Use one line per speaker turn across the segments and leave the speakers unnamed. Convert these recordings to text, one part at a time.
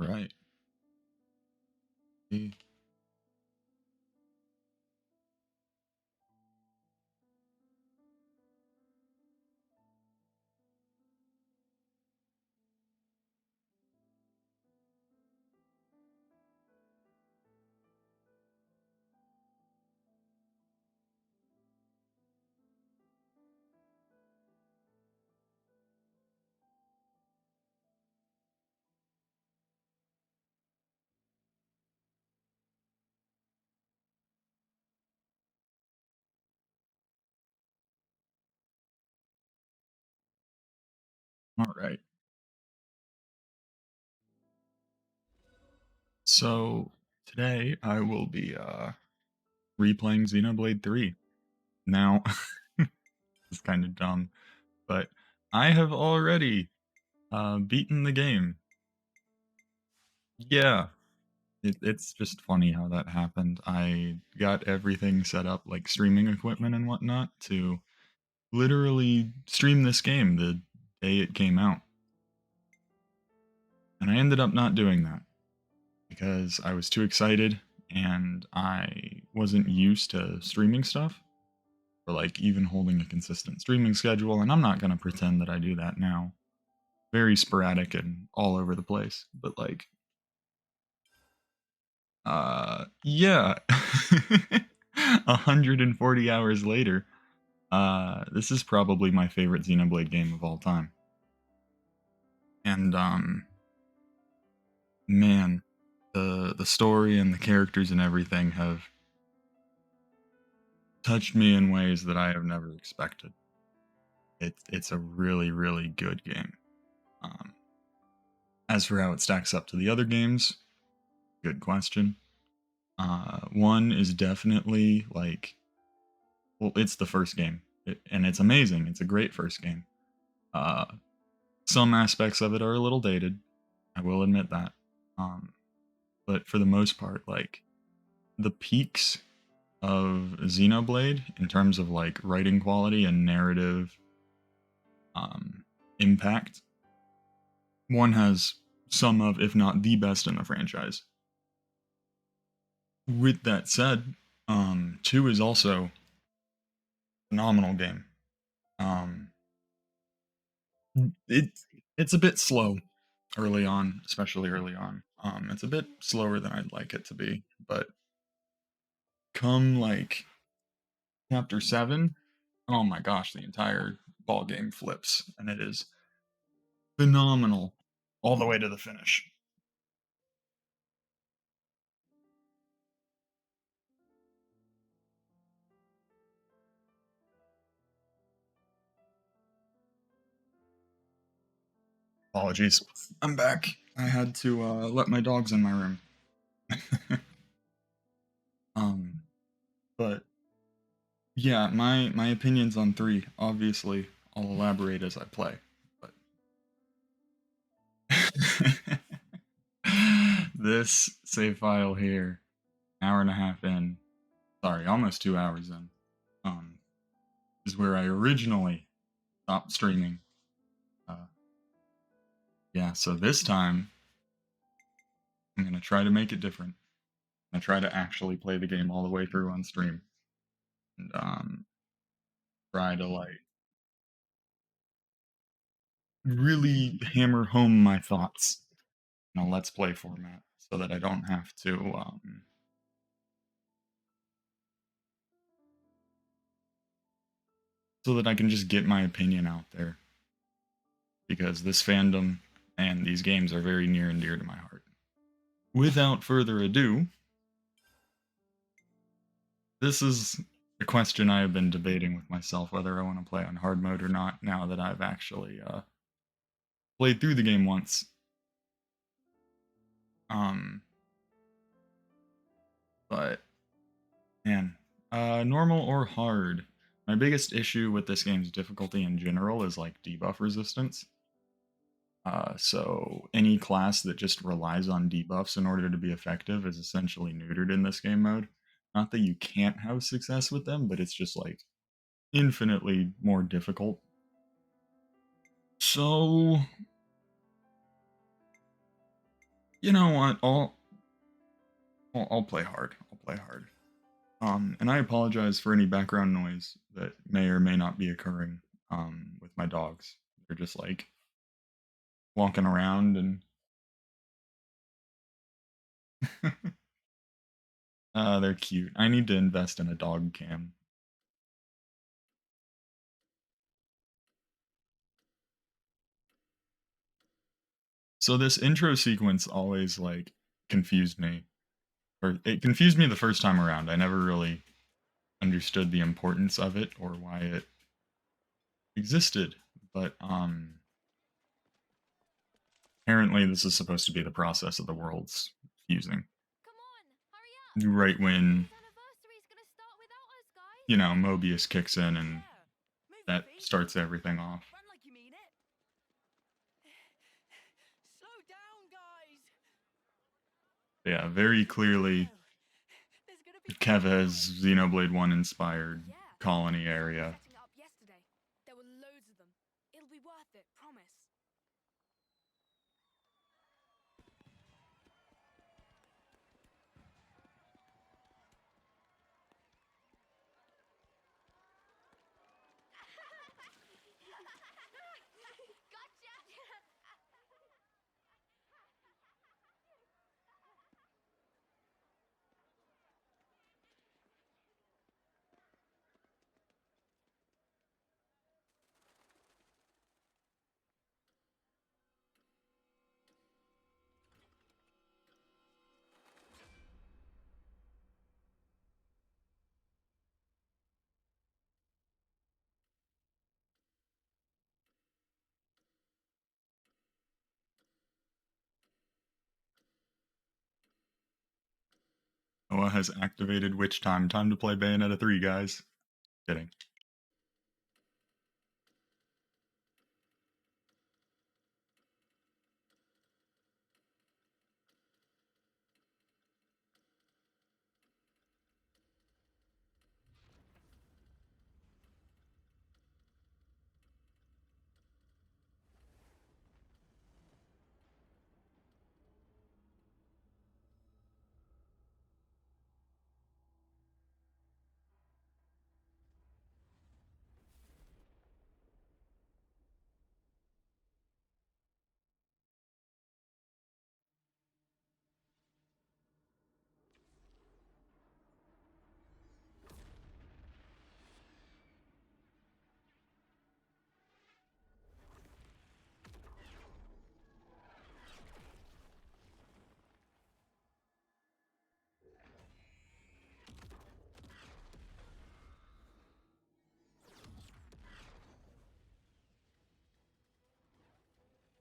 right. Mm. All right. So today I will be replaying Xenoblade 3. Now, it's kind of dumb, but I have already beaten the game. Yeah, it's just funny how that happened. I got everything set up, like streaming equipment and whatnot, to literally stream this game the day it came out. And I ended up not doing that because I was too excited and I wasn't used to streaming stuff or like even holding a consistent streaming schedule. And I'm not going to pretend that I do that now. Very sporadic and all over the place. But like, yeah. 140 hours later, this is probably my favorite Xenoblade game of all time. And man, the story and the characters and everything have touched me in ways that I have never expected. It's a really really good game. Um, as for how it stacks up to the other games, good question. One is definitely like, well, it's the first game, and it's amazing. It's a great first game. Uh, some aspects of it are a little dated. I will admit that. Um, but for the most part, like the peaks of Xenoblade in terms of like writing quality and narrative impact, one has some of, if not the best in the franchise. With that said, two is also a phenomenal game. Um, it it's a bit slow early on, especially early on. It's a bit slower than I'd like it to be, but come like chapter 7, oh my gosh, the entire ball game flips, and it is phenomenal all the way to the finish. Apologies, I'm back. I had to let my dogs in my room. um, but yeah, my opinions on 3. Obviously, I'll elaborate as I play. But this save file here, hour and a half in, sorry, almost 2 hours in, um, is where I originally stopped streaming. Uh, yeah, so this time I'm gonna try to make it different. I try to actually play the game all the way through on stream, and try to like really hammer home my thoughts in a let's play format, so that I don't have to so that I can just get my opinion out there, because this fandom and these games are very near and dear to my heart. Without further ado, this is a question I have been debating with myself whether I want to play on hard mode or not now that I've actually played through the game once. Um, but man, normal or hard? My biggest issue with this game's difficulty in general is like debuff resistance. So any class that just relies on debuffs in order to be effective is essentially neutered in this game mode. Not that you can't have success with them, but it's just like infinitely more difficult. So You know what? I'll play hard. I'll play hard. And I apologize for any background noise that may or may not be occurring with my dogs. They're just like walking around and they're cute. I need to invest in a dog cam. So this intro sequence always like confused me. Or it confused me the first time around. I never really understood the importance of it or why it existed. But apparently this is supposed to be the process of the world's fusing.
Come on, hurry up!
Right when,
Today's anniversary's gonna start without us, guys.
Mobius kicks in and
Yeah. Move your
that
feet.
starts everything off.
Run like you mean it. Slow down, guys.
Yeah, very clearly
Well, there's gonna be
Kevez
fireworks.
Xenoblade 1 inspired
Yeah,
colony
we started
area.
setting it up yesterday. There were loads of them. It'll be worth it, promise. Gotcha!
Noah has activated witch time. Time to play Bayonetta 3, guys. Kidding.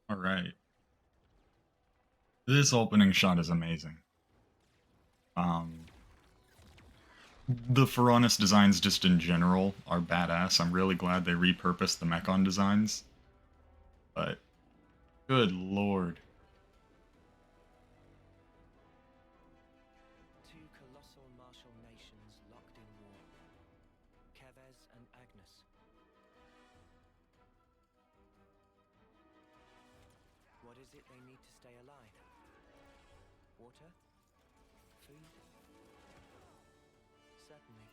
All right. This opening shot is amazing. The Ferronis designs just in general are badass. I'm really glad they repurposed the Mechon designs. But good lord.
Two colossal martial nations locked in war. Kevez and Agnes. What is it they need to stay alive? Water? Food? Certainly.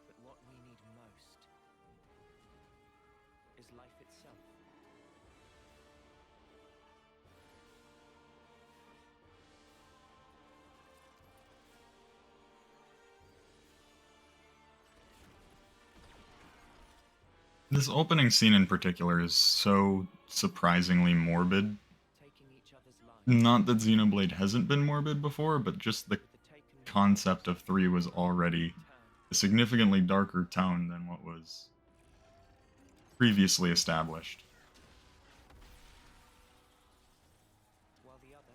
But what we need most is life itself.
This opening scene in particular is so surprisingly morbid.
Taking each other's lives.
Not that Xenoblade hasn't been morbid before, but just the
With the taken
concept of 3 was already
turn.
a significantly darker tone than what was previously established.
While the other,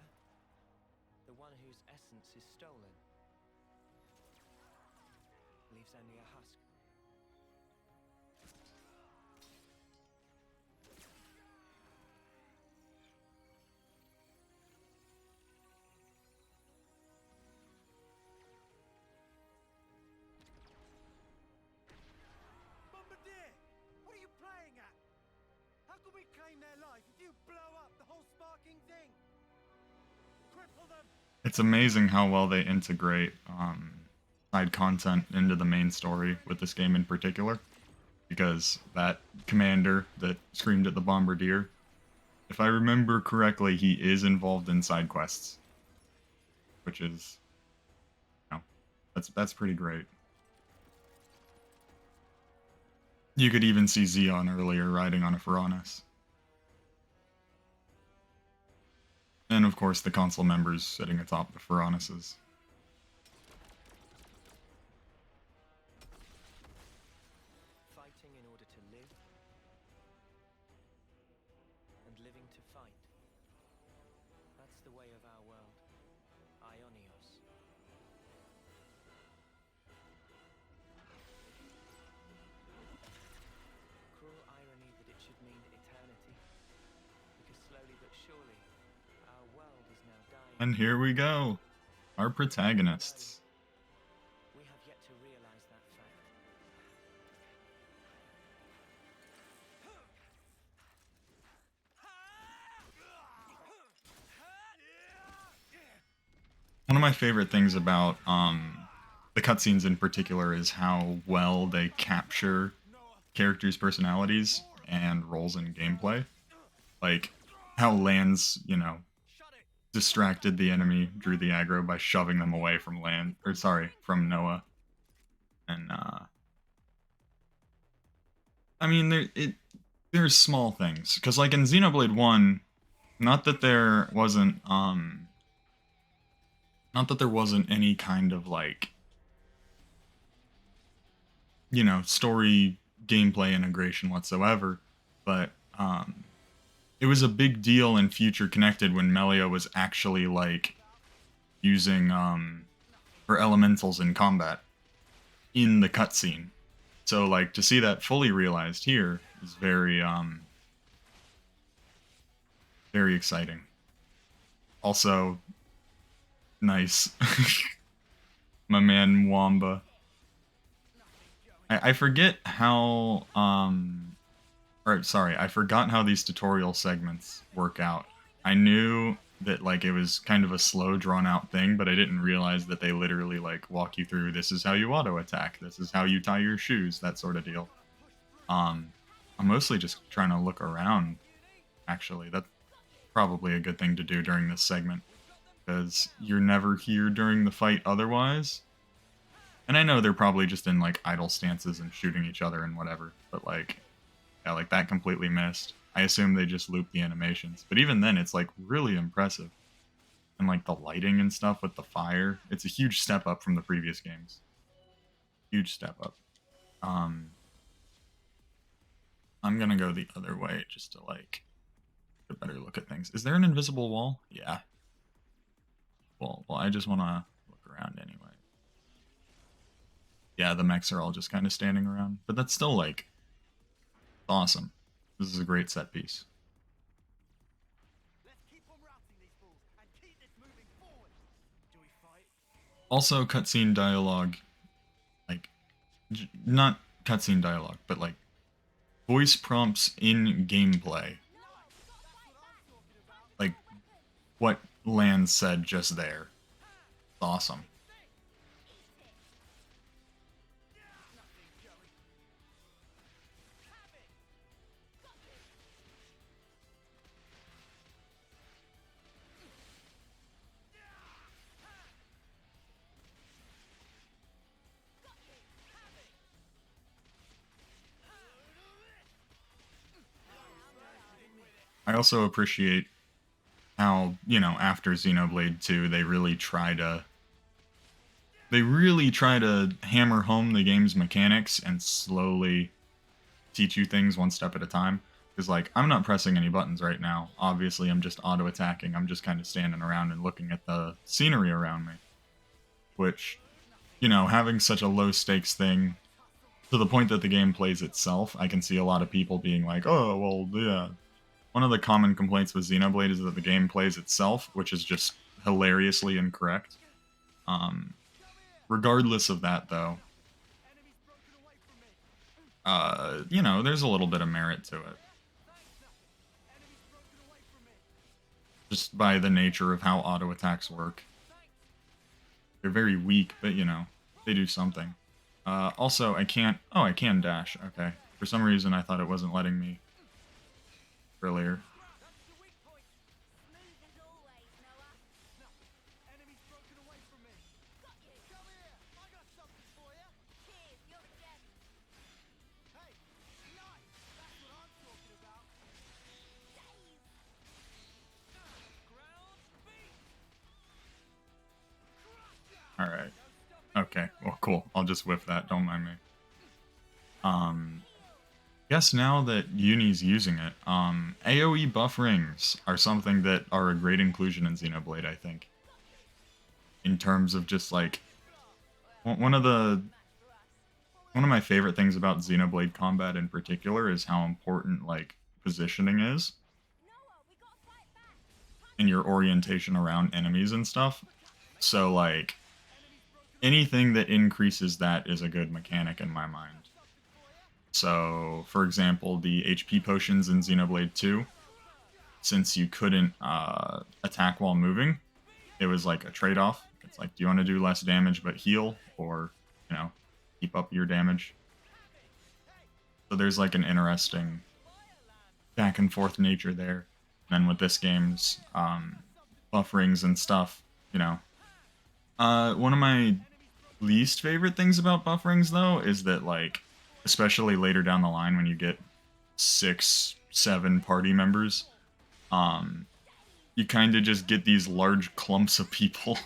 the one whose essence is stolen, leaves only a husk.
Bombardier! What are you playing at?
You blow up the whole sparking thing. Cripple them.
It's amazing how well they integrate side content into the main story with this game in particular. Because that commander that screamed at the bombardier, if I remember correctly, he is involved in side quests, which is, you know, that's pretty great. You could even see Xeon earlier riding on a Pharaonis. And of course, the console members sitting atop the Pharaonises.
Fighting in order to live, and living to fight. That's the way of our world. Ionios. Cruel irony that it should mean eternity. Because slowly but surely, our world is now dying.
And here we go, our protagonists.
We have yet to realize that fact.
One of my favorite things about the cutscenes in particular is how well they capture characters' personalities and roles in gameplay. Like how Lance, you know, distracted the enemy, drew the aggro by shoving them away from from Noah. And I mean, there's small things, because like in Xenoblade 1, not that there wasn't any kind of like, you know, story gameplay integration whatsoever, but it was a big deal in Future Connected when Melia was actually like using her elementals in combat in the cutscene. So like to see that fully realized here is very very exciting. Also, nice. My man Mwamba. I forget how I forgot how these tutorial segments work out. I knew that like it was kind of a slow, drawn out thing, but I didn't realize that they literally like walk you through, this is how you auto attack, this is how you tie your shoes, that sort of deal. I'm mostly just trying to look around, actually. That's probably a good thing to do during this segment, because you're never here during the fight otherwise. And I know they're probably just in like idle stances and shooting each other and whatever, but like, yeah, like that completely missed. I assume they just loop the animations, but even then it's like really impressive. And like the lighting and stuff with the fire, it's a huge step up from the previous games. Huge step up. I'm gonna go the other way just to like get a better look at things. Is there an invisible wall? Yeah. Well, I just want to look around anyway. Yeah, the mechs are all just kind of standing around, but that's still like awesome. This is a great set piece.
Let's keep on routing these fools and keep this moving forward. Do we fight?
Also, cutscene dialogue, like not cutscene dialogue, but like voice prompts in gameplay. Like what Lance said just there. It's awesome. I also appreciate how, you know, after Xenoblade 2, they really try to hammer home the game's mechanics and slowly teach you things one step at a time. Because, like, I'm not pressing any buttons right now. Obviously, I'm just auto-attacking. I'm just kind of standing around and looking at the scenery around me. Which, you know, having such a low-stakes thing, to the point that the game plays itself, I can see a lot of people being like, oh, well, yeah. One of the common complaints with Xenoblade is that the game plays itself, which is just hilariously incorrect. Regardless of that, though, you know, there's a little bit of merit to it. just by the nature of how auto attacks work. They're very weak, but you know, they do something. Also, I can't. Oh, I can dash. Okay. For some reason, I thought it wasn't letting me earlier.
That's the weak point.
Smooth as always, Noah.
No, enemy's broken away from me.
Got you.
Come here. I got something for you.
Cheers, you're a gem.
Hey, nice. That's what I'm talking about.
Save.
Ground beat.
All right. Okay. Well, cool. I'll just whiff that. Don't mind me. Guess now that Uni's using it, AoE buff rings are something that are a great inclusion in Xenoblade, I think. In terms of just like one of my favorite things about Xenoblade combat in particular is how important like positioning is
Noah, we gotta fight back.
and your orientation around enemies and stuff. So like anything that increases that is a good mechanic in my mind. So, for example, the HP potions in Xenoblade 2, since you couldn't attack while moving, it was like a trade-off. It's like, do you want to do less damage but heal, or, you know, keep up your damage? So there's like an interesting back and forth nature there. And then with this game's buff rings and stuff, you know. One of my least favorite things about buff rings, though, is that, like, especially later down the line when you get 6, 7 party members, you kind of just get these large clumps of people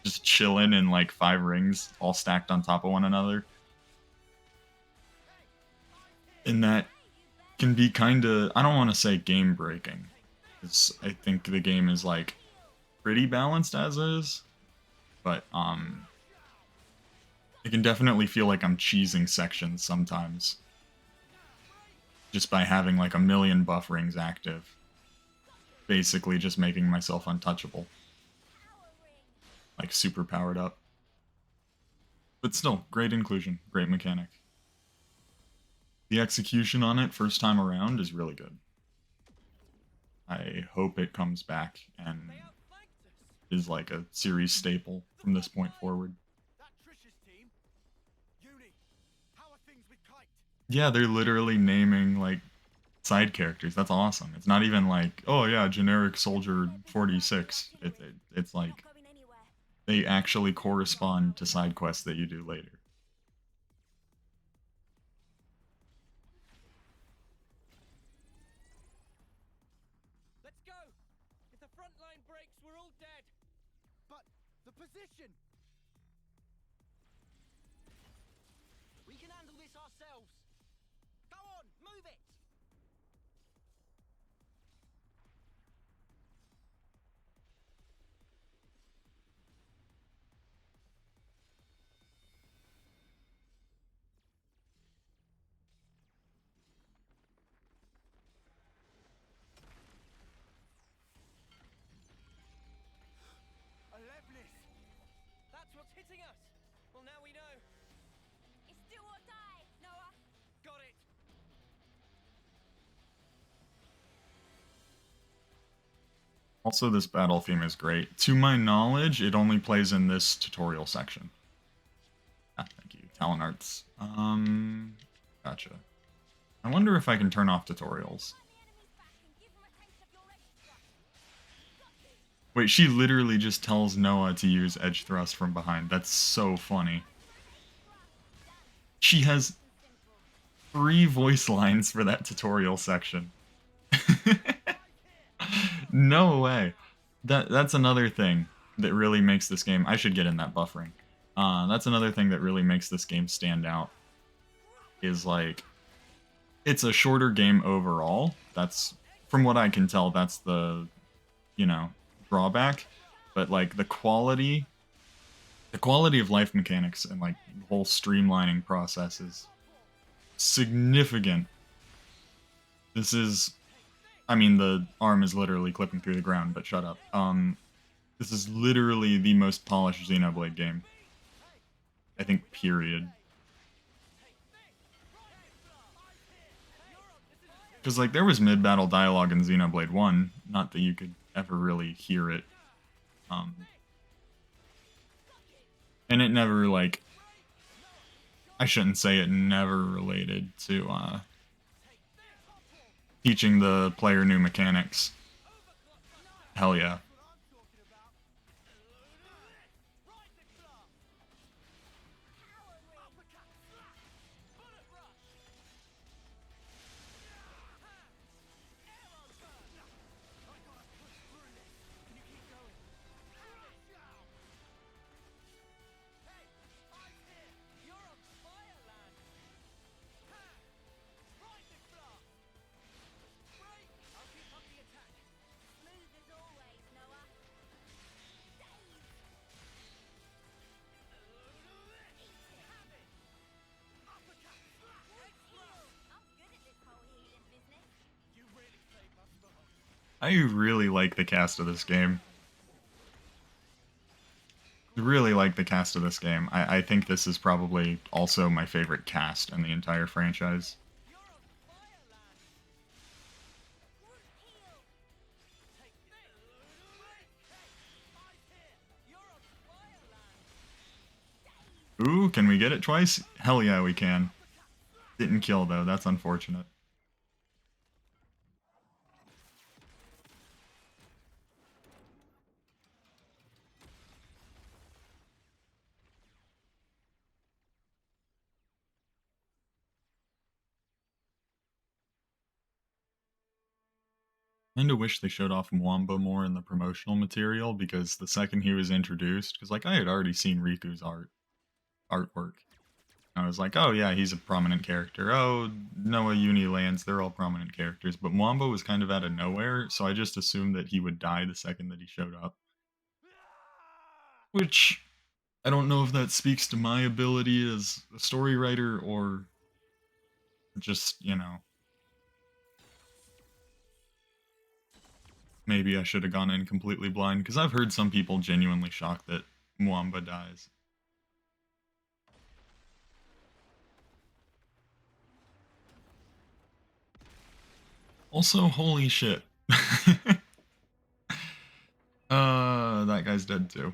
just chilling in, like, 5 rings, all stacked on top of one another. And that can be kind of, I don't want to say game breaking. I think the game is, like, pretty balanced as is. But, it can definitely feel like I'm cheesing sections sometimes. Just by having like a million buff rings active. Basically just making myself untouchable. Like super powered up. But still, great inclusion, great mechanic. The execution on it first time around is really good. I hope it comes back and
They outflanked us.
is like a series staple from this point forward.
That Trish's team. Uni, how are things with Kite?
Yeah, they're literally naming like side characters. That's awesome. It's not even like, oh yeah, generic soldier 46. It's like
Not going anywhere.
they actually correspond to side quests that you do later.
Let's go. If the front line breaks, we're all dead. But the position. We can handle this ourselves. Go on, move it. That's what's hitting us. Well, now we know.
It's do or die, Noah.
Got it.
Also, this battle theme is great. To my knowledge, it only plays in this tutorial section. Ah, thank you. Talent Arts. Gotcha. I wonder if I can turn off tutorials.
Let the enemies back and give them a taste of your edge thrust. Got you.
Wait, she literally just tells Noah to use edge thrust from behind. That's so funny. She has 3 voice lines for that tutorial section. No way. That's another thing that really makes this game. I should get in that buffering. That's another thing that really makes this game stand out. Is like, it's a shorter game overall. That's, from what I can tell, that's the, you know, drawback. But like the quality of life mechanics and like the whole streamlining process is significant. This is, I mean, the arm is literally clipping through the ground, but shut up. This is literally the most polished Xenoblade game. I think, period. Because, like, there was mid-battle dialogue in Xenoblade 1. Not that you could ever really hear it. Um, and it never, like, I shouldn't say it never related to teaching the player new mechanics. Hell yeah. I really like the cast of this game. Really like the cast of this game. I think this is probably also my favorite cast in the entire franchise. Ooh, can we get it twice? Hell yeah, we can. Didn't kill, though. That's unfortunate. I kinda wish they showed off Mwamba more in the promotional material, because the second he was introduced, because like I had already seen Riku's artwork. I was like, oh yeah, he's a prominent character. Oh, Noah, Uni, Lance, they're all prominent characters. But Mwamba was kind of out of nowhere, so I just assumed that he would die the second that he showed up. Which, I don't know if that speaks to my ability as a story writer or just, maybe I should have gone in completely blind, because I've heard some people genuinely shocked that Mwamba dies. Also, holy shit. That guy's dead too.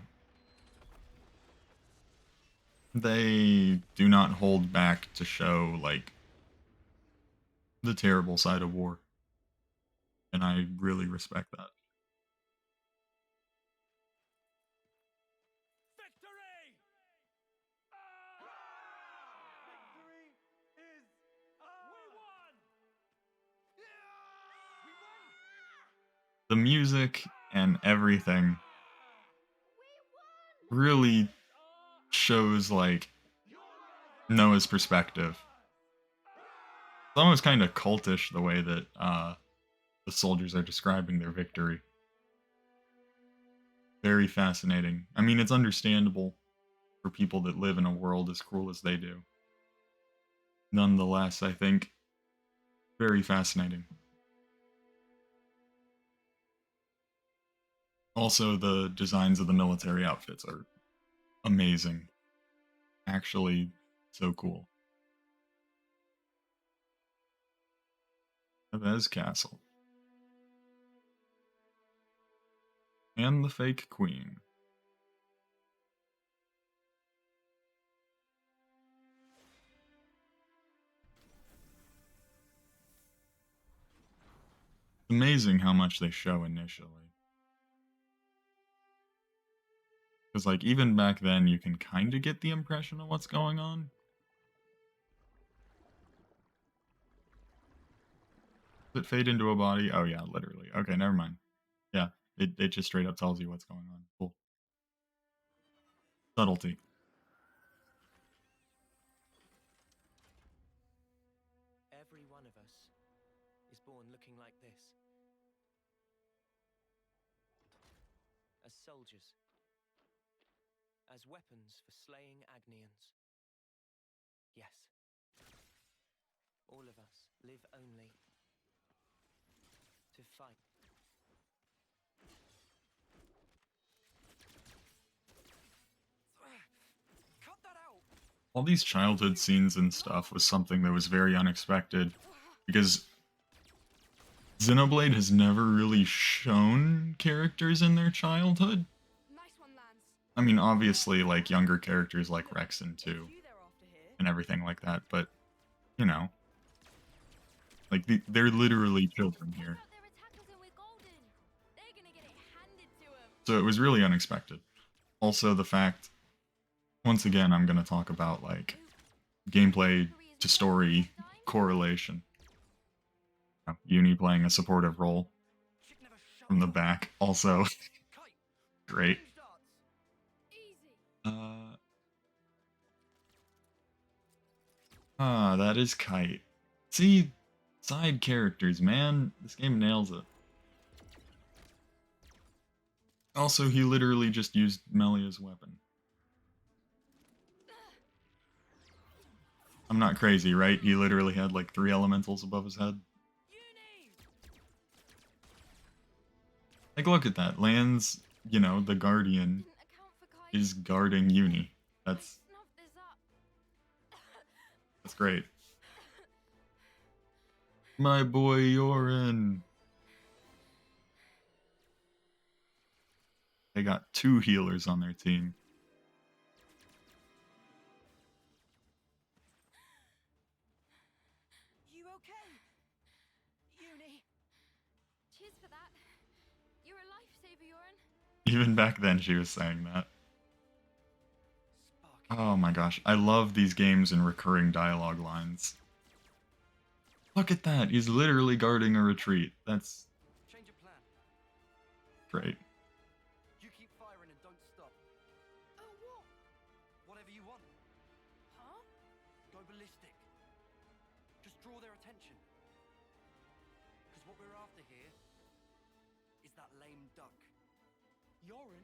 They do not hold back to show, like, the terrible side of war. And I really respect that.
Victory! Victory is we won! We won!
The music and everything really shows, like, Noah's perspective. It's almost kind of cultish the way that the soldiers are describing their victory. Very fascinating. I mean, it's understandable for people that live in a world as cruel as they do. Nonetheless, I think very fascinating. Also, the designs of the military outfits are amazing. Actually, so cool. Vez Castle. And the fake queen. Amazing how much they show initially. Because, like, even back then, you can kind of get the impression of what's going on. Does it fade into a body? Oh, yeah, literally. Okay, never mind. Yeah, it just straight up tells you what's going on. Cool. Subtlety.
Every one of us is born looking like this. As soldiers. As weapons for slaying Agnians. Yes. All of us live only to fight.
Cut that out!
All these childhood scenes and stuff was something that was very unexpected, because Xenoblade has never really shown characters in their childhood.
Nice one, Lance.
I mean, obviously, like younger characters like Rex and
It's
2
you they're after here.
and everything like that, but you know, like they're literally children
Take
here.
out their attackers and we're golden. They're gonna get it handed to them.
So it was really unexpected. Also, the fact, once again, I'm going to talk about like gameplay to story correlation. Uni playing a supportive role
Chick never shut
from the
up.
back, also
Kite.
great.
Change darts.
Easy.
Uh, that is Kite. See, side characters, man. This game nails it. Also, he literally just used Melia's weapon. I'm not crazy, right? He literally had like 3 elementals above his head.
Uni.
Like, look at that. Lands, you know, the Guardian
Didn't account for Kite.
is guarding Uni.
I
That's
snuffed this up.
great. My boy Yorin. They got 2 healers on their team.
You okay? Uni.
Cheers for that. You're a lifesaver, Yorin.
Even back then, she was saying that.
Sparky.
Oh my gosh, I love these games and recurring dialogue lines. Look at that, he's literally guarding a retreat. That's
Change your plan.
great.
You keep firing and don't stop.
Oh, what?
Whatever you want.
Huh?
Go ballistic. Just draw their attention. Because what we're after here is that lame duck.
Yorin?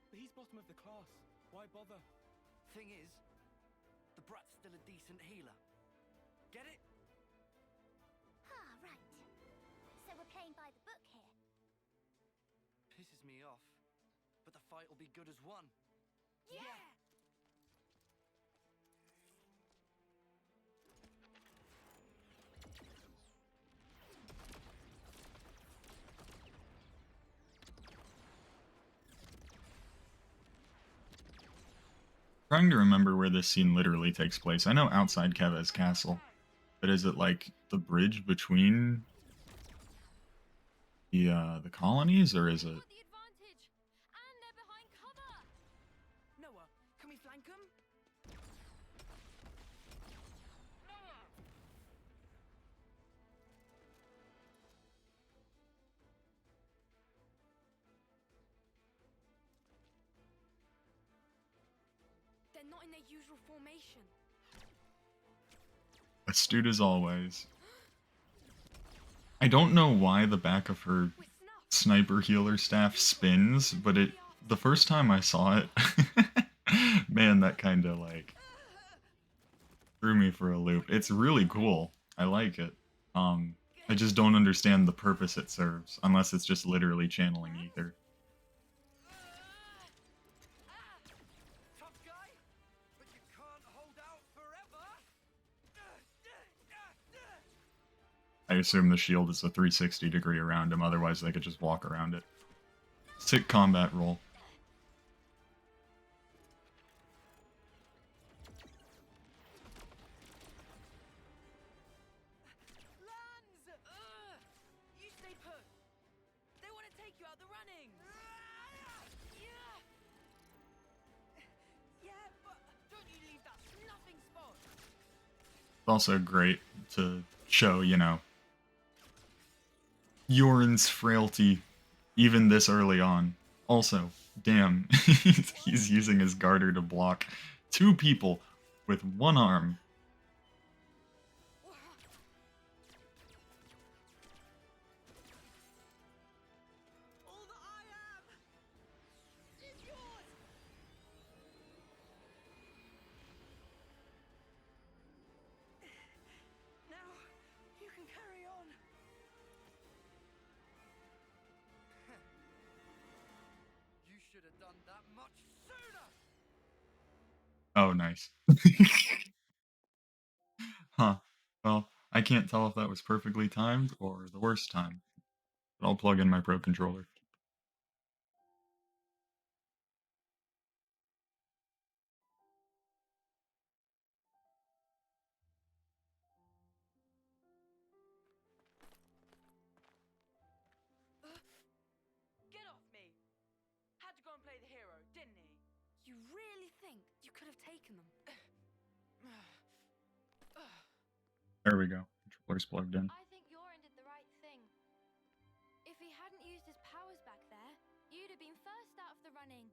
But he's bottom of the class. Why bother?
Thing is, the brat's still a decent healer. Get it?
Ah, right. So we're playing by the book here.
Pisses me off. But the fight will be good as one.
Yeah!
Trying to remember where this scene literally takes place. I know outside Keva's castle, but is it like the bridge between the colonies, or is it?
Got the advantage. And they're behind cover.
Noah, can we flank him?
They're not in their usual formation.
Astute as always. I don't know why the back of her
We're snuffed.
sniper healer staff spins, but the first time I saw it, man, that kind of like threw me for a loop. It's really cool. I like it. I just don't understand the purpose it serves, unless it's just literally channeling ether.
Tough guy, but you can't hold out forever.
I assume the shield is a 360 degree around him, otherwise they could just walk around it. Sick combat roll.
Lands! You stay put. They want to take you out the running. Yeah, but don't you leave that snuffing spot.
It's also great to show, you know, Yoren's frailty even this early on. Also, damn, he's using his garter to block 2 people with 1 arm.
All that I am is yours. Now you can carry on. You should have done that much sooner.
Oh, nice. Huh. Well, I can't tell if that was perfectly timed or the worst time. But I'll plug in my Pro Controller.
Get off me! Had to go and play the hero, didn't he? You really think you could have taken them?
There we go. Controller's plugged in.
I think Yorin did the right thing. If he hadn't used his powers back there, you'd have been first out of the running.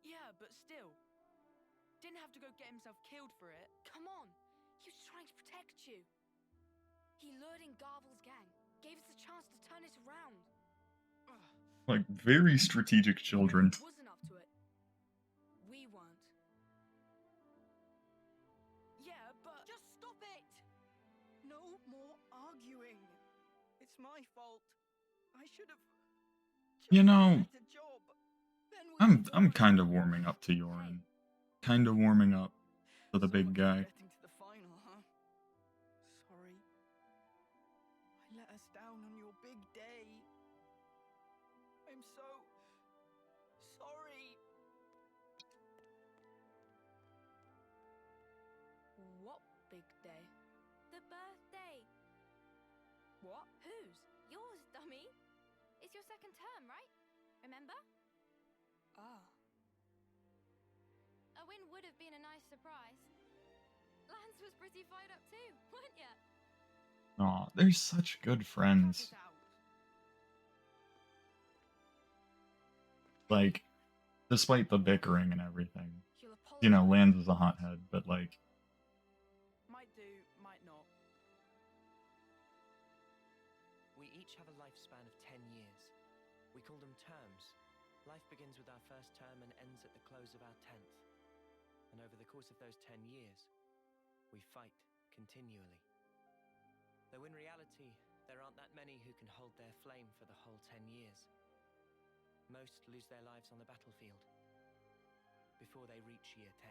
Yeah, but still. Didn't have to go get himself killed for it. Come on, he was trying to protect you. He lured in Garvel's gang, gave us a chance to turn it around.
Like, very strategic children.
He wasn't up to it. We weren't. Yeah, but
Just stop it! No more arguing. It's my fault. I should have.
You
chosen a
know,
better job. Then we
I'm
would-
kind of warming up to Yorin. Kind of warming up to the
So
big
much for
guy.
Getting to the final, huh? Sorry. I let us down on your big day. I'm so sorry.
what big day?
The birthday.
What?
Whose? Yours, dummy. It's your second term, right? Remember?
Ah.
A win would have been a nice surprise. Lance was pretty fired up too, weren't ya?
Aw, they're such good
Cut
friends.
it out.
Like, despite the bickering and everything.
He'll apologize.
You know, Lance is a hothead, but like,
Might do, might not.
We each have a lifespan of 10 years. We call them terms. Life begins with our first term and ends at the close of our 10th. And over the course of those 10 years, we fight continually. Though in reality, there aren't that many who can hold their flame for the whole 10 years. Most lose their lives on the battlefield before they reach year 10.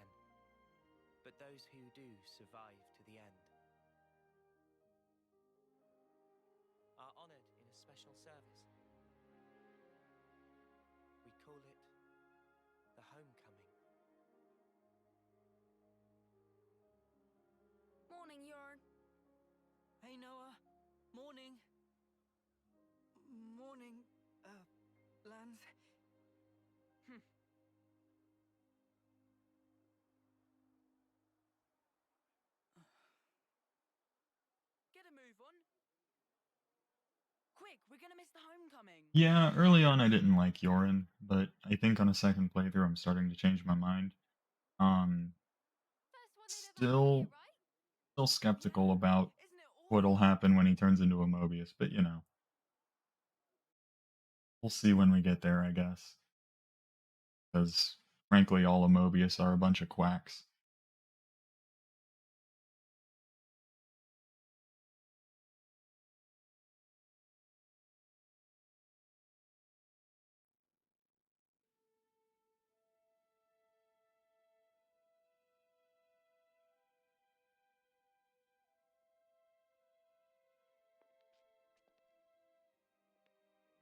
But those who do survive to the end are honored in a special service. We call it the homecoming.
Morning, Yorin.
Hey, Noah. Morning. Morning, Lance.
Get a move on. Quick, we're gonna miss the homecoming.
yeah, early on I didn't like Yorin, but I think on a second playthrough I'm starting to change my mind.
First one they'd ever had
Still,
here, right?
still skeptical about
Isn't it awesome?
what'll happen when he turns into a Mobius, but you know. We'll see when we get there, I guess. Because, frankly, all of Mobius are a bunch of quacks.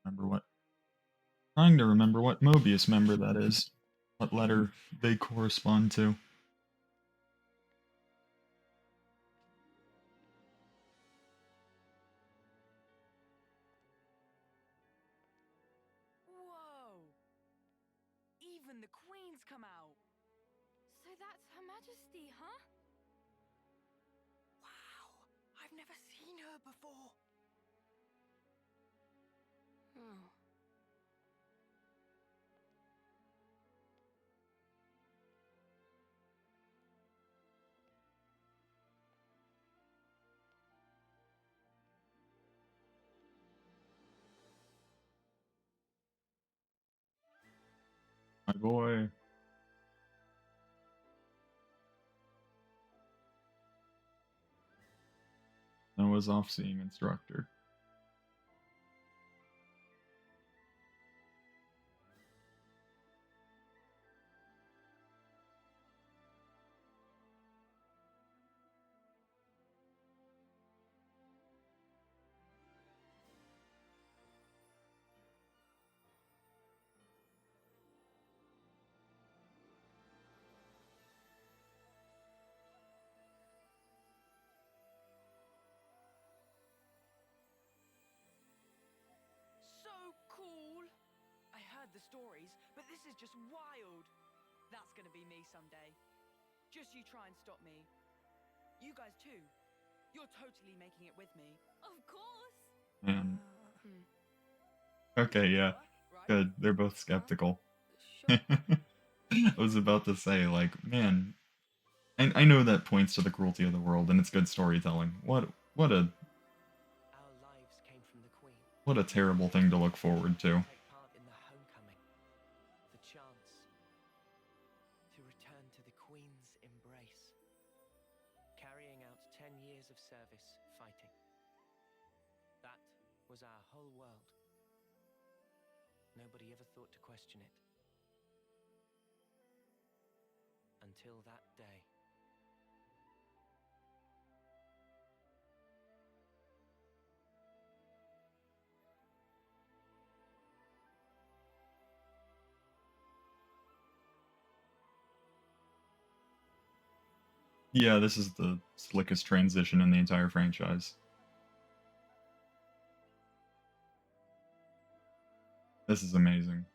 Remember what? Trying to remember what Mobius member that is. What letter they correspond to.
Whoa! Even the Queen's come out.
So that's Her Majesty, huh?
Wow, I've never seen her before.
Oh.
My boy. Noah's off-seeing instructor.
love the stories, but this is just wild. That's gonna be me someday. Just you try and stop me. You guys too. You're totally making it with me.
Of course.
And
Hmm.
okay, yeah,
Right?
good. They're both skeptical.
Sure.
I was about to say, like, man, I know that points to the cruelty of the world, and it's good storytelling. What a
Our lives came from the Queen.
what a terrible thing to look forward to.
Take part in the homecoming. The chance to return to the Queen's embrace. Carrying out 10 years of service fighting. That was our whole world. Nobody ever thought to question it. Until that day.
Yeah, this is the slickest transition in the entire franchise. This is amazing.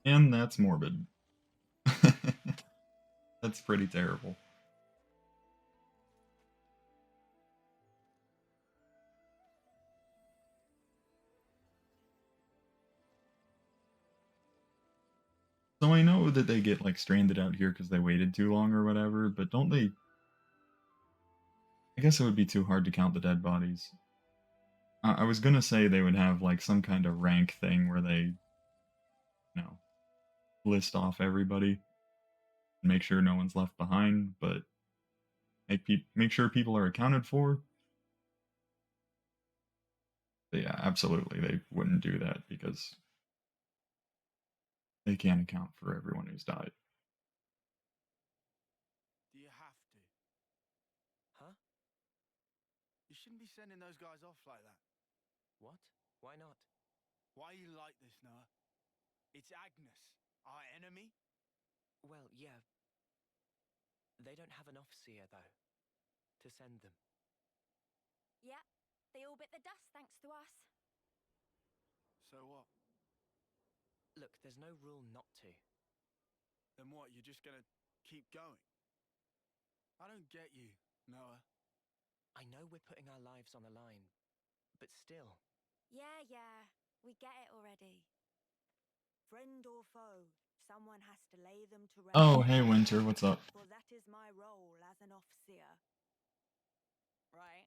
And that's morbid. That's pretty terrible. So I know that they get like stranded out here because they waited too long or whatever, but don't they? I guess it would be too hard to count the dead bodies. I was gonna say they would have like some kind of rank thing where they, list off everybody and make sure no one's left behind, but make sure people are accounted for. But yeah, absolutely, they wouldn't do that because they can't account for everyone who's died.
Do you have to?
Huh?
You shouldn't be sending those guys off like that.
What? Why not?
Why are you like this, Noah? It's Agnes, our enemy.
Well, yeah. They don't have an officer, though, to send them.
Yeah, they all bit the dust thanks to us.
So what?
Look, there's no rule not to.
Then what? You're just gonna keep going? I don't get you, Noah.
I know we're putting our lives on the line, but still.
Yeah, we get it already.
Friend or foe, someone has to lay them to rest.
Oh, hey Winter, what's up?
For that is my role as an officer.
Right?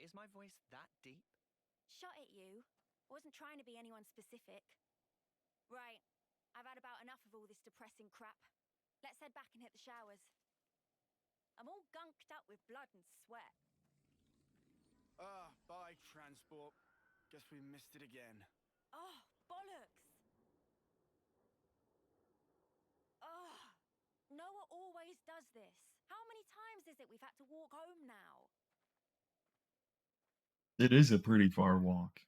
Is my voice that deep?
Shot at you. Wasn't trying to be anyone specific. Right. I've had about enough of all this depressing crap. Let's head back and hit the showers. I'm all gunked up with blood and sweat.
Bye, transport. Guess we missed it again.
Oh, bollocks! Ugh. Noah always does this. How many times is it we've had to walk home now?
It is a pretty far walk.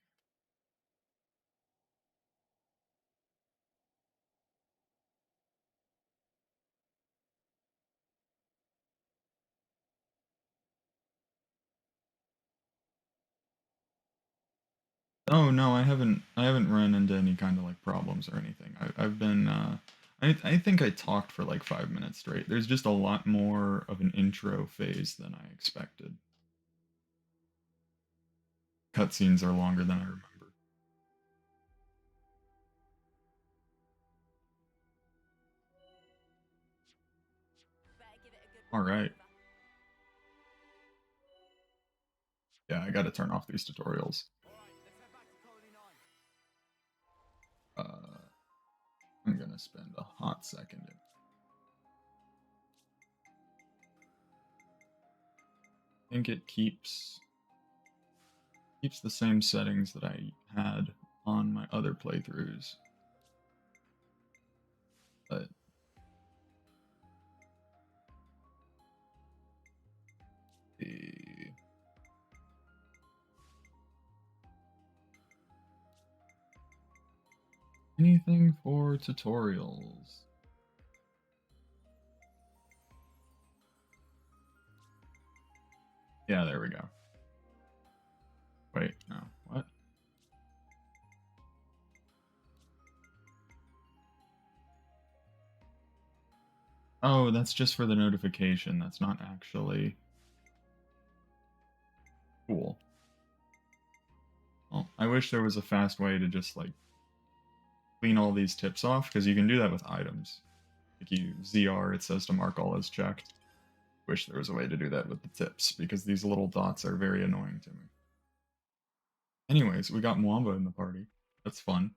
Oh no, I haven't. I haven't run into any kind of like problems or anything. I've been. I think I talked for like 5 minutes straight. There's just a lot more of an intro phase than I expected. Cutscenes are longer than I remember.
Better give it a good
All right.
once-over.
Yeah, I gotta turn off these tutorials.
Alright, let's head back to Colony 9.
I'm gonna spend a hot second. I think it keeps the same settings that I had on my other playthroughs. Anything for tutorials? Yeah, there we go. Wait, no, what? Oh, that's just for the notification. That's not actually cool. Well, I wish there was a fast way to just, like, clean all these tips off, because you can do that with items. Like, you ZR, it says to mark all as checked. Wish there was a way to do that with the tips, because these little dots are very annoying to me. Anyways, we got Mwamba in the party. That's fun.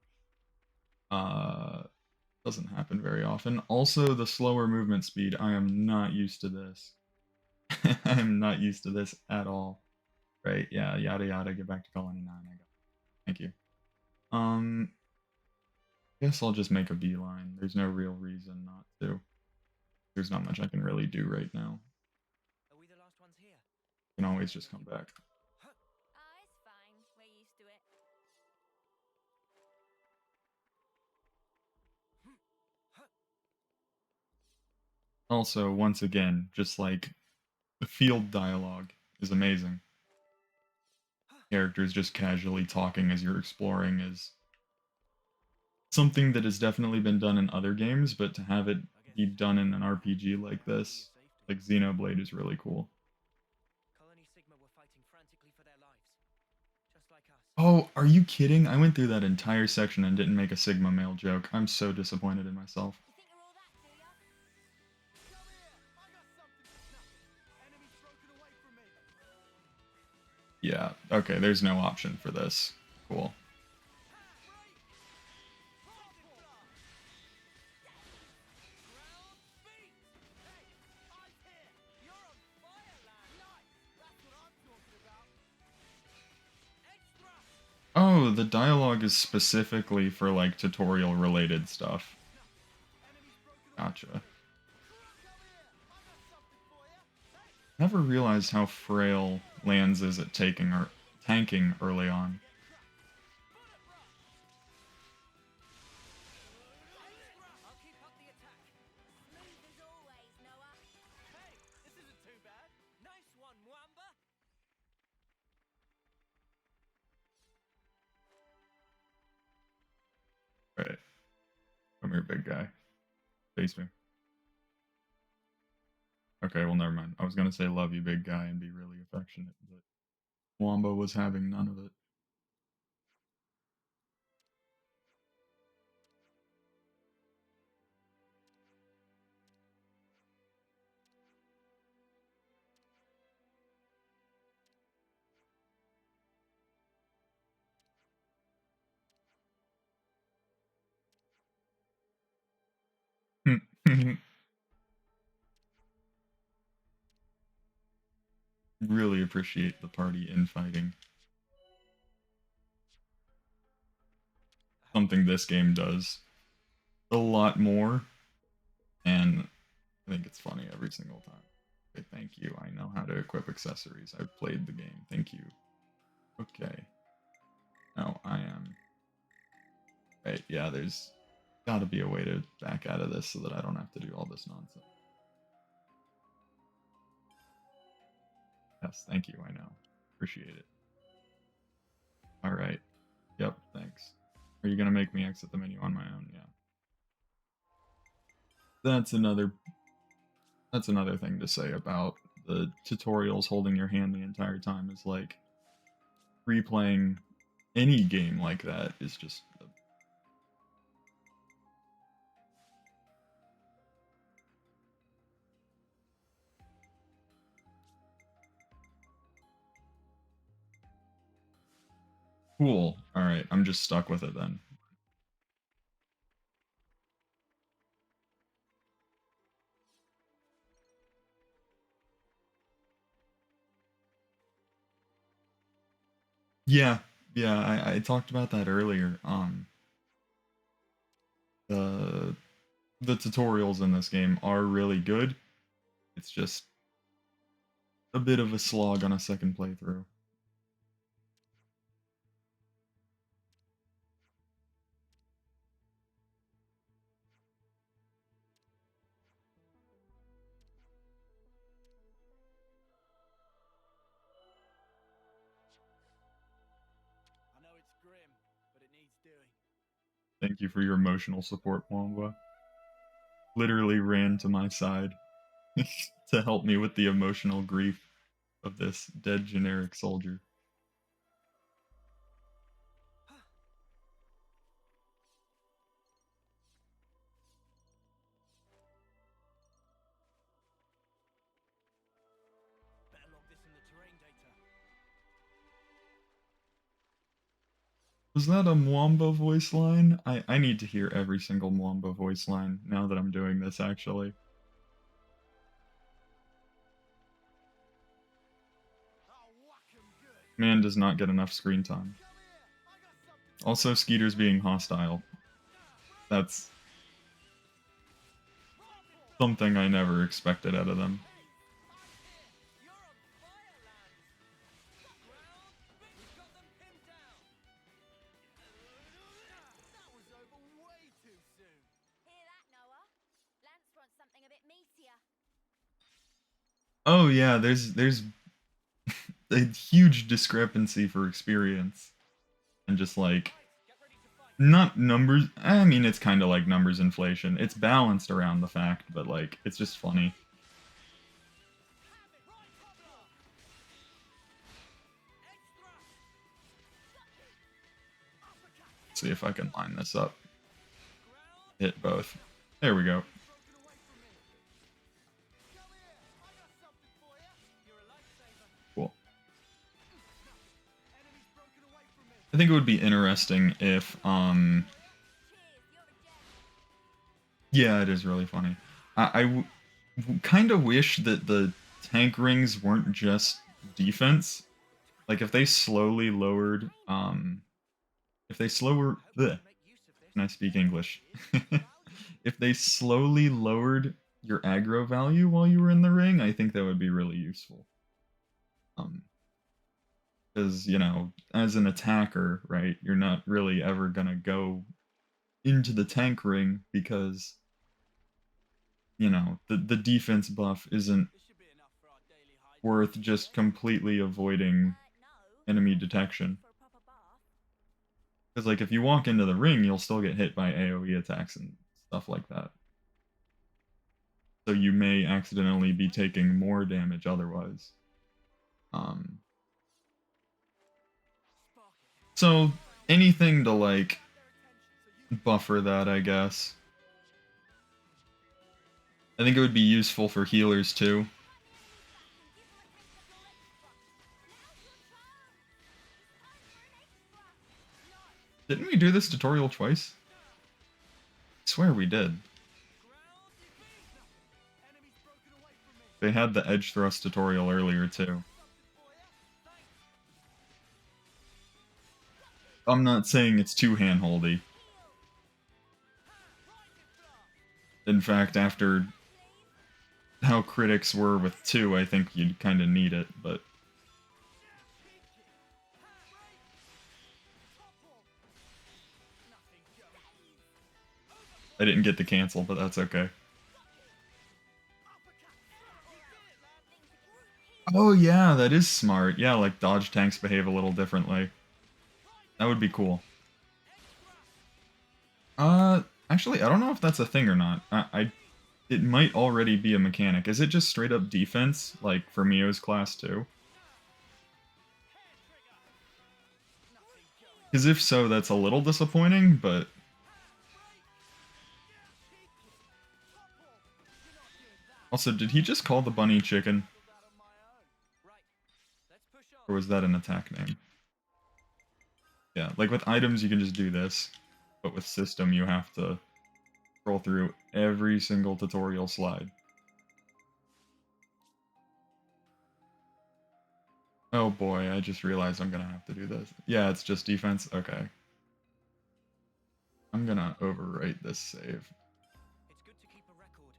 Doesn't happen very often. Also, the slower movement speed. I am not used to this. I am not used to this at all. Right, yeah, yada yada, get back to colony 9. I got it. Thank you. Guess I'll just make a beeline. There's no real reason not to. There's not much I can really do right now.
Are we the last ones here?
I can always just come back.
Ah, it's fine. We're used to it.
Also, once again, just like the field dialogue is amazing. Characters just casually talking as you're exploring is something that has definitely been done in other games, but to have it be done in an RPG like this, like Xenoblade, is really cool.
Colony Sigma were fighting frantically for their lives. Just like us.
Oh, are you kidding? I went through that entire section and didn't make a Sigma male joke. I'm so disappointed in myself.
You think you're all that, do ya?
Come here! I got something for nothing! Enemy's broken away from me!
Yeah, okay, there's no option for this. Cool. Oh, the dialogue is specifically for, like, tutorial-related stuff. Gotcha. Never realized how frail Lands is at tanking early on.
I'll keep up the attack.
Smooth as always, Noah.
Hey, this isn't too bad. Nice one, Mwamba.
Right. Come here, big guy. Face me. Okay, well, never mind. I was gonna say love you, big guy, and be really affectionate, but Wombo was having none of it. Really appreciate the party infighting. Something this game does a lot more, and I think it's funny every single time. Okay, thank you. I know how to equip accessories. I've played the game. Thank you. Okay. Now I am. Right, yeah, there's gotta be a way to back out of this so that I don't have to do all this nonsense. Yes, thank you. I know. Appreciate it. Alright. Yep, thanks. Are you gonna make me exit the menu on my own? Yeah. That's another thing to say about the tutorials holding your hand the entire time is like replaying any game like that is just cool. Alright, I'm just stuck with it then. Yeah, yeah, I talked about that earlier. The tutorials in this game are really good. It's just a bit of a slog on a second playthrough.
doing.
Thank you for your emotional support, Wamba. Literally ran to my side to help me with the emotional grief of this dead generic soldier.
Better log this in the terrain data.
Was that a Mwamba voice line? I need to hear every single Mwamba voice line now that I'm doing this, actually.
I'll whack 'em good.
Man does not get enough screen time.
Come here. I got something.
Also, Skeeter's being hostile. That's something I never expected out of them.
You're on fire, lads! Ground! We've got them pinned down!
That was over way too soon.
Hear that, Noah? Lance wants something a bit meatier.
Oh yeah, there's a huge discrepancy for experience. And just like
Get ready to fight!
not numbers, I mean it's kind of like numbers inflation. It's balanced around the fact, but like it's just funny. See if I can line this up. Hit both. There we go. Cool. I think it would be interesting if,
Cheers, you're a gem.
yeah, it is really funny. I kind of wish that the tank rings weren't just defense. Like if they slowly lowered, if they slower, bleh,
Make use of this.
can I speak English? If they slowly lowered your aggro value while you were in the ring, I think that would be really useful. Because, you know, as an attacker, right, you're not really ever gonna go into the tank ring because, you know, the defense buff isn't
This should be enough for our daily hygiene.
worth just completely avoiding
No.
enemy detection.
For a proper bath.
Because, like, if you walk into the ring, you'll still get hit by AoE attacks and stuff like that. So you may accidentally be taking more damage otherwise. So anything to, like, buffer that, I guess. I think it would be useful for healers, too. Didn't we do this tutorial twice? I swear we did. They had the edge thrust tutorial earlier, too. I'm not saying it's too handholdy. In fact, after how critics were with 2, I think you'd kind of need it, but... I didn't get the cancel, but that's okay. Oh yeah, that is smart. Yeah, like dodge tanks behave a little differently. That would be cool. Actually, I don't know if that's a thing or not. It might already be a mechanic. Is it just straight up defense, like for Mio's class too? Because if so, that's a little disappointing, but... Also, did he just call the bunny chicken? Or was that an attack name? Yeah, like with items you can just do this, but with system you have to scroll through every single tutorial slide. Oh boy, I just realized I'm gonna have to do this. Yeah, it's just defense? Okay. I'm gonna overwrite this save.
It's good to keep a record.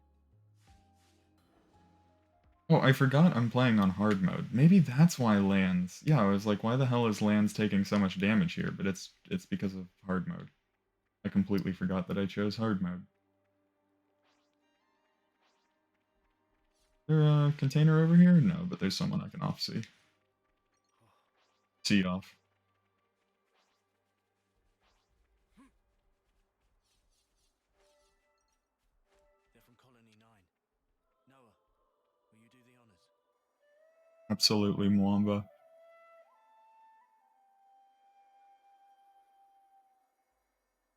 Oh, I forgot I'm playing on hard mode. Maybe that's why Lands... Yeah, I was like, why the hell is Lands taking so much damage here? But it's because of hard mode. I completely forgot that I chose hard mode. Is there a container over here? No, but there's someone I can off-see. See off. Absolutely, Mwamba.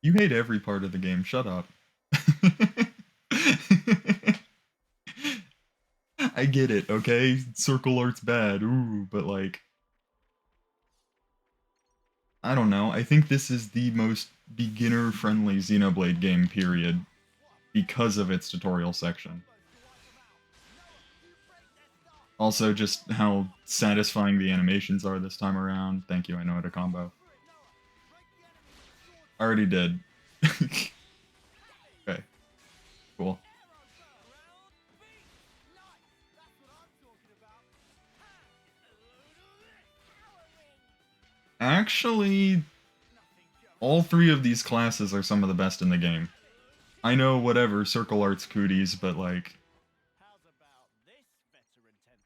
You hate every part of the game, shut up. I get it, okay? Circle art's bad, ooh, but like, I don't know, I think this is the most beginner-friendly Xenoblade game, period, because of its tutorial section. Also, just how satisfying the animations are this time around. Thank you, I know how to combo. Already did. Okay, cool. Actually, all three of these classes are some of the best in the game. I know, whatever, Circle Art's cooties, but like...
How's about this veteran tent?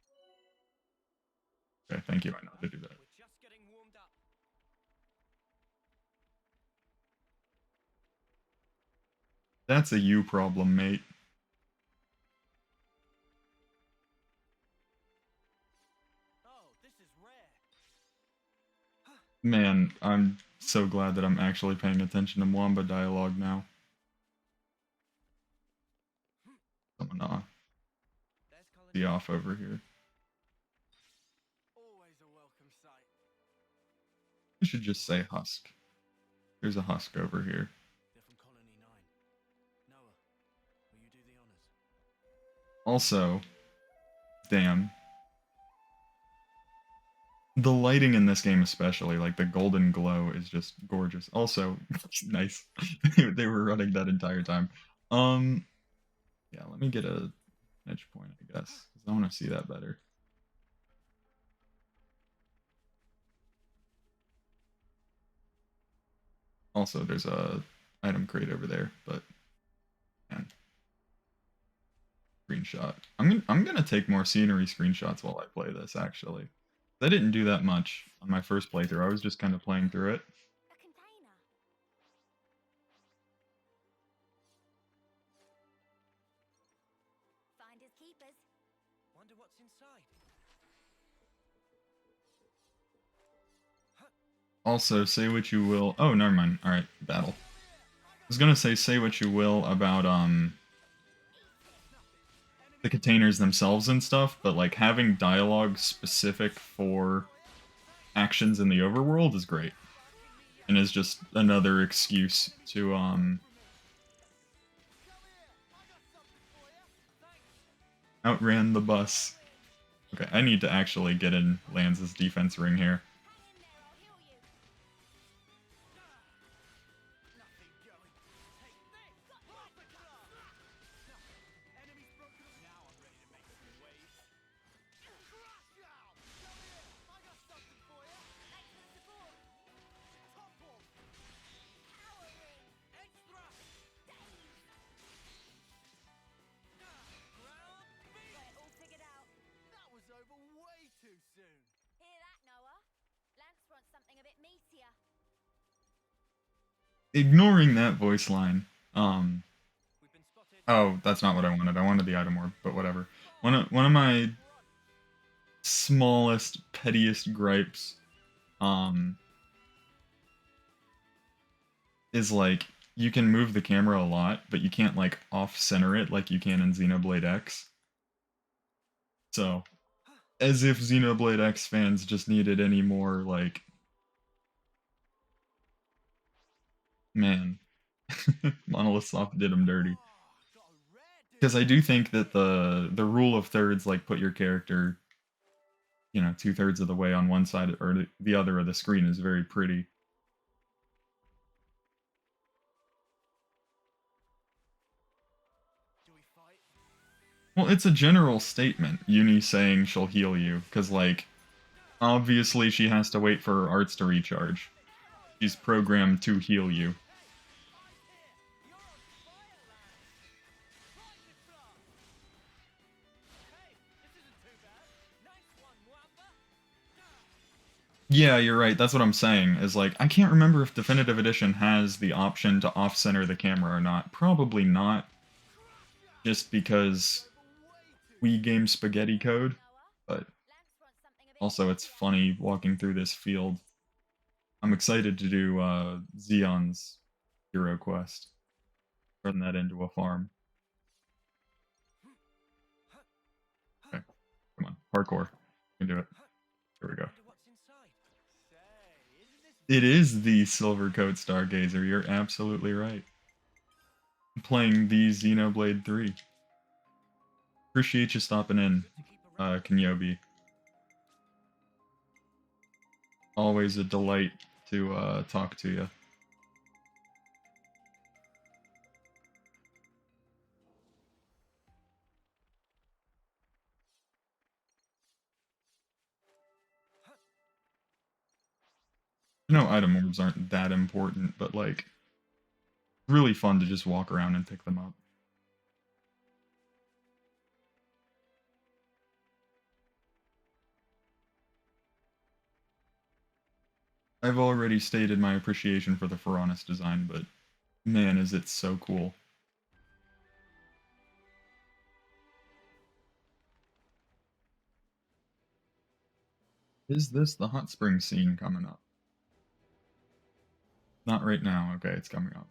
Okay, thank you, I know how to do that.
We're just getting warmed up.
That's a you problem, mate.
Oh, this is rare.
Man, I'm so glad that I'm actually paying attention to Mwamba dialogue now. I'm gonna
There's Colin.
be off over here.
Always a welcome sight.
I should just say Husk. There's a Husk over here.
They're from Colony 9. Noah, will you do the honors?
Also, damn. The lighting in this game especially, like the golden glow is just gorgeous. Also, nice. They were running that entire time. Yeah, let me get a edge point, I guess, because I want to see that better. Also, there's a item crate over there, but man, screenshot. I'm gonna take more scenery screenshots while I play this. Actually, I didn't do that much on my first playthrough. I was just kind of playing through it.
A container. Finders keepers.
Wonder what's inside.
Also, say what you will. Oh, never mind. All right, battle. I was gonna say what you will about the containers themselves and stuff, but like having dialogue specific for actions in the overworld is great, and is just another excuse to outran the bus. Okay, I need to actually get in Lanz's defense ring here.
Hang in there, I'll heal you.
Nothing going. Take this! Enemies broken up. Now I'm ready to make some waves. Crash out! Come here! I got something for you.
Thanks for the support.
Top off!
Power ring.
Extra! Ground beat!
Got it all figured out.
That was over way too soon.
Hear that, Noah? Lance wants something a bit meatier.
Ignoring that voice line,
We've been spotted.
oh, that's not what I wanted. I wanted the item orb, but whatever. One of my smallest, pettiest gripes, is like you can move the camera a lot, but you can't like off-center it like you can in Xenoblade X. So, as if Xenoblade X fans just needed any more like, man, Monolith Soft did them dirty.
Got a rare dude.
Because I do think that the rule of thirds, like put your character, you know, 2/3 of the way on one side or the other of the screen, is very pretty.
Do we fight?
Well, it's a general statement, Uni saying she'll heal you, because, like, obviously she has to wait for her arts to recharge. She's programmed to heal you.
You're on fire, lad. Lightning blast. Hey, this isn't too bad. Nice one, Mwamba.
Yeah, you're right, that's what I'm saying, is like, I can't remember if Definitive Edition has the option to off-center the camera or not. Probably not, just because Wii game spaghetti code, but
Lance wants
Also, it's funny walking through this field. I'm excited to do Xeon's Hero Quest. Turn that into a farm. Okay, come on, parkour. You can do it. Here we go.
Wonder what's inside.
Say, isn't this
It is the Silvercoat Stargazer. You're absolutely right. I'm playing the Xenoblade 3. Appreciate you stopping in,
good to keep around?
Kenyobi. Always a delight to talk to you. I know item orbs aren't that important, but like, really fun to just walk around and pick them up. I've already stated my appreciation for the Ferronis design, but man, is it so cool. Is this the hot spring scene coming up? Not right now. Okay, it's coming up.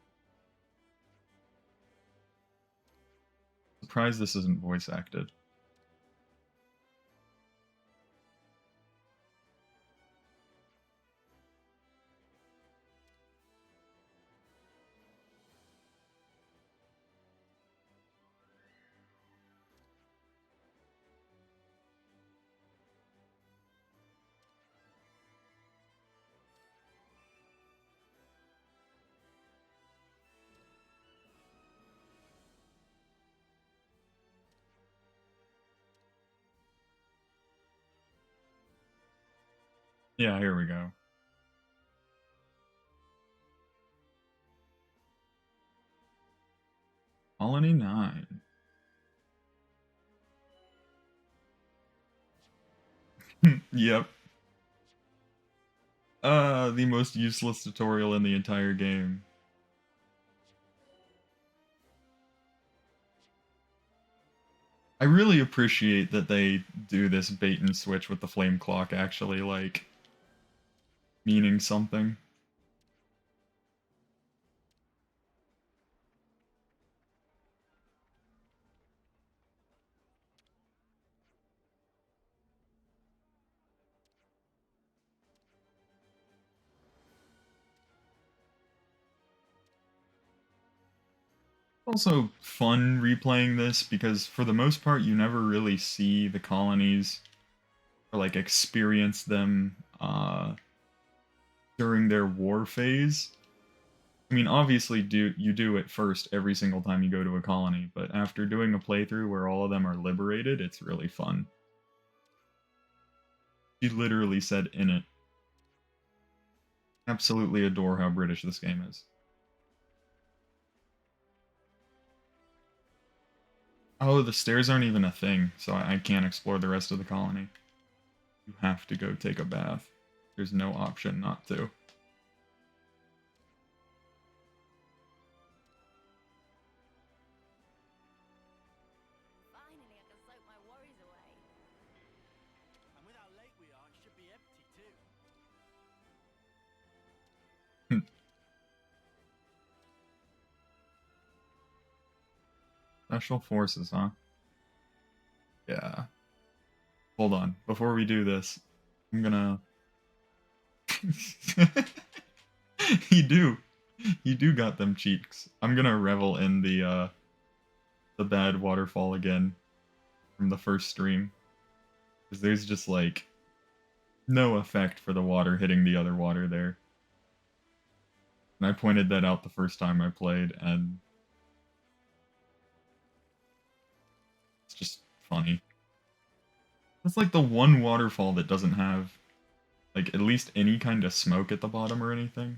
Surprised this isn't voice acted. Yeah, here we go. Colony 9. Yep. The most useless tutorial in the entire game. I really appreciate that they do this bait and switch with the flame clock actually, like, meaning something. Also fun replaying this because for the most part you never really see the colonies or like experience them during their war phase. I mean, obviously you do it first every single time you go to a colony, but after doing a playthrough where all of them are liberated, it's really fun. She literally said in it. Absolutely adore how British this game is. Oh, the stairs aren't even a thing, so I can't explore the rest of the colony. You have to go take a bath. There's no option not to.
Finally, I can soak my worries away.
And with how late we are, it should be empty too.
Special forces, huh? Yeah. Hold on. Before we do this, I'm gonna... You do. You do got them cheeks. I'm gonna revel in the bad waterfall again from the first stream. Because there's just, like, no effect for the water hitting the other water there. And I pointed that out the first time I played, and it's just funny. It's like the one waterfall that doesn't have, like, at least any kind of smoke at the bottom or anything.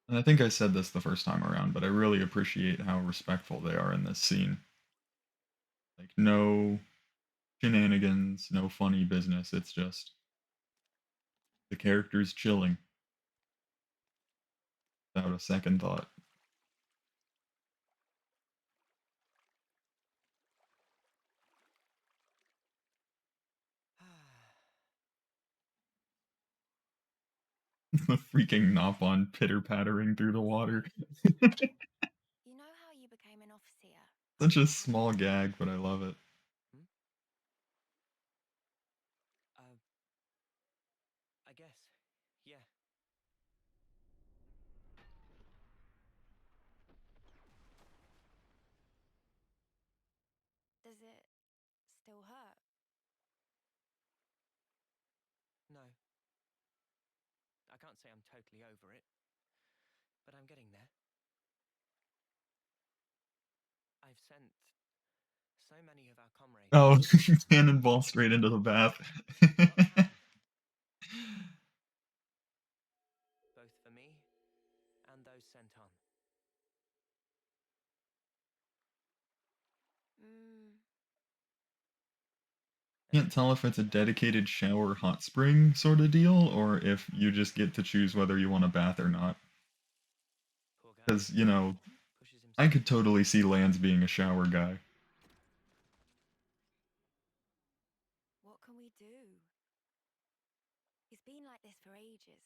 And I think I said this the first time around, but I really appreciate how respectful they are in this scene. Like, no shenanigans, no funny business. It's just the characters chilling without a second thought. The freaking Nopon pitter-pattering through the water.
You know how you became an officer?
Such a small gag, but I love it.
Hmm? I guess. Yeah.
Does it still hurt?
No. I can't say I'm totally over it, but I'm getting there. I've sent so many of our comrades.
Oh, cannonball straight into the bath.
Both for me and those sent on.
Hmm.
Can't tell if it's a dedicated shower hot spring sort of deal, or if you just get to choose whether you want a bath or not.
Poor guy.
Because, you know,
Pushes
I
himself.
could totally see Lance being a shower guy.
What can we do? He's been like this for ages.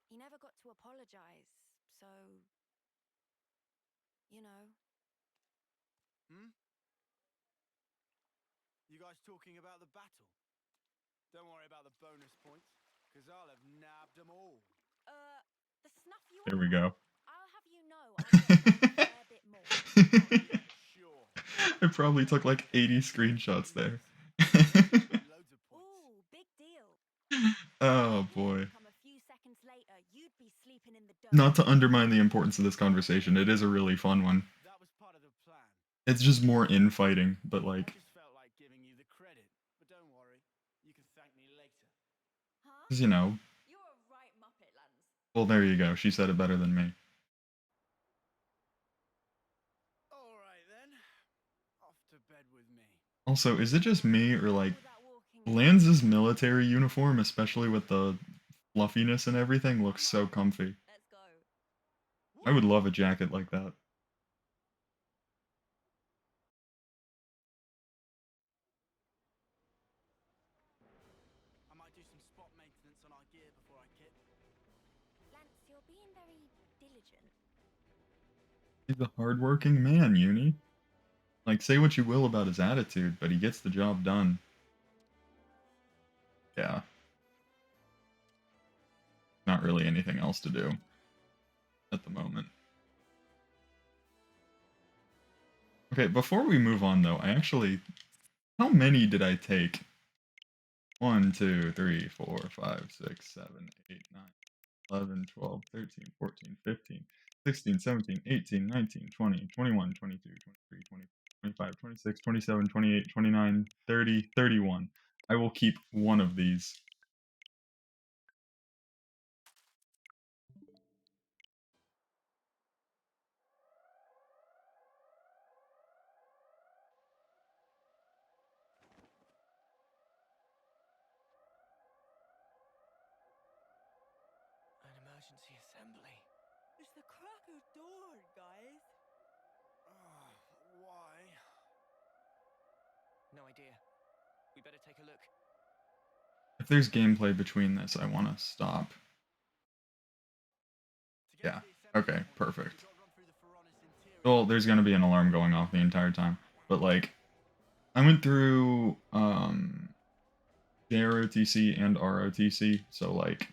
He never got to apologize, so. You know.
Hmm? You guys talking about the battle? Don't worry about the bonus points, because I'll have nabbed them all.
The snuff you
There
on
we go.
about? I'll have you know I've got done a fair bit more.
Sure.
I probably took like 80 screenshots there.
Loads of points.
Ooh, big deal.
Oh
If
boy.
you'd come a few seconds later, you'd be sleeping in the dirt.
Not to undermine the importance of this conversation, it is a really fun one.
That was part of the plan.
It's just more infighting, but
I
like,
just felt like giving you the credit. But don't worry, you can thank me later.
Huh?
'cause, you know,
You're a right muppet, Lance.
well, there you go. She said it better than me.
Alright then. Off to bed with me.
Also, is it just me or like
All that walking.
Lanz's military uniform, especially with the fluffiness and everything, looks so comfy.
Let's go.
I would love a jacket like that.
I might do some spot maintenance on our gear before I kit.
Lance, you're being very diligent.
He's a hardworking man, Uni. Like, say what you will about his attitude, but he gets the job done. Yeah. Not really anything else to do at the moment. Okay, before we move on, though, I actually... How many did I take? 1, 2, 3, 4, 5, 6, 7, 8, 9, 11, 12, 13, 14, 15, 16, 17, 18, 19, 20, 21, 22, 23, 24, 25, 26, 27, 28, 29, 30, 31. I will keep one of these.
An emergency assembly.
It's the crack of dawn, guys.
Why?
No idea. We better take a look.
If there's gameplay between this, I want to stop.
To get
Yeah.
to the assembly
Okay,
point,
perfect.
we've got to run through the Pharaonis interior.
Well, there's going to be an alarm going off the entire time. But, like, I went through JROTC and ROTC, so, like,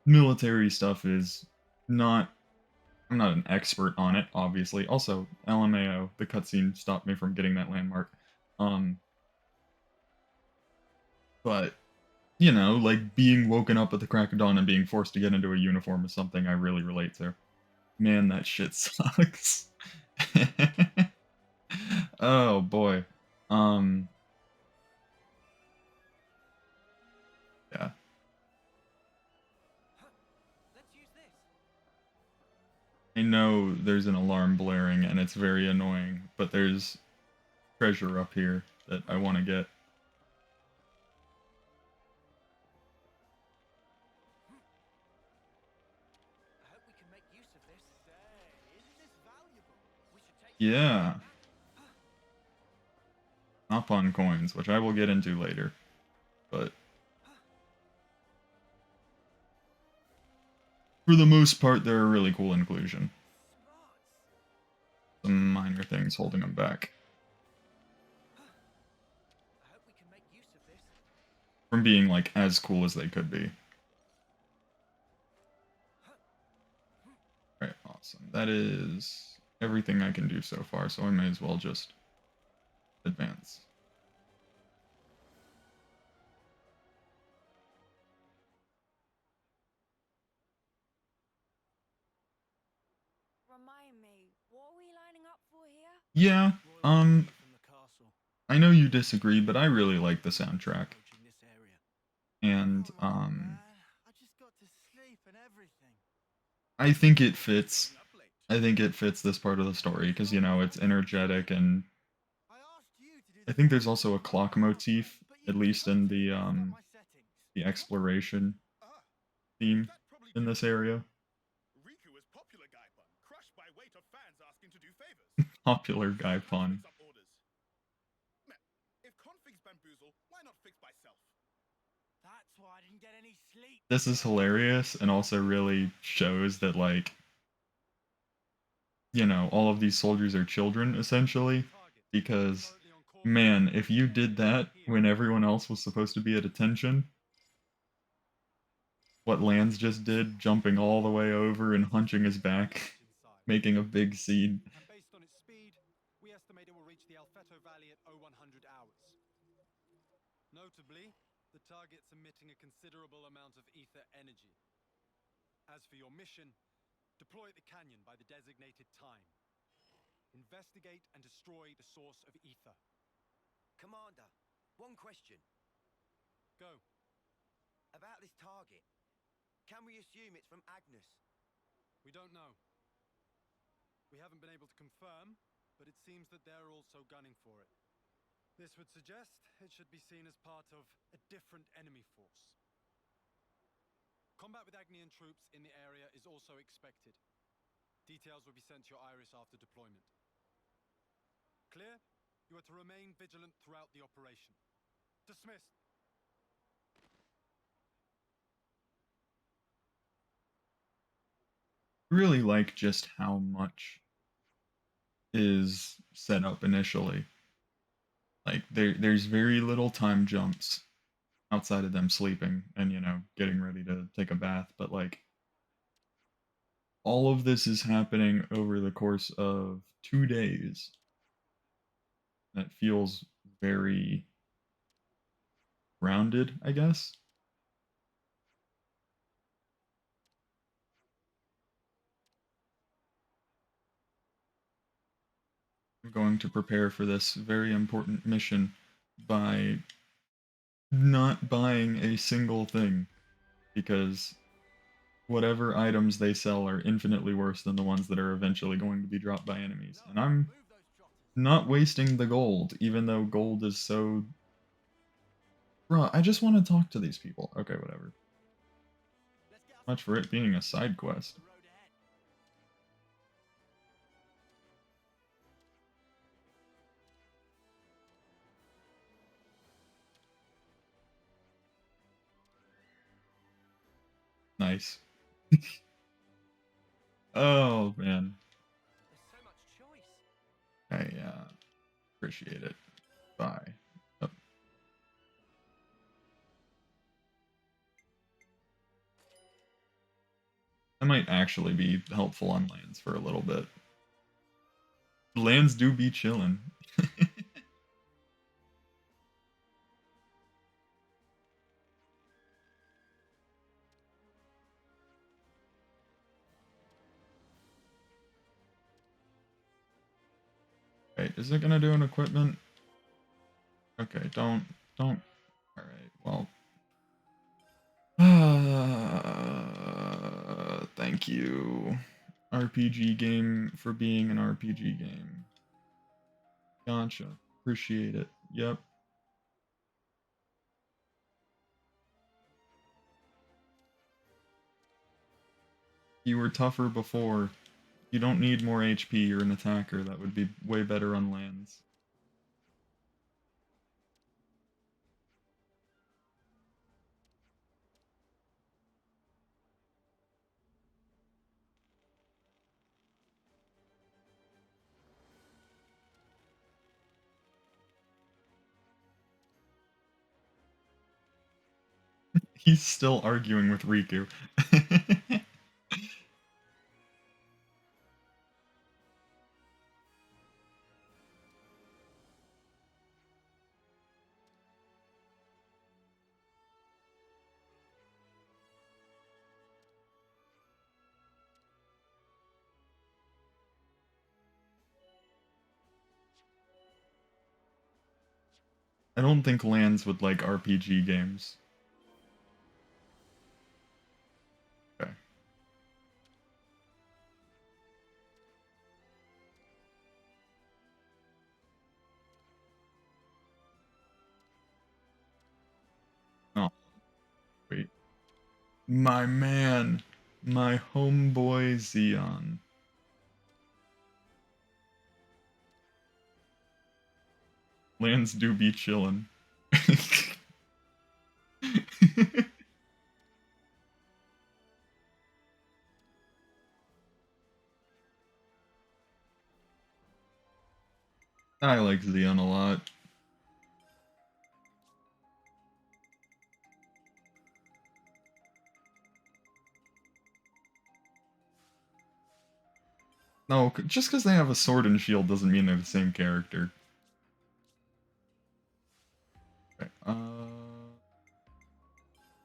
military stuff is not... I'm not an expert on it, obviously. Also, LMAO, the cutscene stopped me from getting that landmark. But, you know, like, being woken up at the crack of dawn and being forced to get into a uniform is something I really relate to. Man, that shit sucks. Oh, boy. Yeah.
Let's use this.
I know there's an alarm blaring and it's very annoying, but there's treasure up here that I want to get.
I hope we can make use of this.
Say, isn't this valuable?
We should take it.
Yeah. hop on coins, which I will get into later. But for the most part, they're a really cool inclusion. Some minor things holding them back
I hope we can make use of this.
from being like as cool as they could be. Alright, awesome. That is everything I can do so far, so I may as well just advance.
Remind me, what are we lining up for here?
Yeah,
Royal decree from the castle.
I know you disagree, but I really like the soundtrack.
Approaching this area.
And
Come on, man. I just got to sleep and everything.
I think it fits. I think it fits this part of the story because, you know, it's energetic, and
I asked you to do
I
the
think there's
cleaning.
also a clock motif,
But
at
you
least in
totally messed up my settings.
the exploration
Ah,
theme
that probably
in
due
this
to
area.
Riku is popular guy pun, crushed by weight of fans asking to do favors.
Popular guy
Let's
pun.
fix up orders. Man, if configs bamboozle, why not fix by self?
That's why I didn't get any sleep.
This is hilarious and also really shows that, like, you know, all of these soldiers are children, essentially, because, man, if you did that when everyone else was supposed to be at attention, what Lance just did, jumping all the way over and hunching his back, making a big scene.
And based on its speed, we estimate it will reach the Alfeto Valley at 0100 hours. Notably, the target's emitting a considerable amount of ether energy. As for your mission, deploy at the canyon by the designated time. Investigate and destroy the source of ether.
Commander, one question.
Go.
About this target. Can we assume it's from Agnes?
We don't know. We haven't been able to confirm, but it seems that they're also gunning for it. This would suggest it should be seen as part of a different enemy force. Combat with Agnian troops in the area is also expected. Details will be sent to your Iris after deployment. Clear? You are to remain vigilant throughout the operation. Dismissed.
Really like just how much is set up initially. Like, there's very little time jumps outside of them sleeping and, you know, getting ready to take a bath, but, like, all of this is happening over the course of 2 days. That feels very grounded, I guess. I'm going to prepare for this very important mission by not buying a single thing, because whatever items they sell are infinitely worse than the ones that are eventually going to be dropped by enemies. And I'm
Move those trotters.
not wasting the gold, even though gold is so... Bruh, I just want to talk to these people. Okay, whatever.
Let's get
Much for it being a side quest.
the road ahead.
Nice. Oh, man.
There's so much choice.
I appreciate it. Bye. Oh. I might actually be helpful on lands for a little bit. Lands do be chillin'. Wait, is it gonna do an equipment? Okay, don't. Alright, well. Thank you, RPG game, for being an RPG game. Gotcha. Appreciate it. Yep. You were tougher before. You don't need more HP. You're an attacker. That would be way better on lands. He's still arguing with Riku. I don't think Lands would like RPG games. Okay. Oh, wait. My man. My homeboy Xeon. Lands do be chillin'. I like Xeon a lot. No, just because they have a sword and shield doesn't mean they're the same character. Okay,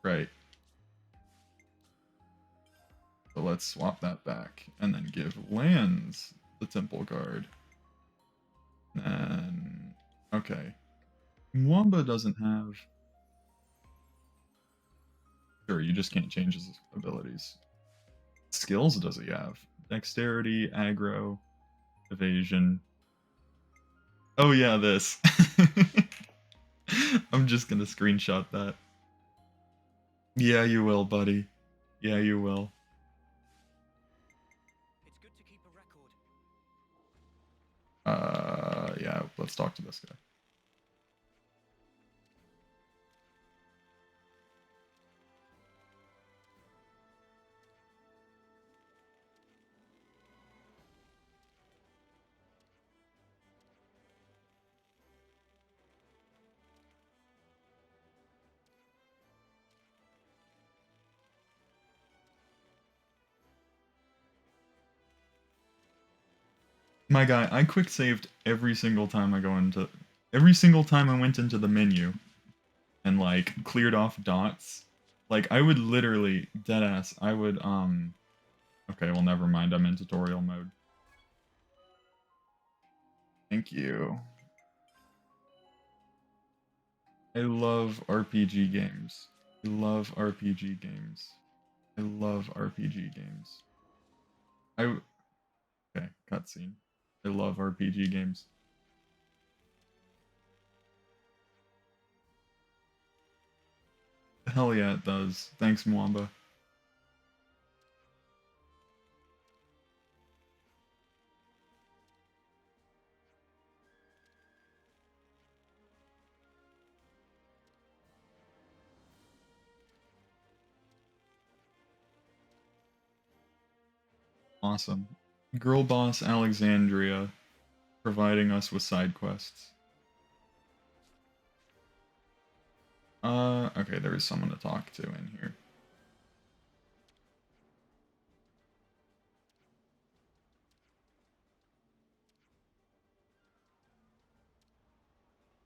right. So let's swap that back, and then give Lands the Temple Guard. And okay. Mwamba doesn't have... Sure, you just can't change his abilities. Skills does he have? Dexterity, aggro, evasion. Oh yeah, this. I'm just gonna screenshot that. Yeah, you will, buddy. Yeah, you will.
It's good to keep a record.
Yeah, let's talk to this guy. My guy, I quick saved every single time I went into the menu and like cleared off dots. Like I would literally deadass. I would okay, well never mind. I'm in tutorial mode. Thank you. I love RPG games. I love RPG games. I love RPG games. Okay, cutscene. I love RPG games. Hell yeah, it does. Thanks, Mwamba. Awesome. Girl Boss Alexandria providing us with side quests. Okay, there is someone to talk to in here.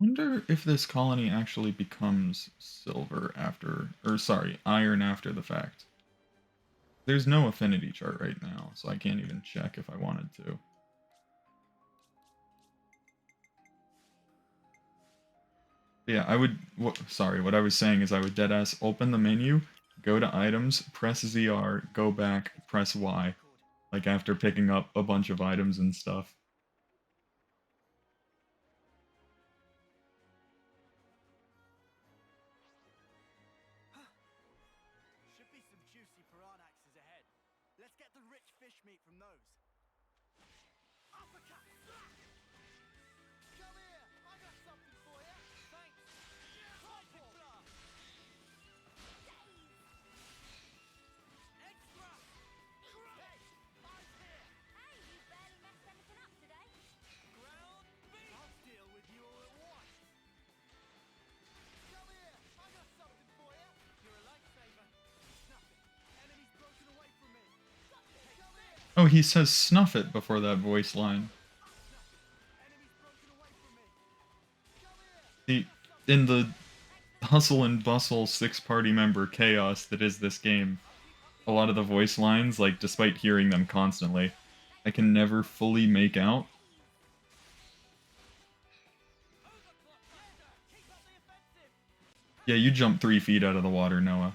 Wonder if this colony actually becomes silver after, or sorry, iron after the fact. There's no affinity chart right now, so I can't even check if I wanted to. Yeah, I would, sorry, what I was saying is I would deadass open the menu, go to items, press ZR, go back, press Y. Like after picking up a bunch of items and stuff.
Should be some juicy piranhaxes ahead. Let's get the rich fish meat from those. Uppercut! Come here! I got something for you! Thanks! Topple! Extra! Hey! I'm here!
Hey, you barely messed anything up today.
Ground beef! I'll deal with you all at once! Come here! I got something for you! You're a light
Oh, he says snuff it before that voice line. See, in the hustle and bustle six-party member chaos that is this game, a lot of the voice lines, like, despite hearing them constantly, I can never fully make out. Yeah, you jumped 3 feet out of the water, Noah.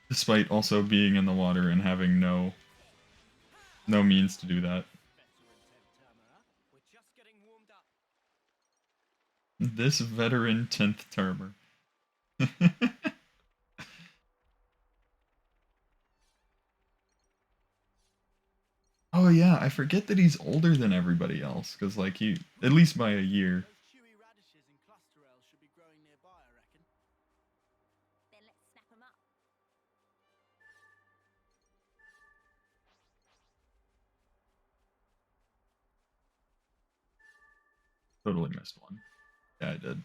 Despite also being in the water and having no means to do that.
We're just getting warmed up.
This veteran 10th termer. Oh yeah, I forget that he's older than everybody else, because like he, at least by a year.
Those chewy radishes and cluster ale should be growing nearby, I reckon.
Then let's snap 'em up.
Totally missed one. Yeah, I did.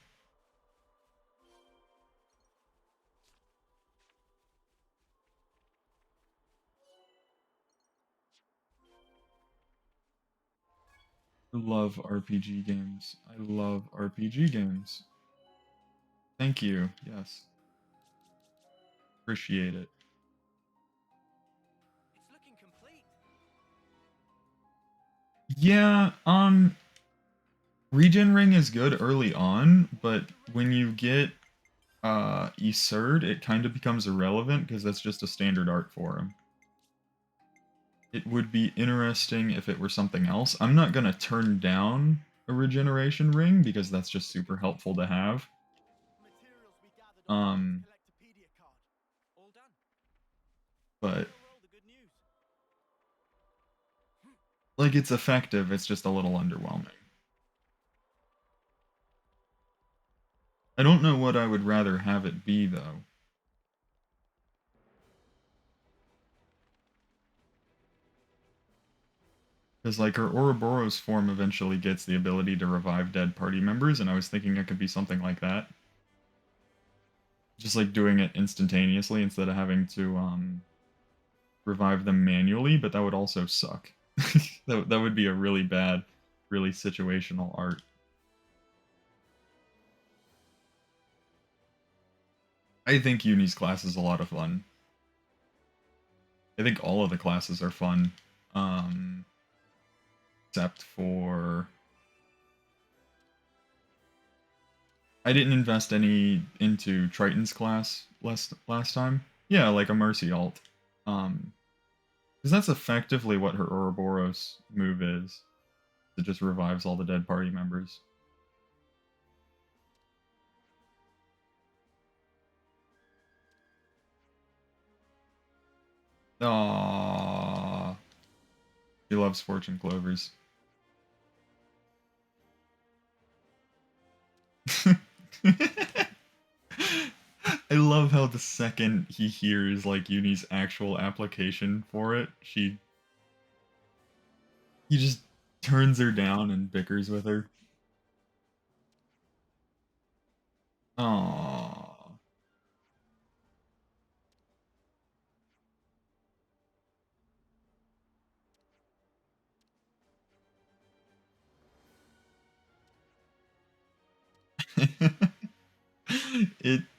I love RPG games. I love RPG games. Thank you. Yes. Appreciate it.
It's looking complete.
Yeah, Regen Ring is good early on, but when you get Iserd, it kind of becomes irrelevant because that's just a standard art for him. It would be interesting if it were something else. I'm not gonna turn down a regeneration ring because that's just super helpful to have.
Materials we gathered on
Um,
the Collectopedia card. All done.
but
Roll the good news.
like it's effective, it's just a little underwhelming. I don't know what I would rather have it be though. Because like her Ouroboros form eventually gets the ability to revive dead party members, and I was thinking it could be something like that. Just like doing it instantaneously instead of having to revive them manually, but that would also suck. That would be a really bad, really situational art. I think Uni's class is a lot of fun. I think all of the classes are fun. Except for... I didn't invest any into Triton's class last time. Yeah, like a Mercy alt. Because that's effectively what her Ouroboros move is. It just revives all the dead party members. Aww. She loves fortune clovers. I love how the second he hears like Uni's actual application for it, he just turns her down and bickers with her. Aww.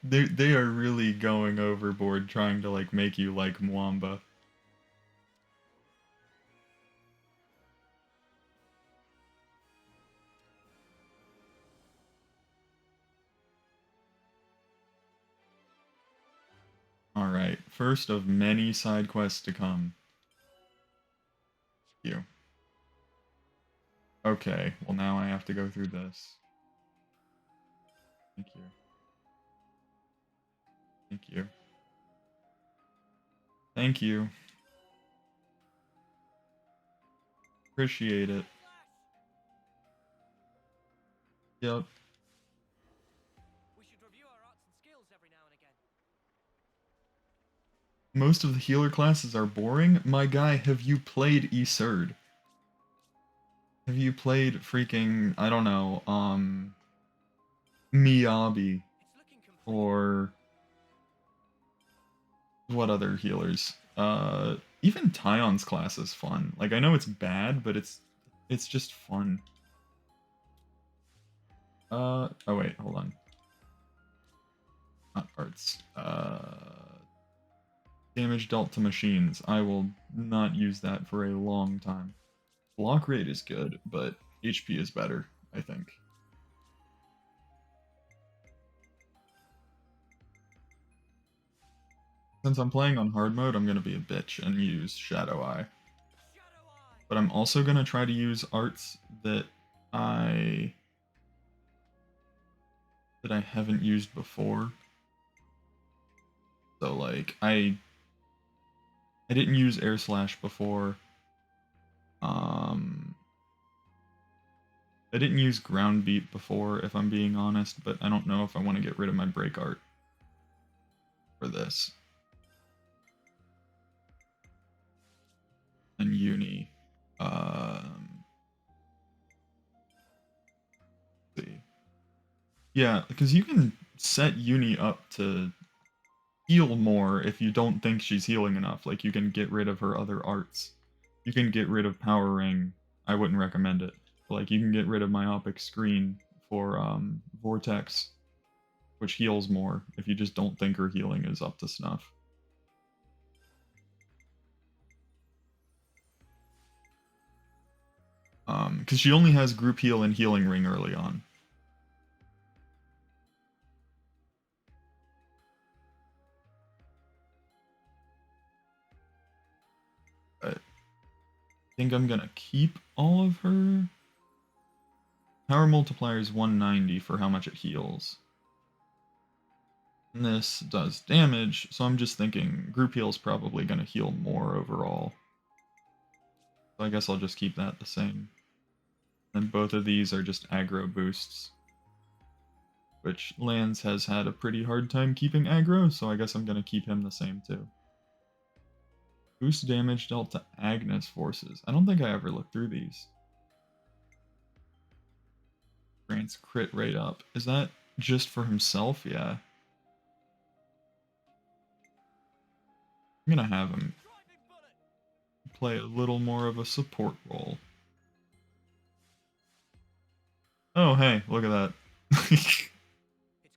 They are really going overboard trying to like make you like Mwamba. Alright, first of many side quests to come. You. Okay, well now I have to go through this. Thank you. Thank you. Thank you. Appreciate it. Yep.
We should review our arts and skills every now and again.
Most of the healer classes are boring. My guy, have you played Iserd? Have you played freaking, I don't know, Miyabi?
It's looking complete.
Or what other healers? Even Tyon's class is fun. Like I know it's bad, but it's just fun. Oh wait, hold on. Not arts. Damage dealt to machines. I will not use that for a long time. Block rate is good, but HP is better, I think. Since I'm playing on hard mode, I'm going to be a bitch and use Shadow Eye. But I'm also going to try to use arts that I haven't used before. So like I didn't use Air Slash before. I didn't use Ground Beat before, if I'm being honest, but I don't know if I want to get rid of my Break Art for this. And Uni. See. Yeah, because you can set Uni up to heal more if you don't think she's healing enough. Like, you can get rid of her other arts. You can get rid of Power Ring. I wouldn't recommend it. But, like, you can get rid of Myopic Screen for Vortex, which heals more if you just don't think her healing is up to snuff. Because she only has Group Heal and Healing Ring early on. But I think I'm gonna keep all of her. Power multiplier is 190 for how much it heals. And this does damage, so I'm just thinking Group Heal is probably gonna heal more overall. So I guess I'll just keep that the same. And both of these are just aggro boosts. Which Lance has had a pretty hard time keeping aggro, so I guess I'm gonna keep him the same too. Boost damage dealt to Agnes forces. I don't think I ever looked through these. Grants crit rate up. Is that just for himself? Yeah. I'm gonna have him play a little more of a support role. Oh, hey, look at that.
It's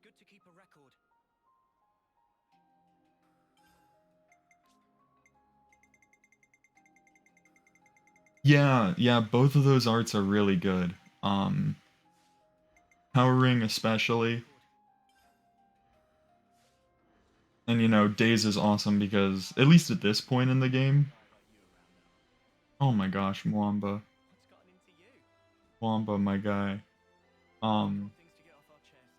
good to keep a record.
Yeah, both of those arts are really good. Power Ring especially. And you know, Daze is awesome because, at least at this point in the game, oh my gosh, Mwamba.
What's gotten into you?
Mwamba, my guy.
Things to get off our chest.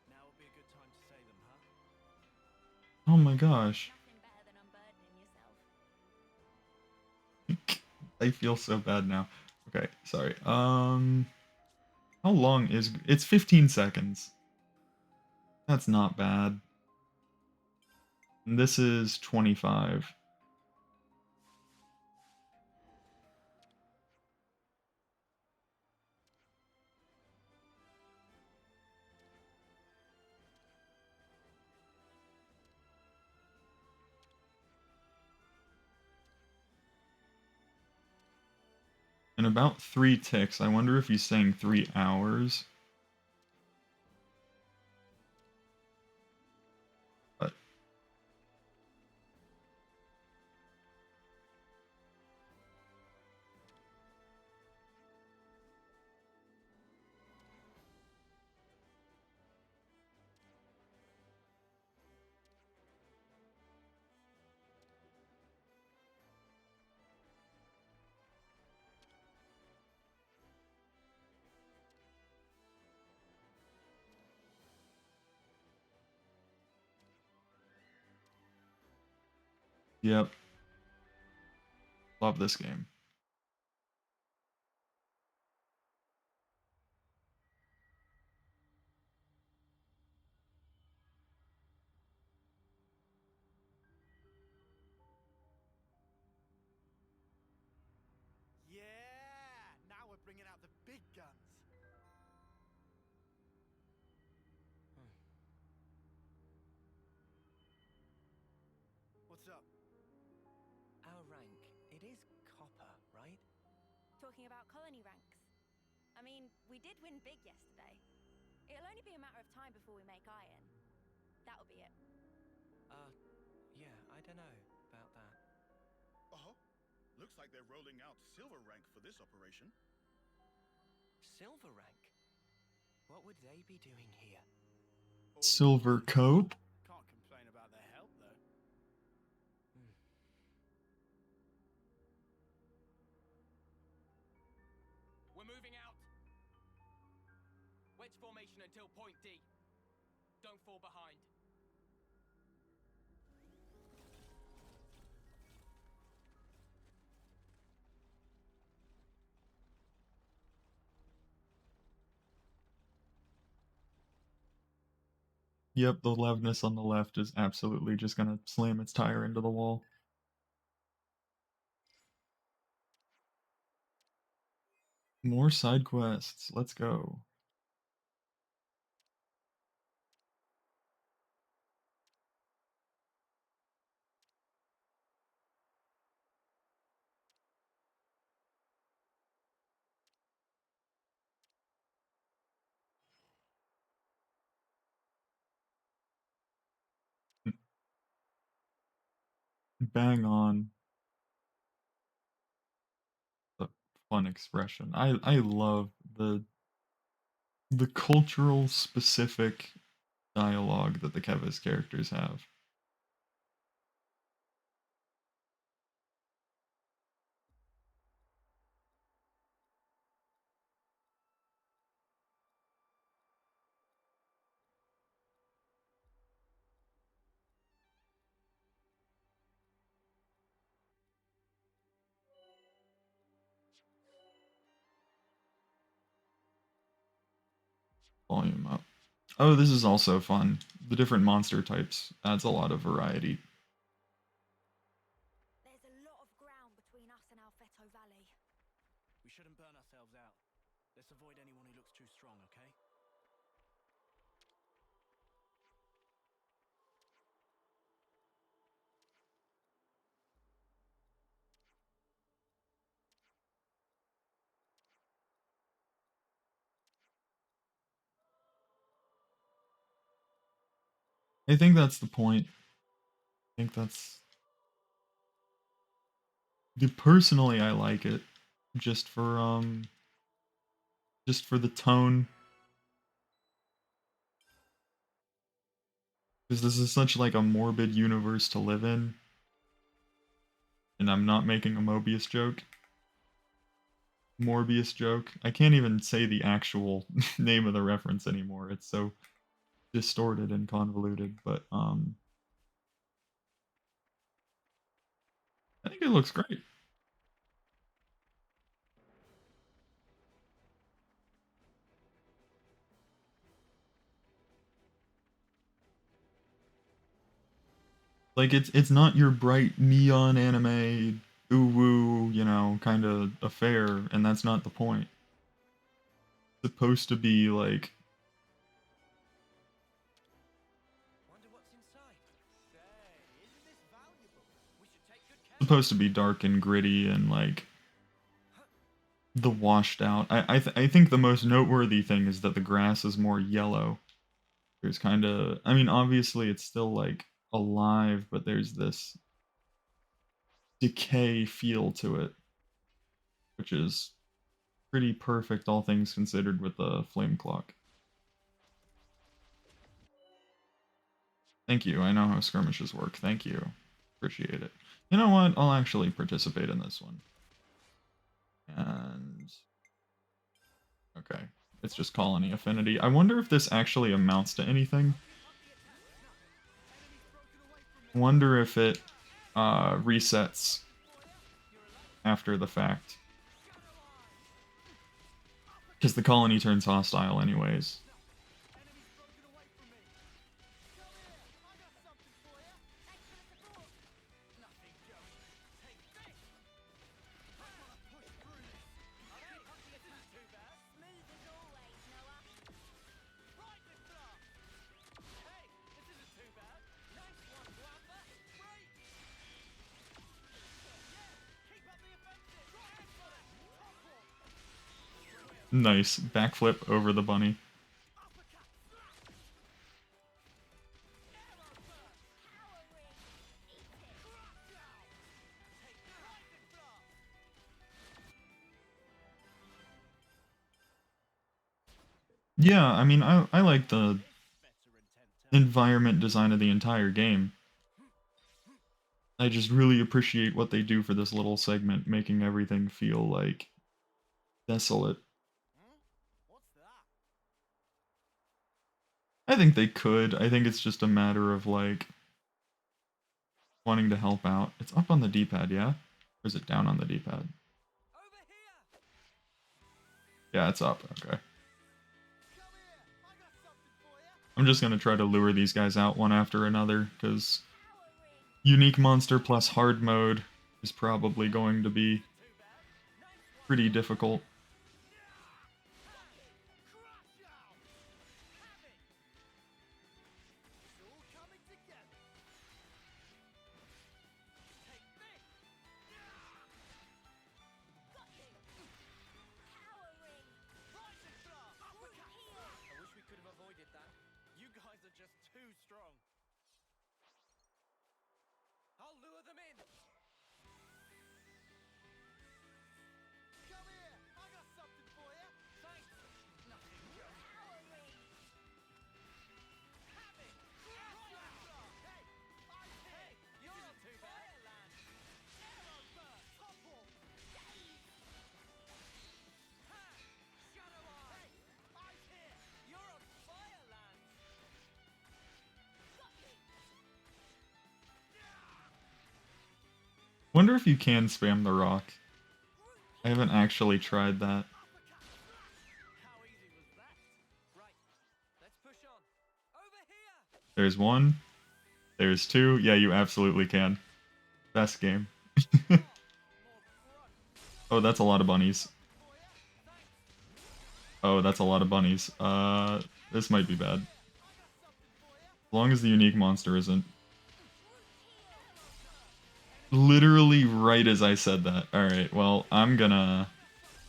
Now would be a good time to say them, huh?
Oh my gosh.
Nothing better than unburdening yourself.
I feel so bad now. Okay, sorry. How long is... It's 15 seconds. That's not bad. And this is 25. In about 3 ticks. I wonder if he's saying 3 hours. But yep. Love this game.
Yeah! Now we're bringing out the big guns. What's up?
rank, it is copper, right?
Talking about colony ranks. I mean, we did win big yesterday. It'll only be a matter of time before we make iron. That'll be it.
Yeah, I don't know about that.
Uh-huh. Looks like they're rolling out silver rank for this operation.
Silver rank? What would they be doing here?
Silver coat?
Can't complain about their help, though.
We're moving out! Wedge formation until point D. Don't fall behind.
Yep, the Levness on the left is absolutely just gonna slam its tire into the wall. More side quests. Let's go. Bang on. A fun expression. I love the cultural specific dialogue that the Kevis characters have. Volume up. Oh, this is also fun. The different monster types adds a lot of variety.
There's a lot of ground between us and Alfeto Valley.
We shouldn't burn ourselves out. Let's avoid anyone who looks too strong, okay?
I think that's the point. I think that's... Personally, I like it. Just for the tone. Because this is such like a morbid universe to live in. And I'm not making a Mobius joke. Morbius joke. I can't even say the actual name of the reference anymore. It's so distorted and convoluted, but I think it looks great. Like it's not your bright neon anime ooh woo, you know, kind of affair, and that's not the point. It's supposed to be like
Wonder what's inside.
Say, isn't this valuable? We should take good care.
supposed to be dark and gritty and like the washed out. I think the most noteworthy thing is that the grass is more yellow. There's kind of, I mean, obviously it's still like alive, but there's this decay feel to it, which is pretty perfect, all things considered, with the flame clock. Thank you. I know how skirmishes work. Thank you. Appreciate it. You know what? I'll actually participate in this one. And okay, it's just colony affinity. I wonder if this actually amounts to anything. Wonder if it resets after the fact. Because the colony turns hostile anyways. Nice. Backflip over the bunny. Yeah, I mean, I like the environment design of the entire game. I just really appreciate what they do for this little segment, making everything feel, like, desolate. I think they could. I think it's just a matter of, like, wanting to help out. It's up on the D-pad, yeah? Or is it down on the D-pad? Yeah, it's up, okay. I'm just gonna try to lure these guys out one after another, because unique monster plus hard mode is probably going to be pretty difficult.
I wish we could have avoided that. You guys are just too strong. I'll lure them in. Come here, I got something for you. Thanks. Nothing. Powering. Have it. Hey, hey, you're on too bad. Arrow burst. Topple. Ha! Shadow Eye. Hey, I'm here. You're on Fireland.
Wonder if you can spam the rock. I haven't actually tried that.
How easy was that? Right. Let's push on. Over here.
There's one. There's two. Yeah, you absolutely can. Best game. Oh, that's a lot of bunnies. Oh, that's a lot of bunnies. This might be bad. As long as the unique monster isn't. Literally right as I said that. Alright, well, I'm gonna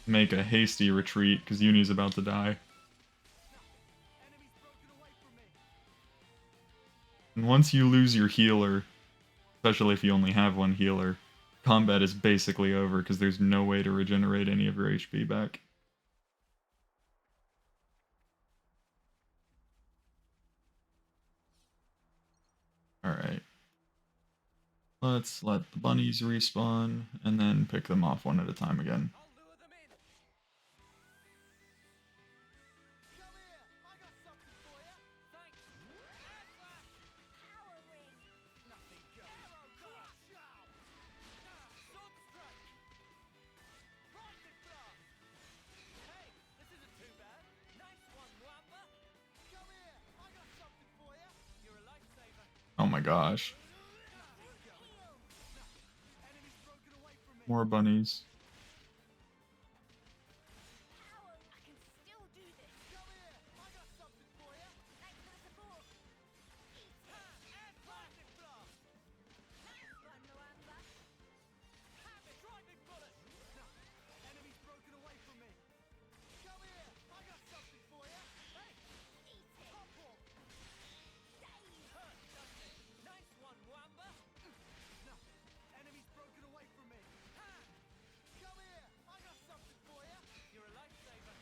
make a hasty retreat, because Uni's about to die. And once you lose your healer, especially if you only have one healer, combat is basically over, because there's no way to regenerate any of your HP back. Alright. Let's let the bunnies respawn, and then pick them off one at a time again.
I'll lure them in. Come here, I got something for you. Thanks. Air flash. Powering. Nothing goes. Arrow burst. Sword strike. Lightning blast. Hey, this isn't too bad. Nice one, Wamba. Come here, I got something for you. You're a lifesaver.
Oh my gosh. More bunnies.
I can still do this.
Come here, I got something for you.
Thanks for the support.
Air lightning blast.
Nice one, Noamba.
Have it. Lightning bullet. Enemy's broken away from me. Come here, I got something for you. Hey,
Eat it.
topple.
Dave.
Hurt, doesn't it? Nice one, Wamba. No, enemy's broken away from me. Ha! Come here, I got something for you. You're a lifesaver.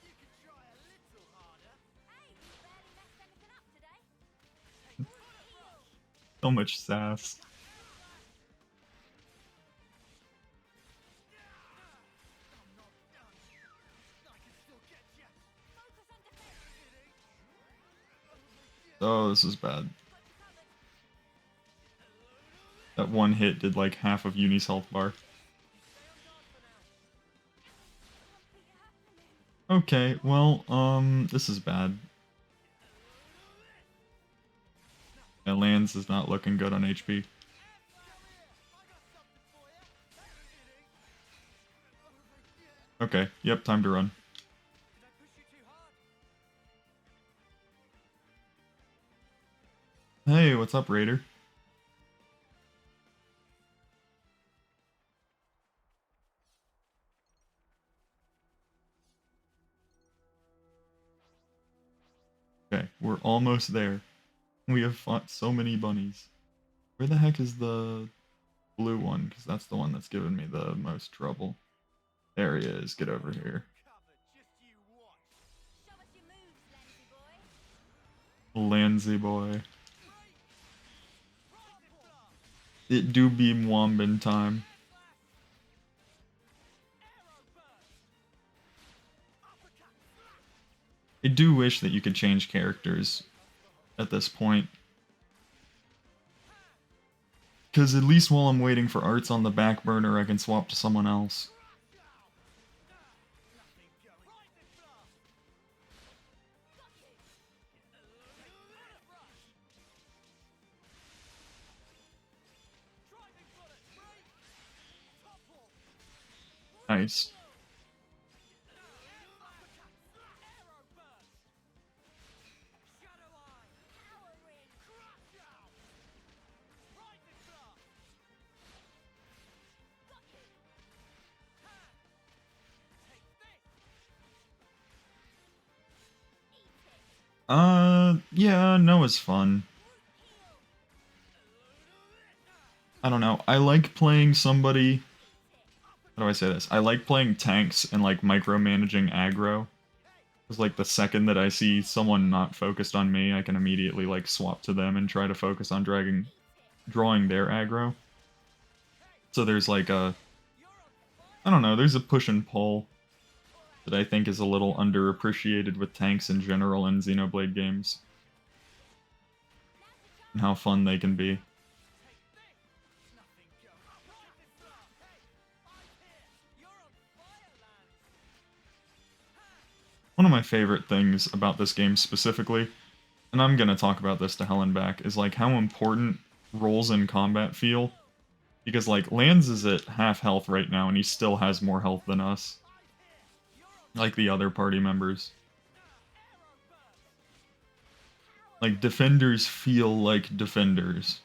You can try a little harder.
Hey, you barely messed anything up today.
Hey, bullet rush.
So much sass.
I'm not done. I can still get you.
Focus on defense.
Oh, this is bad.
Got you covered.
That one hit did like half of Uni's health bar. Okay, well, this is bad. Yeah, Lands is not looking good on HP. Okay, yep, time to run.
Did I push you too hard?
Hey, what's up, Raider? We're almost there. We have fought so many bunnies. Where the heck is the blue one? Because that's the one that's given me the most trouble. There he is. Get over here.
Show us your moves, Lansy boy.
Lansy boy. It do be Mwambin time. I do wish that you could change characters at this point. Because at least while I'm waiting for arts on the back burner, I can swap to someone else. Nice. Yeah, Noah's fun. I don't know. I like playing somebody... How do I say this? I like playing tanks and, like, micromanaging aggro. Because, like, the second that I see someone not focused on me, I can immediately, like, swap to them and try to focus on drawing their aggro. So there's, like, a... I don't know, there's a push and pull that I think is a little underappreciated with tanks in general in Xenoblade games. And how fun they can be. One of my favorite things about this game specifically, and I'm gonna talk about this to hell and back, is like how important roles in combat feel. Because like Lanz is at half health right now and he still has more health than us. Like the other party members. Like defenders feel like defenders.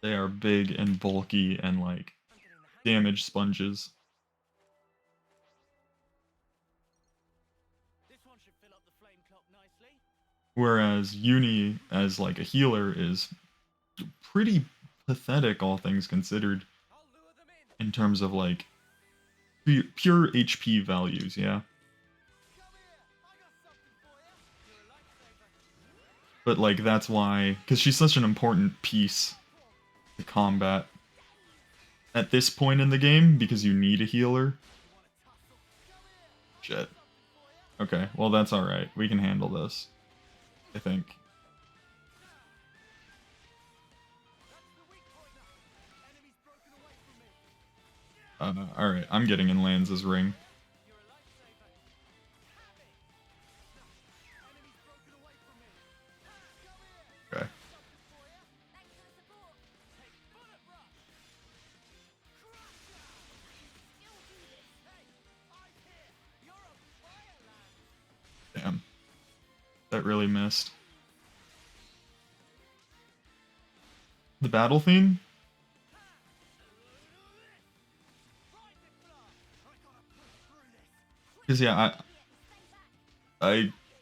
They are big and bulky and like damage sponges. Whereas Uni as like a healer is pretty pathetic, all things considered, in terms of like pure HP values, yeah. But like that's why, because she's such an important piece to combat at this point in the game, because you need a healer. Shit. Okay, well that's alright. We can handle this, I think. Alright, I'm getting in Lanz's ring. Okay. Damn. That really missed. The battle theme? Because yeah,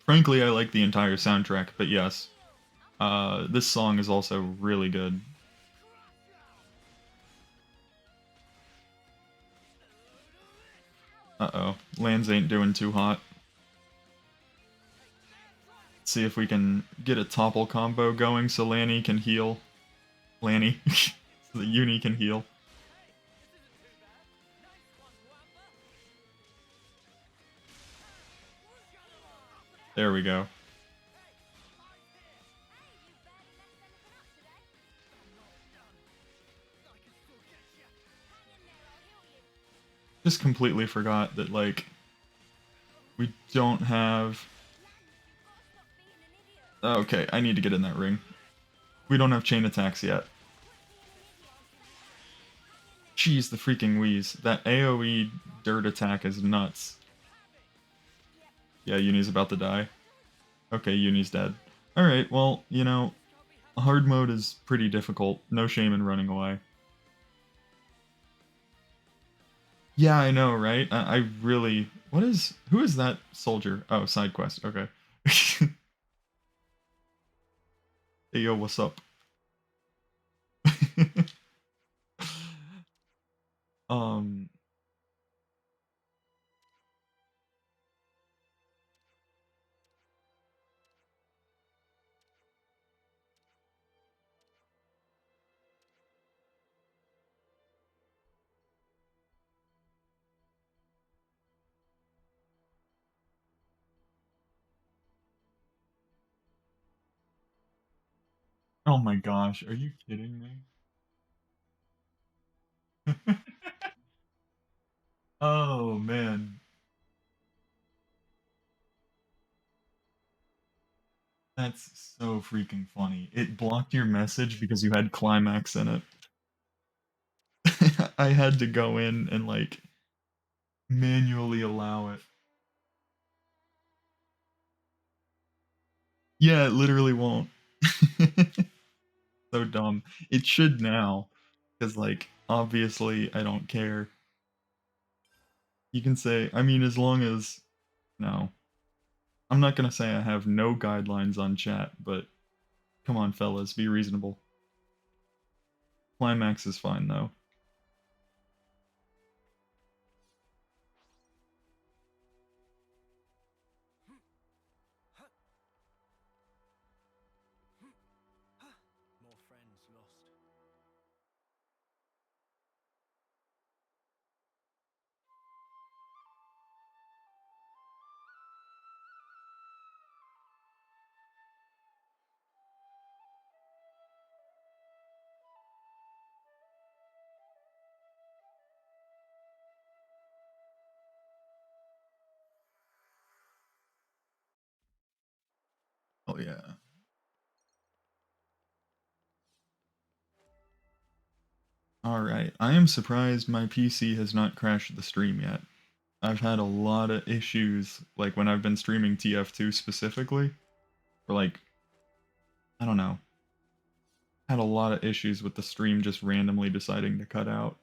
frankly I like the entire soundtrack, but yes. This song is also really good. Uh-oh, Lanz ain't doing too hot. Let's see if we can get a topple combo going so Lanny can heal. Lanny. So that Uni can heal. There we go. Just completely forgot that, like, we don't have... Okay, I need to get in that ring. We don't have chain attacks yet. Jeez, the freaking wheeze. That AoE dirt attack is nuts. Yeah, Uni's about to die. Okay, Uni's dead. Alright, well, you know, hard mode is pretty difficult. No shame in running away. Yeah, I know, right? I really... Who is that soldier? Oh, side quest, okay. Hey yo, what's up? um oh my gosh, are you kidding me? Oh man, that's so freaking funny. It blocked your message because you had climax in it. I had to go in and like manually allow it. Yeah, it literally won't. So dumb. It should now, because like obviously I don't care. You can say, I mean, as long as no, I'm not gonna say I have no guidelines on chat, but come on, fellas, be reasonable. Climax is fine though.
More friends lost.
Oh yeah. Alright, I am surprised my PC has not crashed the stream yet. I've had a lot of issues, like when I've been streaming TF2 specifically, or like, I don't know, had a lot of issues with the stream just randomly deciding to cut out.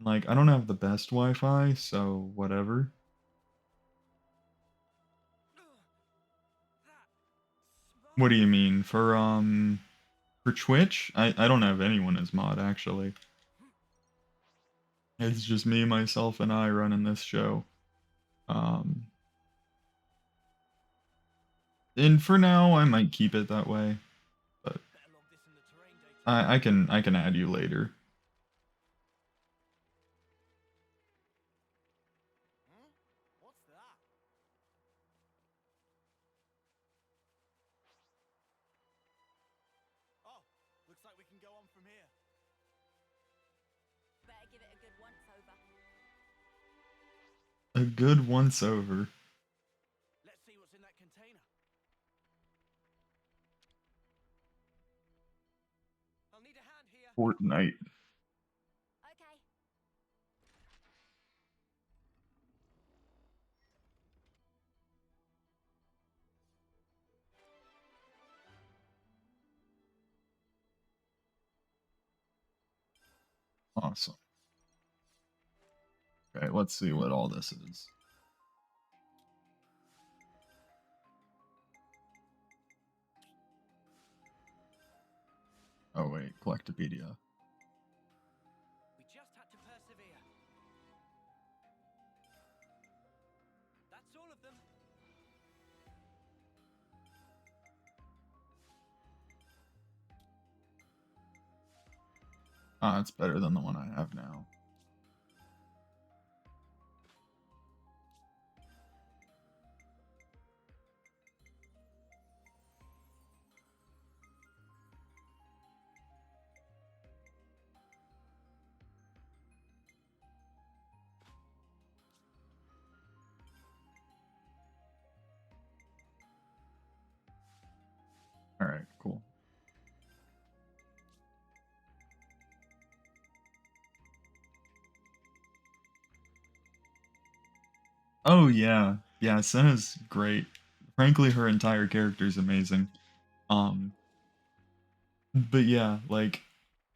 Like, I don't have the best Wi-Fi, so whatever. What do you mean? For Twitch? I don't have anyone as mod, actually. It's just me, myself, and I running this show. Um, and for now, I might keep it that way, but
Better log this in the terrain data.
I can add you later.
Huh? What's that? Oh, looks like we can go on from here.
Better give it a good once over.
A good once over.
Let's see what's in that container. I'll need a hand here.
Fortnite.
Okay.
Awesome. Okay, let's see what all this is. Oh wait, Collectopedia.
We just had to persevere. That's all of them.
Ah, it's better than the one I have now. Alright, cool. Oh yeah. Yeah, Senna's great. Frankly, her entire character is amazing. Um, but yeah, like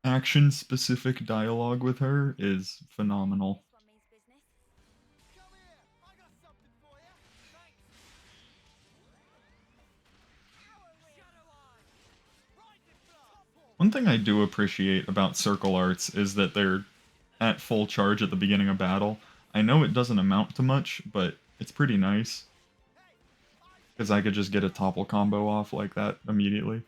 action-specific dialogue with her is phenomenal.
This one means business.
Come here. I got something for you. Thanks. Shadow Eye.
One thing I do appreciate about circle arts is that they're at full charge at the beginning of battle. I know it doesn't amount to much, but it's pretty nice. Because I could just get a topple combo off like that immediately.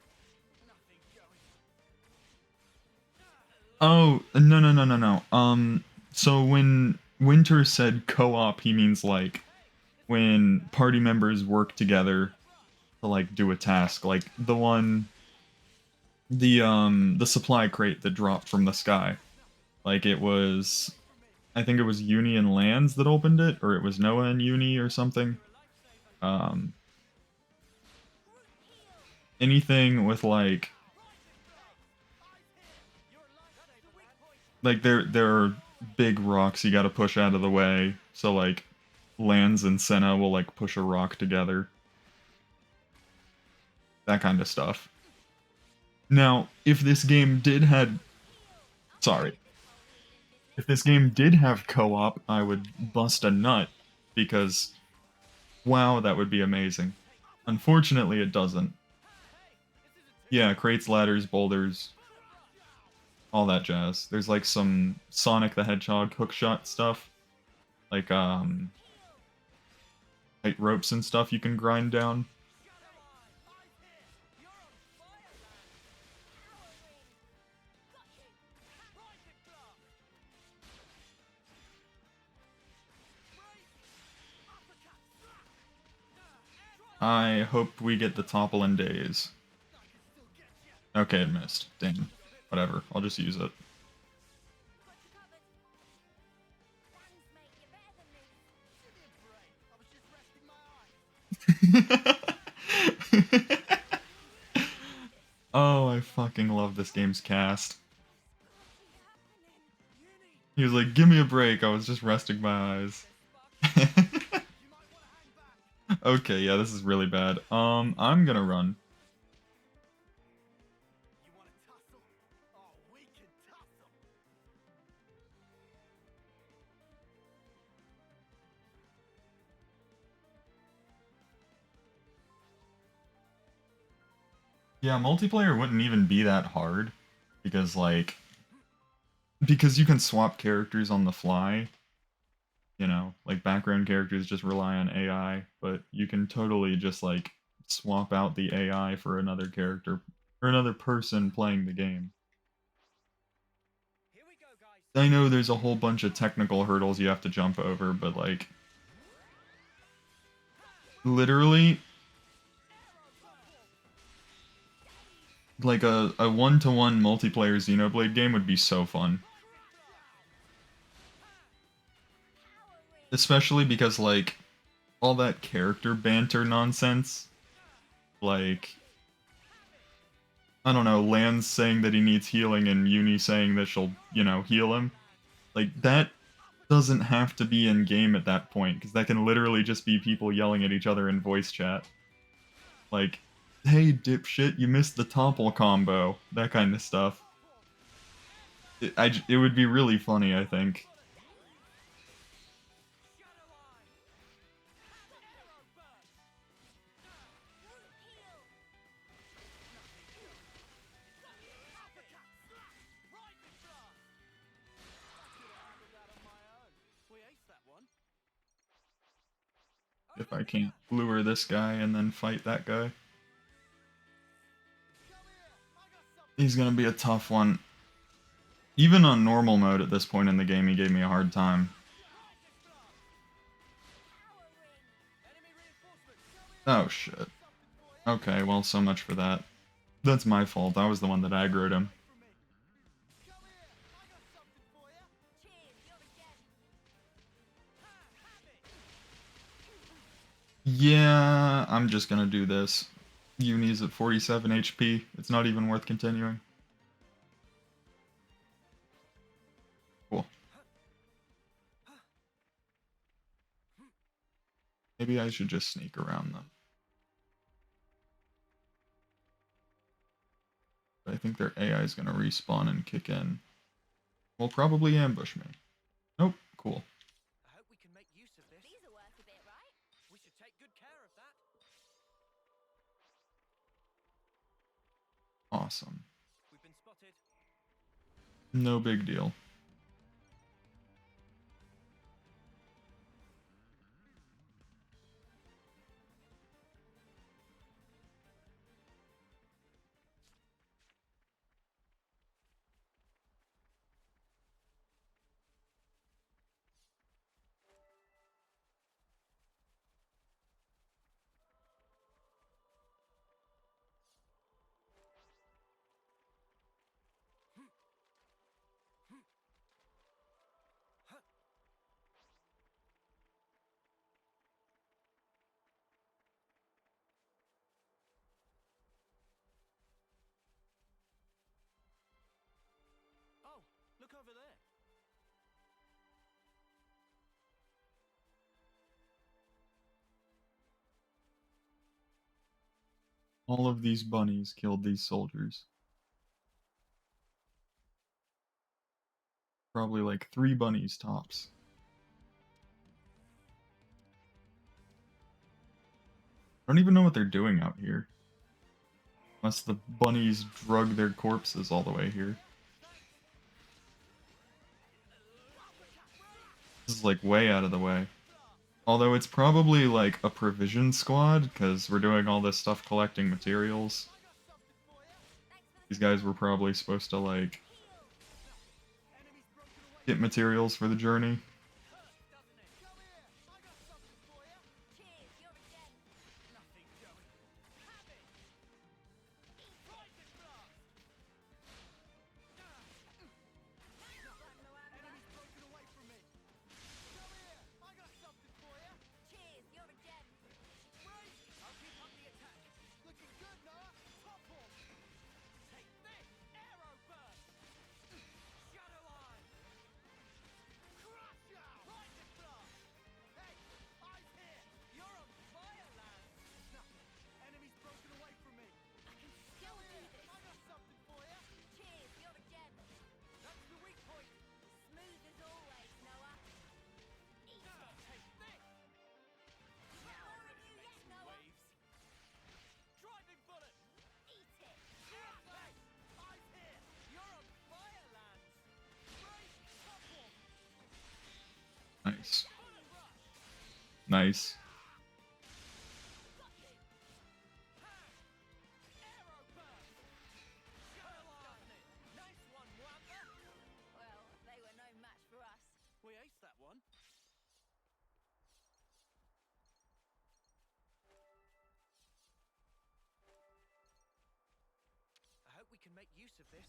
Oh, no, no, no, no, no. So when Winter said co-op, he means like when party members work together to like do a task, like the supply crate that dropped from the sky. Like it was, I think it was Uni and Lands that opened it, or it was Noah and Uni or something. Um, anything with like there are big rocks you got to push out of the way. So like Lands and Senna will like push a rock together. That kind of stuff. Now, if this game did had sorry. If this game did have co-op, I would bust a nut because wow, that would be amazing. Unfortunately, it doesn't. Yeah, crates, ladders, boulders, all that jazz. There's like some Sonic the Hedgehog hookshot stuff, like tight ropes and stuff you can grind down. I hope we get the topple in days. Okay, it missed. Dang. Whatever. I'll just use it. Oh, I fucking love this game's cast. He was like, give me a break, I was just resting my eyes. Okay, yeah, this is really bad. I'm gonna run.
You want to tussle? Oh, we can tussle.
Yeah, multiplayer wouldn't even be that hard because because you can swap characters on the fly, you know, like background characters just rely on AI, but you can totally just like swap out the AI for another character or another person playing the game.
Here we go, guys.
I know there's a whole bunch of technical hurdles you have to jump over, but like literally like a one-to-one multiplayer Xenoblade game would be so fun. Especially because like all that character banter nonsense, like I don't know, Lance saying that he needs healing and Uni saying that she'll, you know, heal him. Like that doesn't have to be in game at that point because that can literally just be people yelling at each other in voice chat. Like, hey dipshit, you missed the topple combo, that kind of stuff. It would be really funny, I think. If I can't lure this guy and then fight that guy. He's gonna be a tough one. Even on normal mode at this point in the game, he gave me a hard time. Oh shit. Okay, well, so much for that. That's my fault. I was the one that aggroed him. Yeah, I'm just gonna do this. Uni's at 47 HP. It's not even worth continuing. Cool. Maybe I should just sneak around them. But I think their AI is gonna respawn and kick in. Will probably ambush me. Nope, cool.
I hope we can make use of this.
These are worth a bit, right?
We should take good care of that.
Awesome.
We've been
No big deal.
Oh, look over there.
All of these bunnies killed these soldiers. Probably like 3 bunnies tops. I don't even know what they're doing out here. Unless the bunnies drug their corpses all the way here. This is like way out of the way. Although it's probably like a provision squad, because we're doing all this stuff collecting materials. These guys were probably supposed to like get materials for the journey.
Cheers, you're a gem.
Nothing going. Have it. Poison blast. Enemies broken away from me. Come here. I got something for you.
Cheers, you're a gem.
Right. I'll keep up the attack. Looking good, Noah. Topple. Take this. Arrow burst. Shadow eye. Crush ya. Poison blast. Hey, eyes here. You're on fire, lad. Nothing. Enemies broken away from me.
I can still do this.
I got something for you.
Cheers, you're a gem.
That's the weak point.
Smooth as always, Noah. Eat it.
Take this.
Power of you yet, Noah.
Waves. Driving bullet.
Eat it.
Hey, eyes here. You're on fire, lad. Great topple.
Nice.
Bullet rush.
Nice.
Got it. Hang. Arrow burst. Shadow eye. Nice one, Wamba.
Well, they were no match for us.
We aced that one.
I hope we can make use of this.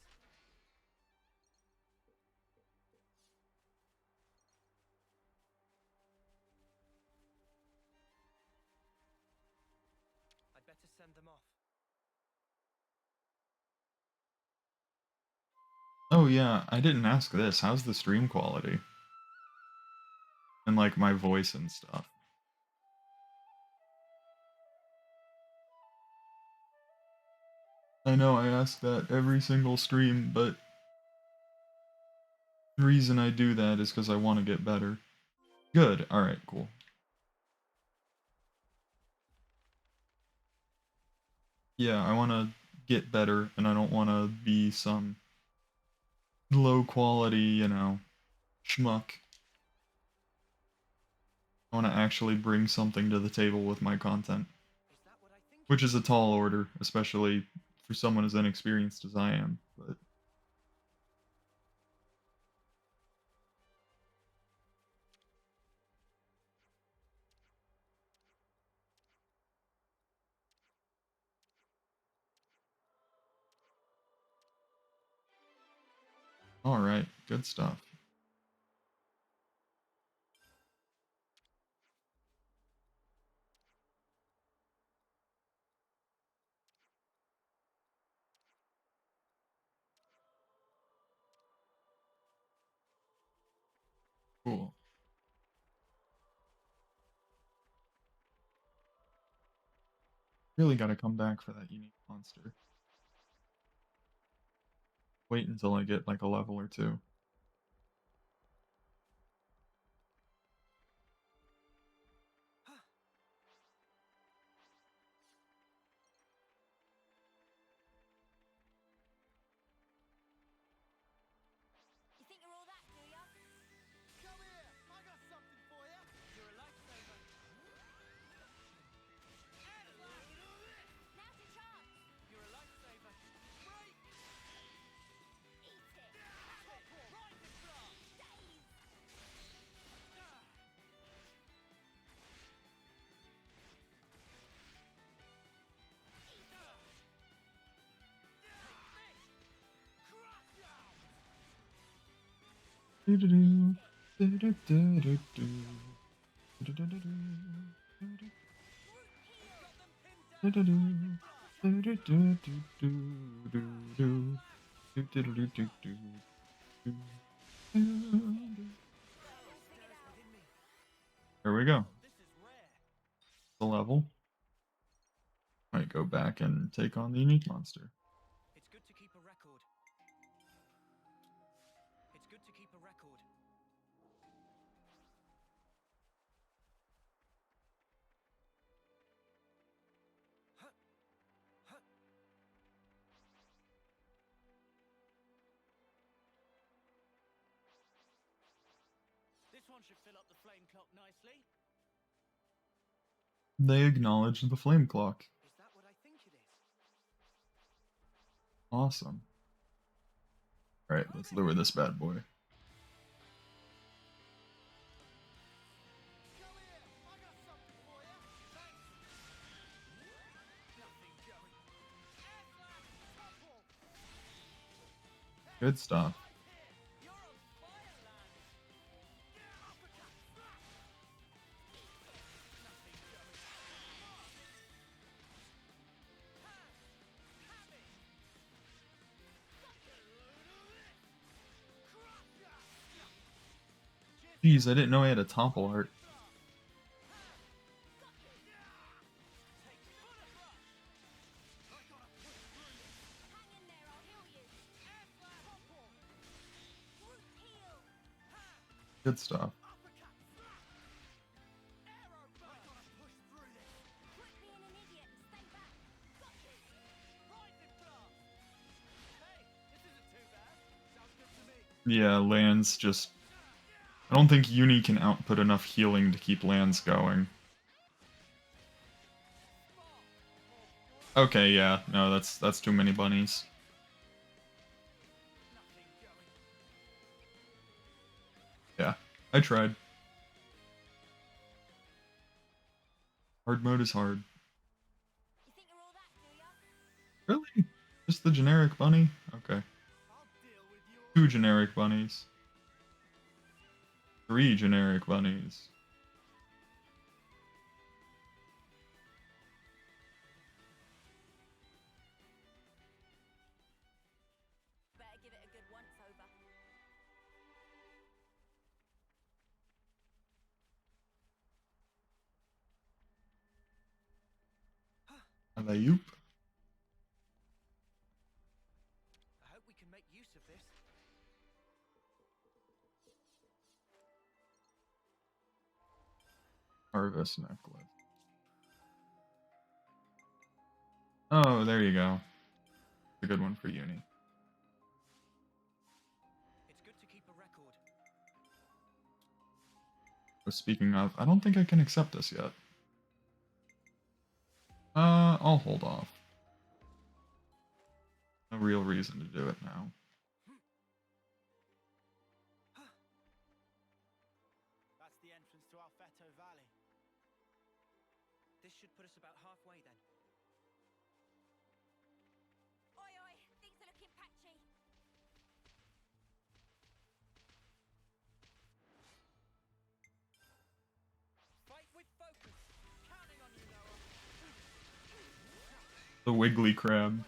I'd better send them off.
Oh yeah, I didn't ask this. How's the stream quality? And like my voice and stuff. I know I ask that every single stream, but the reason I do that is because I want to get better. Good, alright, cool. Yeah, I want to get better, and I don't want to be some low quality, you know, schmuck. I want to actually bring something to the table with my content.
Is that what I think?
Which is a tall order, especially for someone as inexperienced as I am, but... Alright, good stuff. Cool. Really gotta come back for that unique monster. Wait until I get like a level or 2. There we go.
This is rare.
The level. Might go back and take on the unique monster.
It's good to keep a record. It's good to keep a record. Huh. Huh.
This one should fill up the flame clock nicely.
They acknowledge the flame clock.
Is that what I think it is?
Awesome. Alright, let's lure this bad boy.
Come here, I got something for you. Thanks. Nothing going. Air flash, topple.
Good stuff.
Right here. You're on fire, lad. Yeah, uppercut. Nothing going. Hammy.
Jeez, I didn't know I had a topple art.
Hang in there, I'll heal you. Group heal.
Good stuff.
Quit being an idiot and stay back. Got you.
Hey, this isn't too bad. Sounds good to me.
Yeah, lands just... I don't think Uni can output enough healing to keep lands going. Okay, yeah, no, that's too many bunnies. Yeah, I tried. Hard mode is hard.
You think you're all that, do ya?
Really? Just the generic bunny? Okay.
I'll deal with your
2 generic bunnies. 3 generic bunnies.
Better give it a good once over.
Alley-oop.
I hope we can make use of this.
Harvest necklace. Oh, there you go. A good one for Uni.
It's good to keep a record.
So speaking of, I don't think I can accept this yet. I'll hold off. No real reason to do it now.
That's the entrance to Alfeto Valley.
This should put us about halfway then.
Oi, oi, things are looking patchy.
Fight with focus. Counting on you, Noah.
The wiggly crab.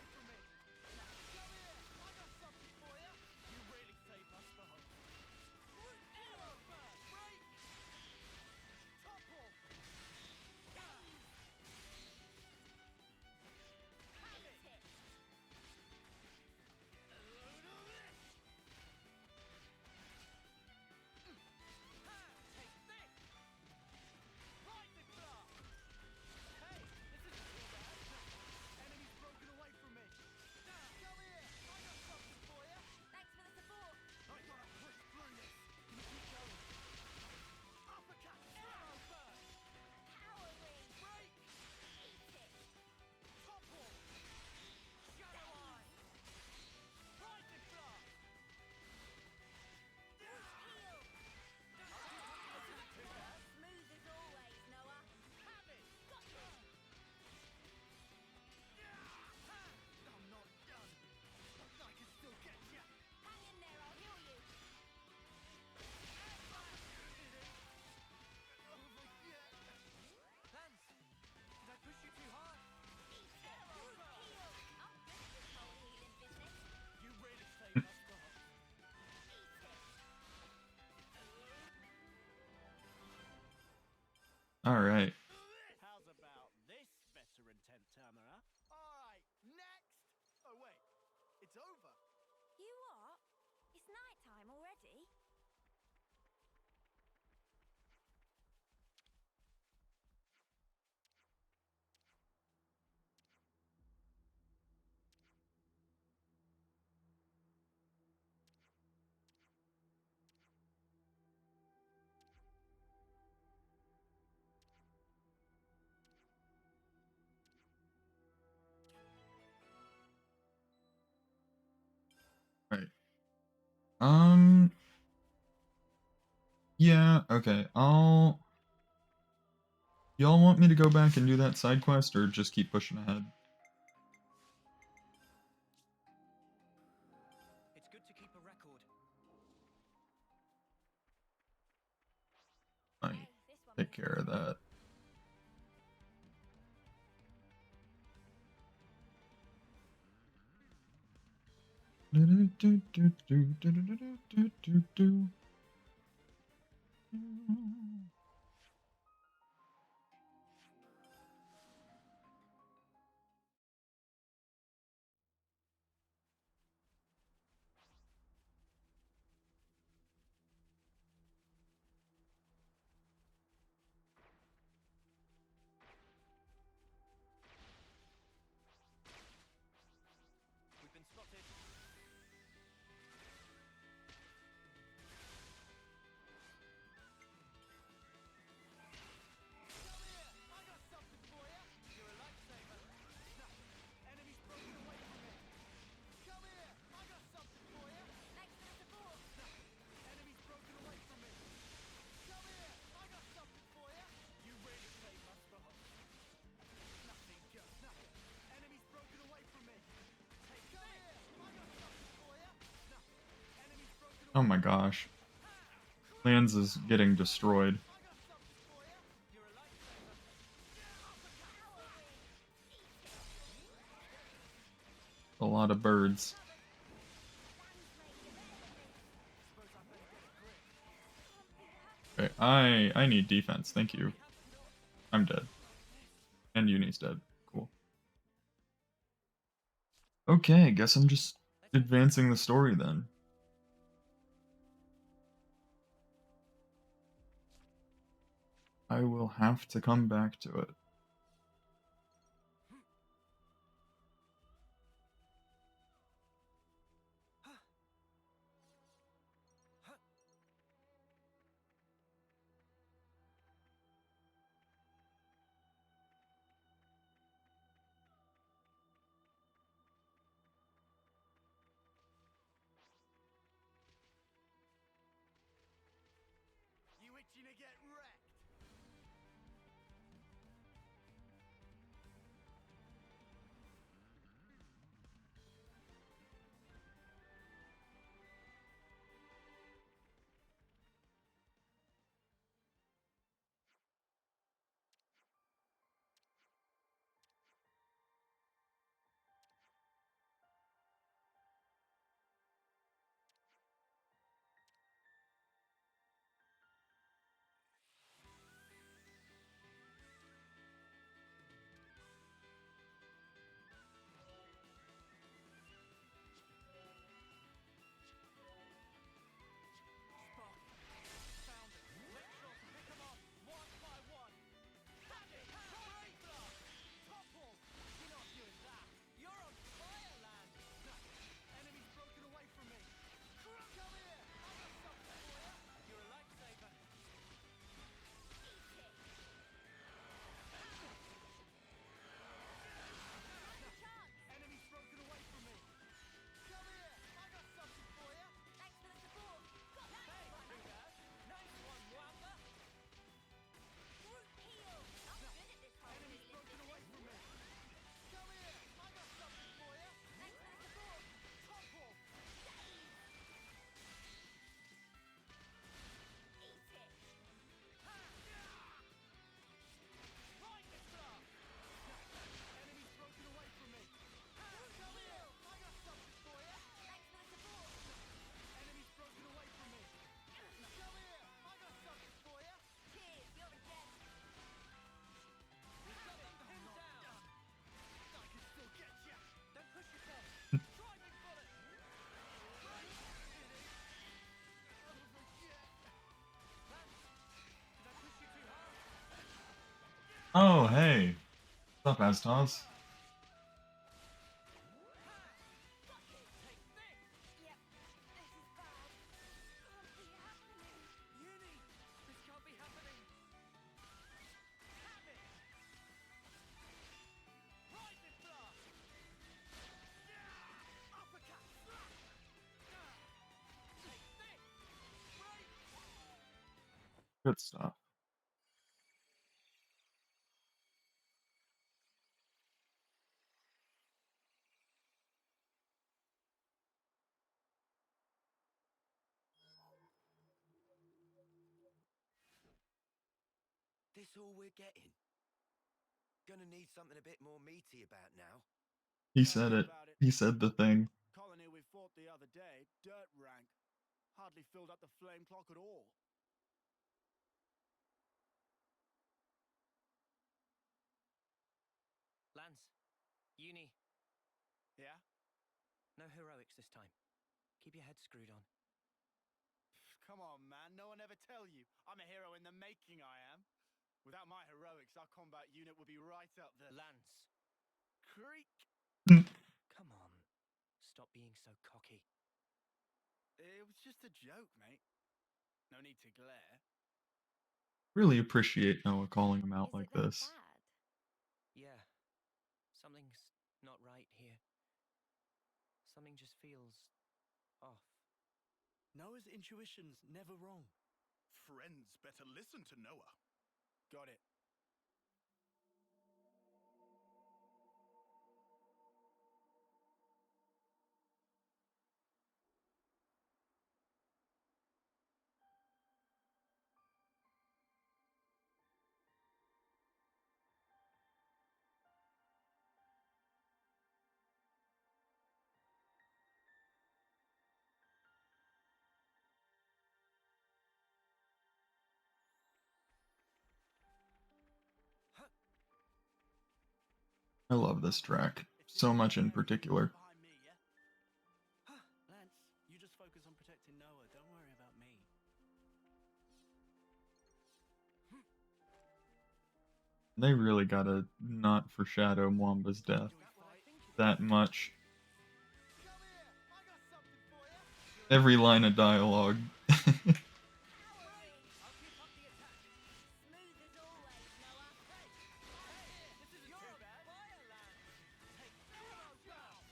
All right.
How's about this veteran 10-timer, huh? Alright, next! Oh wait, it's over.
You what? It's night time already?
Right. Yeah, okay. Y'all want me to go back and do that side quest or just keep pushing ahead?
It's good to keep a record.
Might
Hey, this one
take
moves
care of that.
We've been spotted.
Come here! I got something for you! You're a lifesaver. Nothing. Enemy's broken away from me. Come here! I got something for you!
Thanks for the support.
Nothing. Enemy's broken away from me. Come here! I got something for you! You really saved my spot. Nothing, just nothing. Enemy's broken away from me. Take Come here! I got something for you! Nothing. Enemy's broken away
Oh my gosh. Lands is getting destroyed.
I got something for you! You're a lifesaver.
A lot of birds. Okay, I need defense. Thank you. I'm dead. And Uni's dead. Cool. Okay, guess I'm just advancing the story then. I will have to come back to it.
You itching to get wrecked?
Oh, hey. What's up, Astos?
Yep, this is bad. Can't be happening.
Uni! This can't be happening! Have it! Rising blast! Yeah! Uppercut! Take this! Break!
Good stuff.
This all we're getting? Gonna need something a bit more meaty about now.
He
Tell
said
me
it.
about it.
He said the thing.
Colony we fought the other day, dirt rank. Hardly filled up the flame clock at all.
Lance, Uni,
Yeah?
no heroics this time. Keep your head screwed on.
Come on, man. No one ever tell you. I'm a hero in the making, I am. Without my heroics, our combat unit would be right up the
Lance,
creek.
come on. Stop being so cocky.
It was just a joke, mate. No need to glare.
Really appreciate Noah calling him out
Is
like
it that
this.
bad?
Yeah, something's not right here. Something just feels off.
Noah's intuition's never wrong.
Friends better listen to Noah.
Got it.
I love this track. So much in particular.
Behind me, yeah? Lance, you just focus on protecting Noah. Don't worry about me.
They really gotta not foreshadow Mwamba's death that much.
Come here! I got something for you!
Every line of dialogue.
Powering.
I'll keep up the attack!
Smooth as always, Noah.
This isn't too bad! Fire Lance! Take arrow down!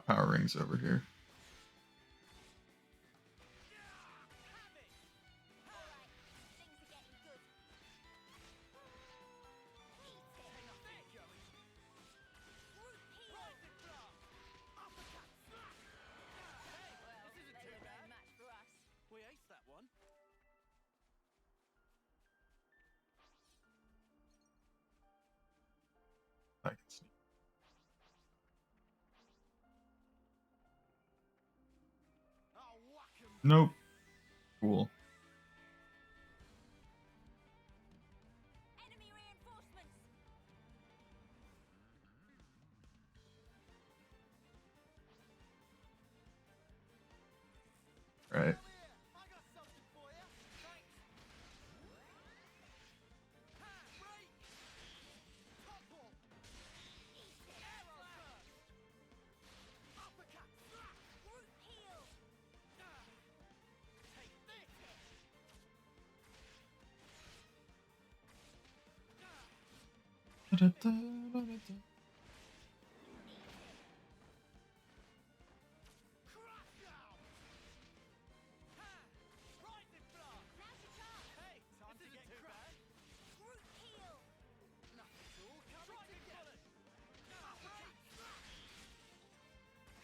Power Rings over here.
Have it!
Alright, things are getting good. Eat it.
Nothing going!
Root heal.
Rising blast! Uppercut! Slap! Hey!
Well,
This isn't
they
too
were no
bad!
match for us.
We aced that one.
I can see.
I'll whack 'em.
Nope. Cool.
Enemy reinforcements.
Right.
Come here! I got something for you! Thanks! Break! Topple! Arrow burst! Uppercut! Slap!
Root heal.
Take this! Crash now! Rising blast!
Now's your chance.
Hey, time to get crushed.
Root heal.
Nothing's all coming together! Uppercut! Slap!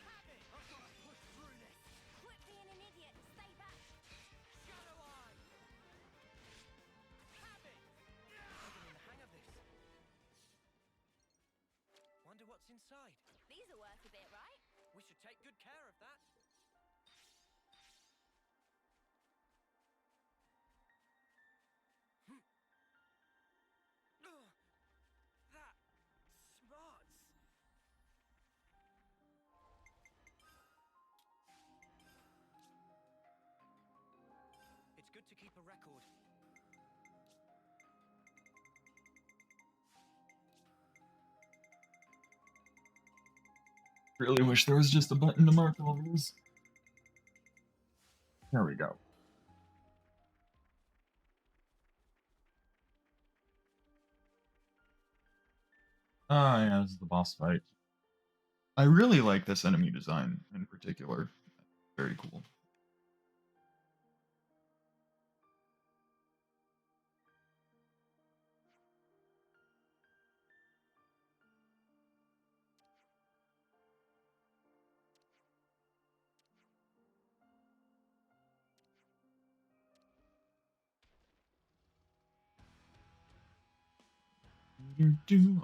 Have it! I've got to push through this!
Quit being an idiot and stay back.
Shadow Eye! Have it!
Getting in the hang of this. Wonder what's inside.
These are worth a bit, right?
We should take good care of that. That smarts. It's good to keep a record.
Really wish there was just a button to mark all these. There we go. Ah, yeah, this is the boss fight. I really like this enemy design in particular. Very cool.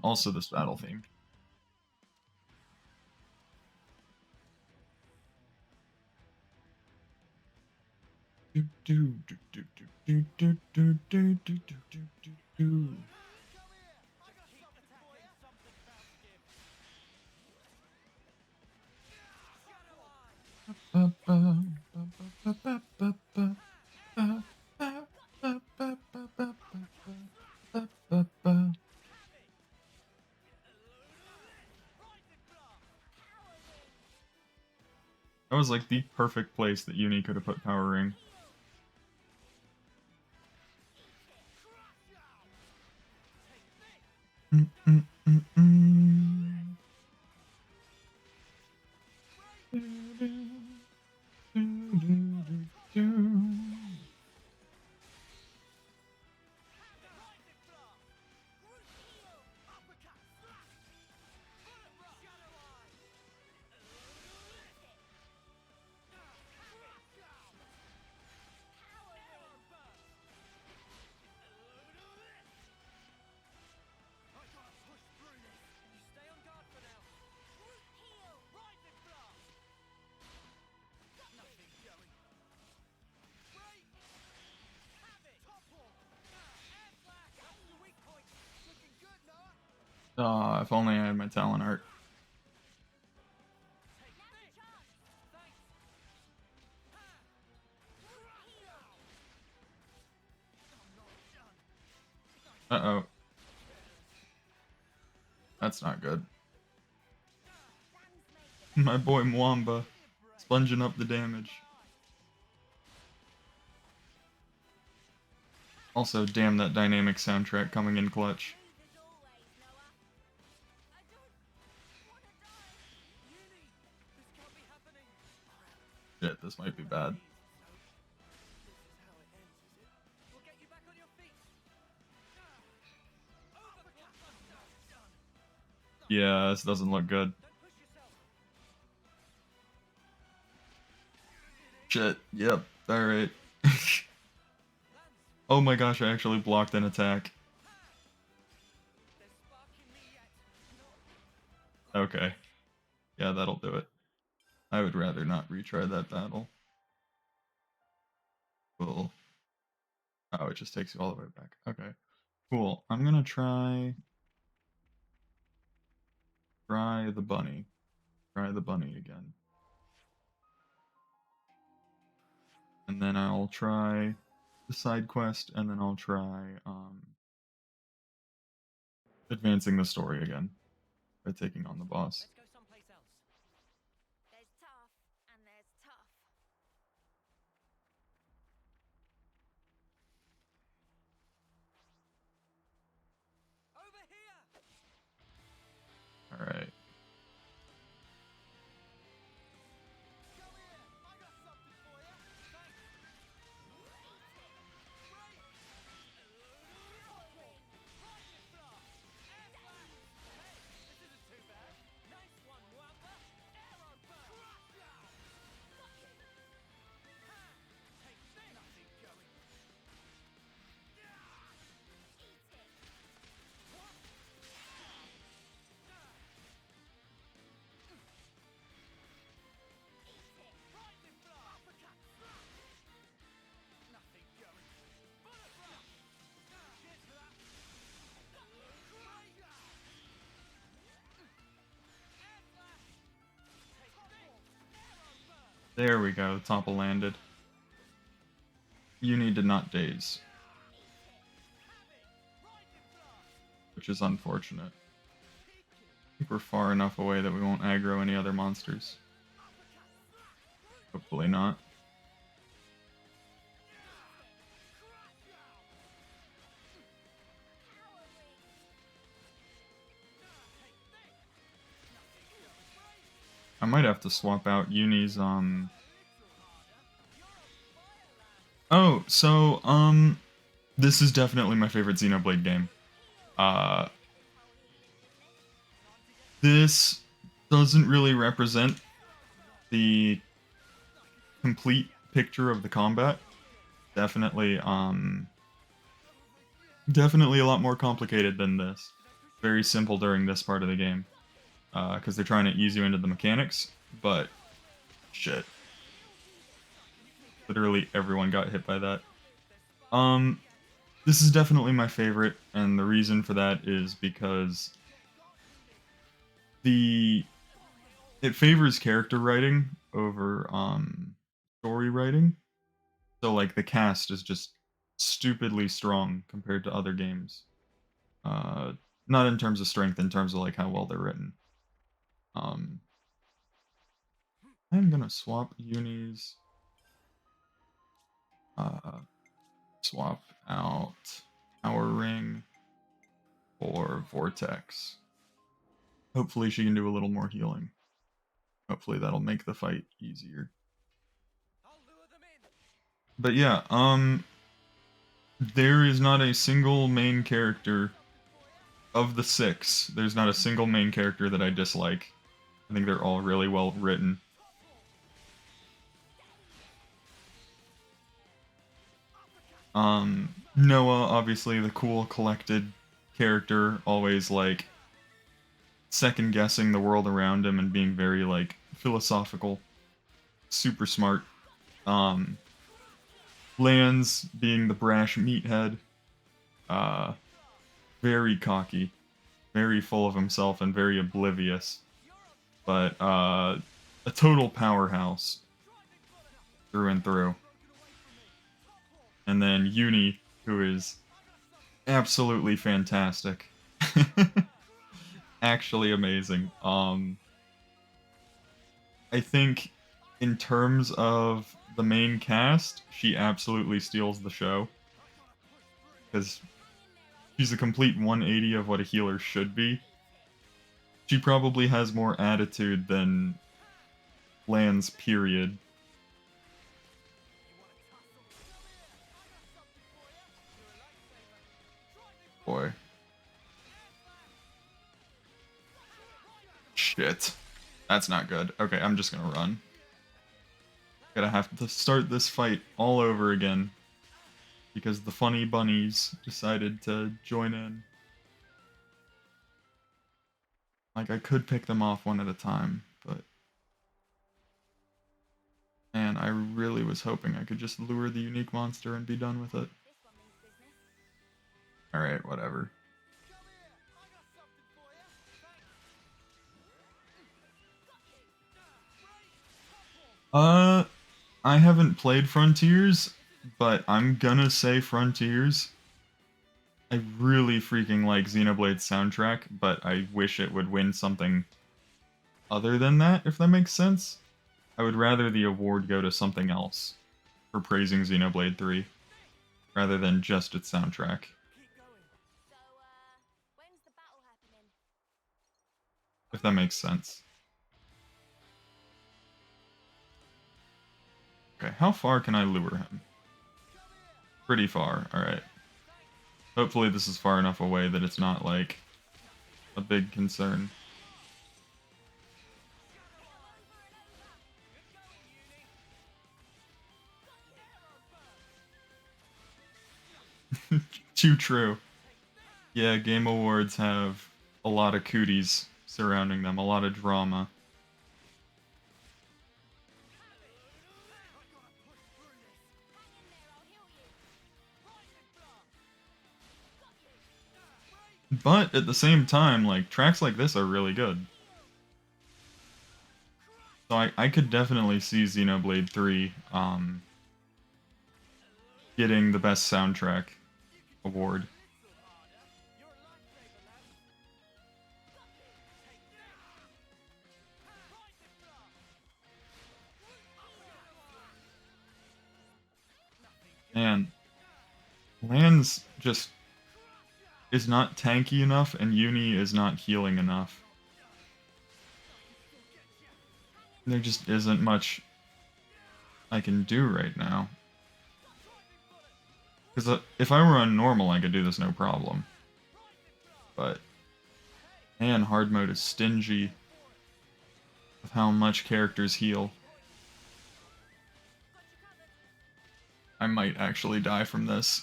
Also, this battle theme. That was like the perfect place that Uni could have put Power Ring. Ah, if only I had my talent art. Uh-oh. That's not good. My boy Mwamba, sponging up the damage. Also, damn that dynamic soundtrack coming in clutch. Shit, this might be bad. Yeah, this doesn't look good. Shit, yep, alright. Oh my gosh, I actually blocked an attack. Okay. Yeah, that'll do it. I would rather not retry that battle. Cool. Oh, it just takes you all the way back. Okay. Cool. I'm gonna try the bunny. Try the bunny again. And then I'll try the side quest, and then I'll try advancing the story again by taking on the boss.
Let's go someplace else.
There's tough and there's tough.
Over here!
Alright. There we go, Topple landed. You need to not daze. Which is unfortunate. think we're far enough away that we won't aggro any other monsters. Hopefully not. I might have to swap out Uni's, Oh, so, this is definitely my favorite Xenoblade game. Uh, this doesn't really represent the complete picture of the combat. Definitely, definitely a lot more complicated than this. Very simple during this part of the game. Because they're trying to ease you into the mechanics, but shit. Literally everyone got hit by that. This is definitely my favorite, and the reason for that is because it favors character writing over story writing. So like the cast is just stupidly strong compared to other games. Uh, Not in terms of strength, in terms of like how well they're written. Um, I'm gonna swap unis. Uh, Swap out Power Ring for Vortex. Hopefully she can do a little more healing. Hopefully that'll make the fight easier. But yeah, there is not a single main character of the 6. There's not a single main character that I dislike. I think they're all really well written. Noah, obviously the cool, collected character, always like second guessing the world around him and being very like philosophical, super smart. Um, Lance being the brash meathead, uh, very cocky, very full of himself and very oblivious, but a total powerhouse through and through. And then Uni, who is absolutely fantastic. Actually amazing. I think in terms of the main cast, she absolutely steals the show. Because she's a complete 180 of what a healer should be. She probably has more attitude than Lance, period. Boy. Shit. That's not good. Okay, I'm just gonna run. Gotta have to start this fight all over again. Because the funny bunnies decided to join in. Like, I could pick them off one at a time, but... Man, I really was hoping I could just lure the unique monster and be done with it. Alright, whatever. I haven't played Frontiers, but I'm gonna say Frontiers. I really freaking like Xenoblade's soundtrack, but I wish it would win something other than that, if that makes sense. I would rather the award go to something else for praising Xenoblade 3, rather than just its soundtrack. If that makes sense. Okay, how far can I lure him? Pretty far, alright. Hopefully this is far enough away that it's not, like, a big concern. Too true. Yeah, Game Awards have a lot of cooties surrounding them, a lot of drama. But at the same time, like, tracks like this are really good. So I could definitely see Xenoblade 3 getting the best soundtrack award. Man, Lands just is not tanky enough, and Uni is not healing enough. There just isn't much I can do right now. Because if I were on normal, I could do this no problem. But, man, hard mode is stingy with how much characters heal. I might actually die from this.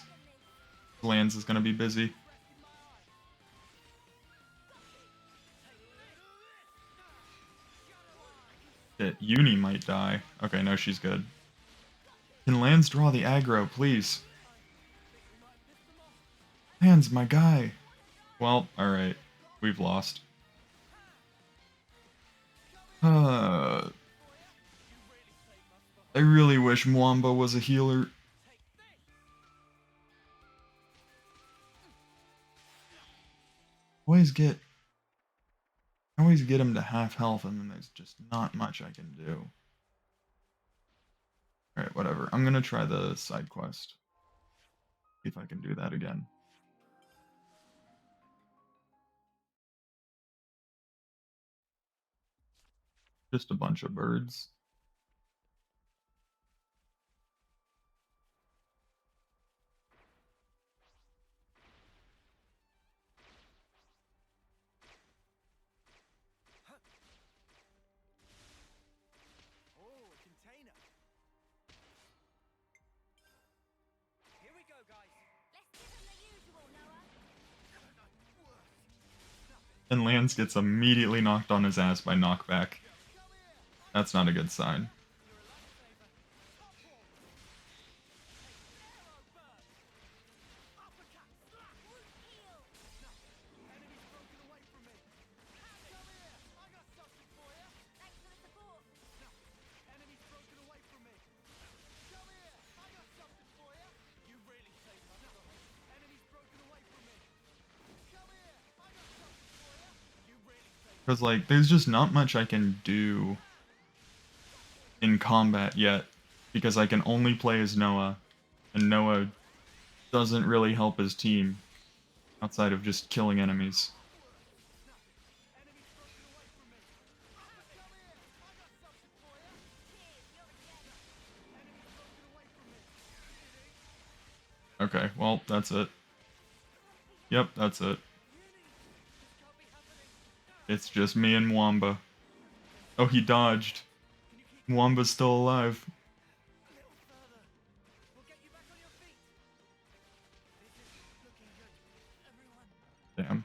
Lands is gonna be busy. Shit, Uni might die. Okay, no, she's good. Can Lands draw the aggro, please? Lands, my guy! Well, alright. We've lost. I really wish Mwamba was a healer. I always get him to half health, and then there's just not much I can do. Alright, whatever. I'm gonna try the side quest. See if I can do that again. Just a bunch of birds.
Oh, a container. Here we go, guys.
Let's give him the usual, Noah.
And Lance gets immediately knocked on his ass by knockback. That's not a good sign. Because, like, there's just not much I can do in combat yet. Because I can only play as Noah. And Noah doesn't really help his team. Outside of just killing enemies. Okay, well, that's it. Yep, that's it. It's just me and Mwamba. Oh, he dodged. Mwamba's still alive. Damn.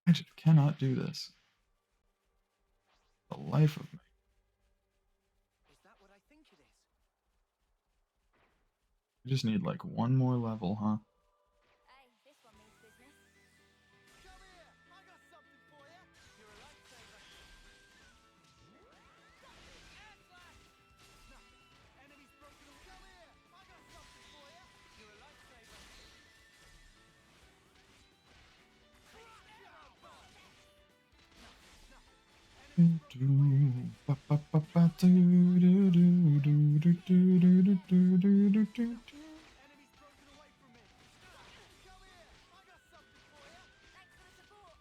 I just cannot do this. The life of me.
Is that what I think it is?
I just need like one more level, huh?
Hey, this one means business.
Come here! I got something for you! You're a lifesaver. Air slash! Nothing. Enemy's broken away. Come here! I got something for you! You're a lifesaver. Enemy's broken away from me. Come here! I got something for you!
Thanks for the support.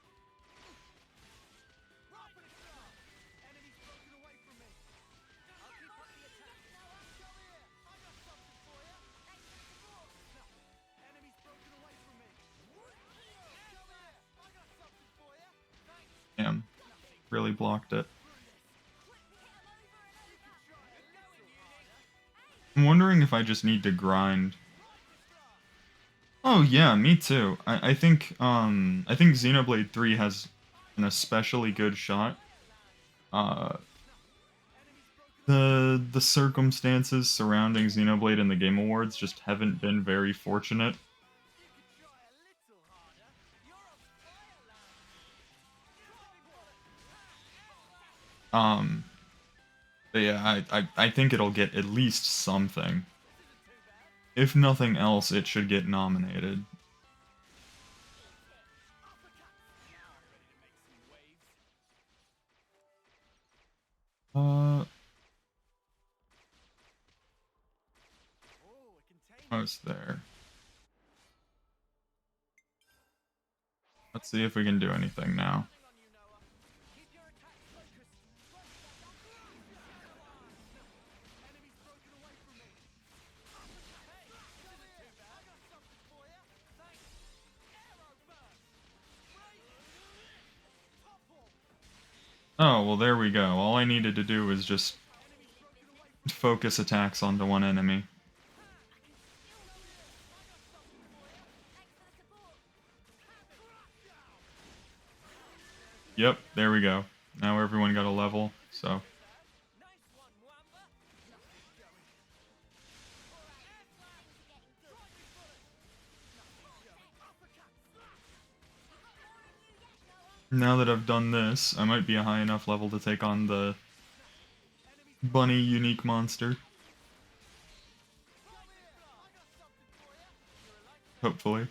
Rocket it down! Enemy's broken away from me. I'll keep up the attack. Come here! I got something for you!
Thanks for the support.
Nothing. Enemy's broken away from me. Come here! I got something for you! Thanks.
Damn. Really blocked it. I'm wondering if I just need to grind. Oh yeah, me too. I think Xenoblade 3 has an especially good shot. The circumstances surrounding Xenoblade and the Game Awards just haven't been very fortunate. But yeah, I think it'll get at least something. If nothing else, it should get nominated. Almost there. Let's see if we can do anything now. Oh, well there we go. All I needed to do was just focus attacks onto one enemy. Yep, there we go. Now everyone got a level, so... Now that I've done this, I might be a high enough level to take on the bunny unique monster. Hopefully.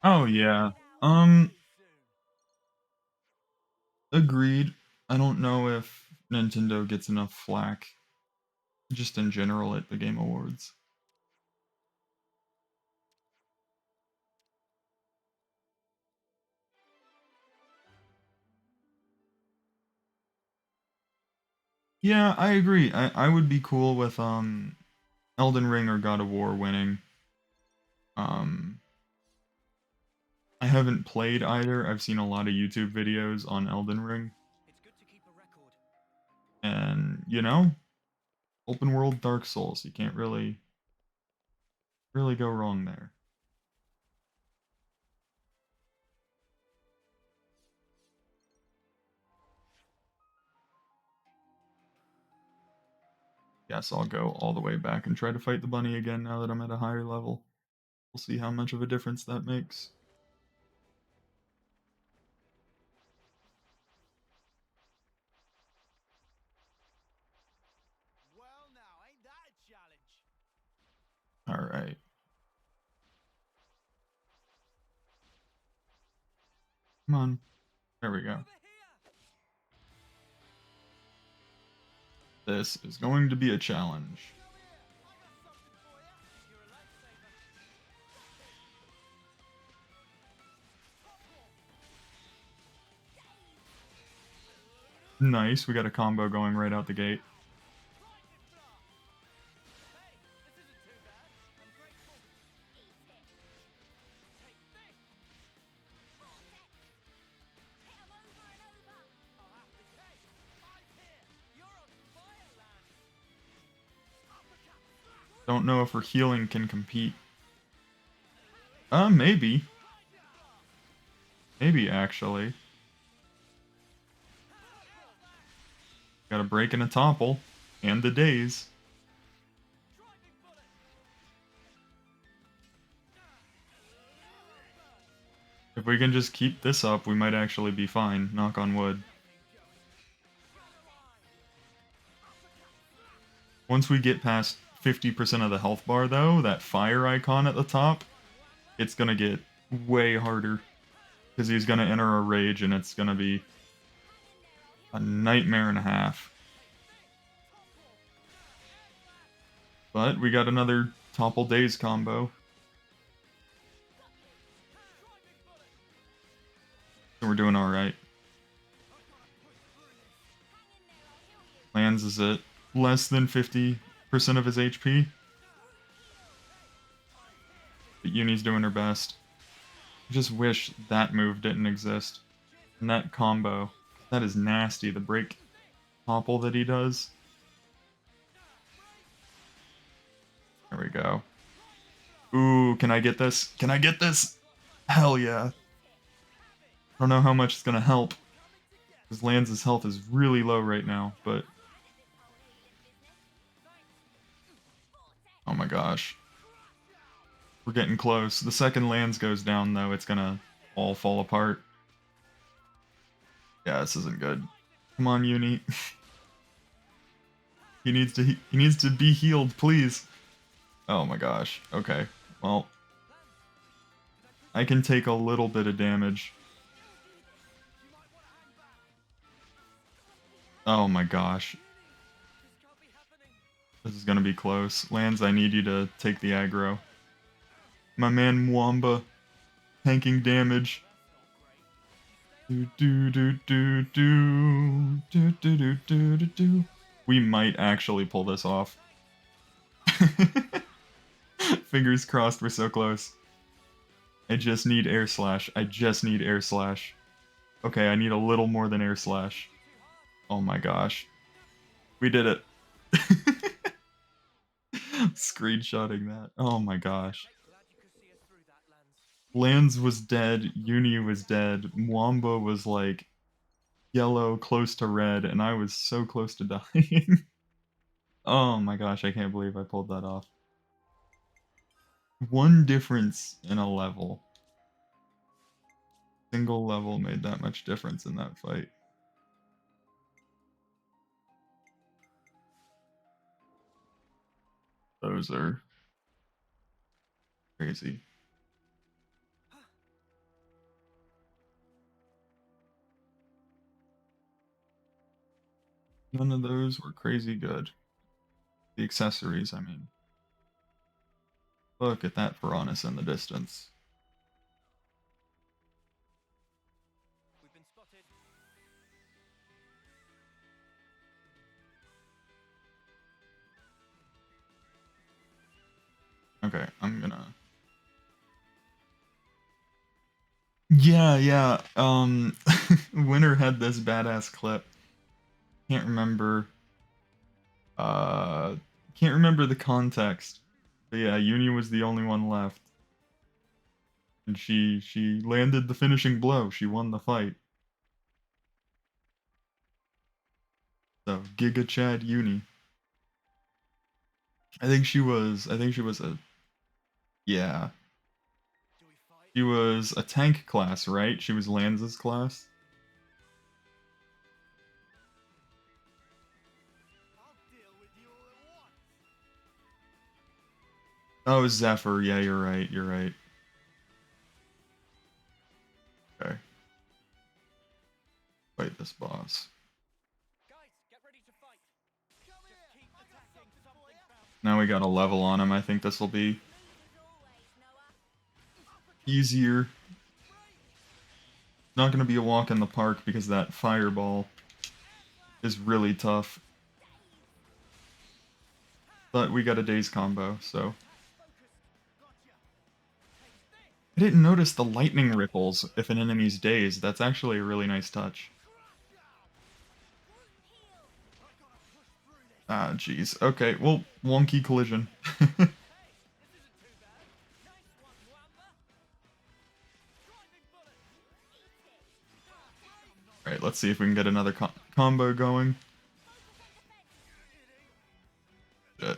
Oh yeah. Agreed. I don't know if Nintendo gets enough flack just in general at the Game Awards. Yeah, I agree. I would be cool with Elden Ring or God of War winning. I haven't played either. I've seen a lot of YouTube videos on Elden Ring.
It's good to keep a record.
And, you know, open world Dark Souls, you can't really go wrong there. Guess I'll go all the way back and try to fight the bunny again now that I'm at a higher level. We'll see how much of a difference that makes.
Well, now, ain't that a challenge?
Alright. Come on. There we go. This is going to be a challenge. Nice, we got a combo going right out the gate. Don't know if her healing can compete. Maybe. Maybe, actually. Got a break and a topple. And the daze. If we can just keep this up, we might actually be fine. Knock on wood. Once we get past 50% of the health bar, though, that fire icon at the top, it's gonna get way harder. Because he's gonna enter a rage, and it's gonna be a nightmare and a half. But we got another topple daze combo. So we're doing alright. Lands is at less than 50% of his HP. But Uni's doing her best. Just wish that move didn't exist. And that combo, that is nasty. The break topple that he does. There we go. Ooh, can I get this? Can I get this? Hell yeah. I don't know how much it's gonna help. Because Lanz's health is really low right now, but... Oh my gosh. We're getting close. The second Lanz goes down, though, it's gonna all fall apart. Yeah, this isn't good. Come on, Uni. he needs to be healed, please. Oh my gosh. Okay. Well, I can take a little bit of damage. Oh my gosh. This is gonna be close. Lands, I need you to take the aggro. My man Mwamba, tanking damage. Do do do do do do do do do do do. We might actually pull this off. Fingers crossed, we're so close. I just need air slash. I just need air slash. Okay, I need a little more than air slash. Oh my gosh. We did it. Screenshotting that. Oh my gosh. Lands was dead, Uni was dead, Mwamba was like yellow, close to red, and I was so close to dying. Oh my gosh, I can't believe I pulled that off. One difference in a level. Single level made that much difference in that fight. Those are crazy. None of those were crazy good. The accessories, I mean. Look at that Piranhas in the distance.
We've been spotted.
Okay, I'm gonna... Yeah. Winter had this badass clip. Can't remember... Uh... Can't remember the context. But yeah, Uni was the only one left. And she landed the finishing blow. She won the fight. So, Giga Chad Uni. I think she was a... Yeah. She was a tank class, right? She was Lanza's class? Oh, Zephyr. Yeah, you're right. You're right. Okay. Fight this boss.
Guys, get ready to fight. Just keep attacking. Something bound.
Now we got a level on him. I think this will be easier. Not going to be a walk in the park because that fireball is really tough. But we got a daze combo, so... I didn't notice the lightning ripples if an enemy's dazed. That's actually a really nice touch. Ah, jeez. Okay, well, wonky collision. Alright, let's see if we can get another combo going. Shit.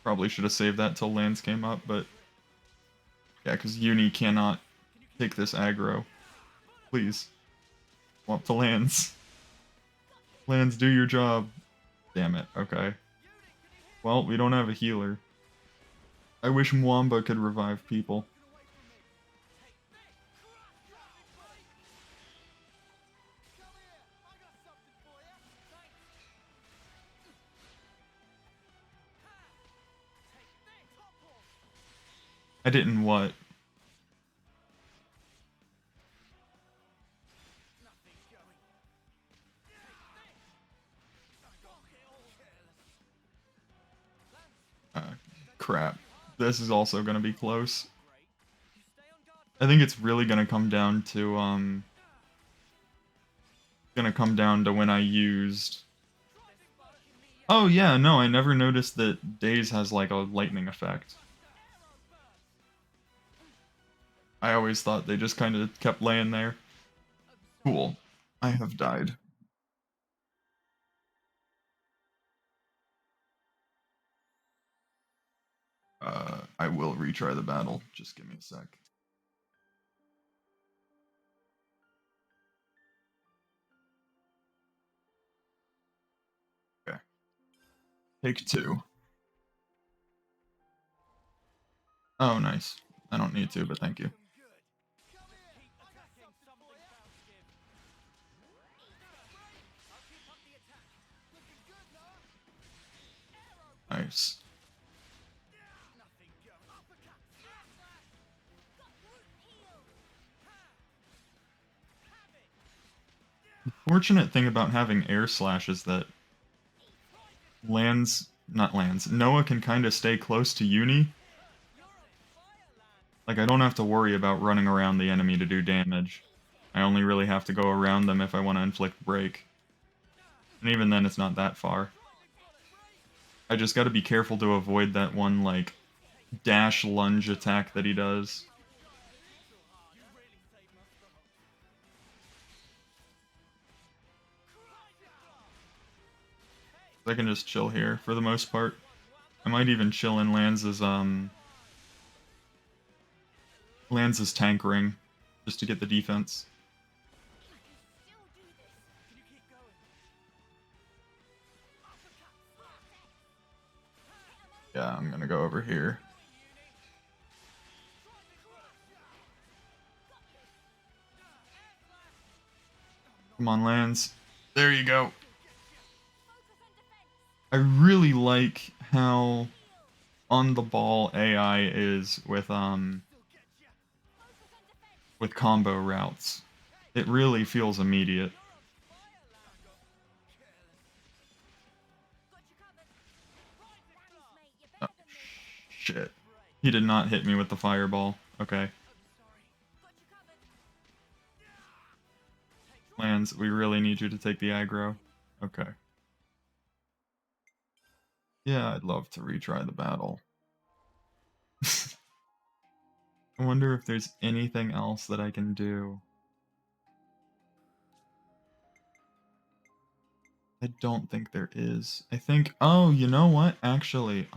Probably should have saved that till lands came up, but... Yeah, because Uni cannot take this aggro. Please. Swap to lands. Lands, do your job. Damn it, okay. Well, we don't have a healer. I wish Mwamba could revive people. I didn't what? Crap. This is also gonna be close. I think it's really gonna come down to, when I used... Oh yeah, no, I never noticed that Daze has like a lightning effect. I always thought they just kind of kept laying there. Cool. I have died. I will retry the battle. Just give me a sec. Okay. Take two. Oh, nice. I don't need to, but thank you. Nice. The fortunate thing about having air slash is that Noah can kind of stay close to Uni. Like, I don't have to worry about running around the enemy to do damage. I only really have to go around them if I want to inflict break. And even then, it's not that far. I just gotta be careful to avoid that one, like, dash lunge attack that he does. I can just chill here for the most part. I might even chill in Lanz's tank ring, just to get the defense. Yeah, I'm gonna go over here. Come on, Lanz. There you go. I really like how on the ball AI is with combo routes. It really feels immediate. Oh, shit. He did not hit me with the fireball. Okay. Lanz, we really need you to take the aggro. Okay. Yeah, I'd love to retry the battle. I wonder if there's anything else that I can do. I don't think there is. I think, oh, you know what? Actually,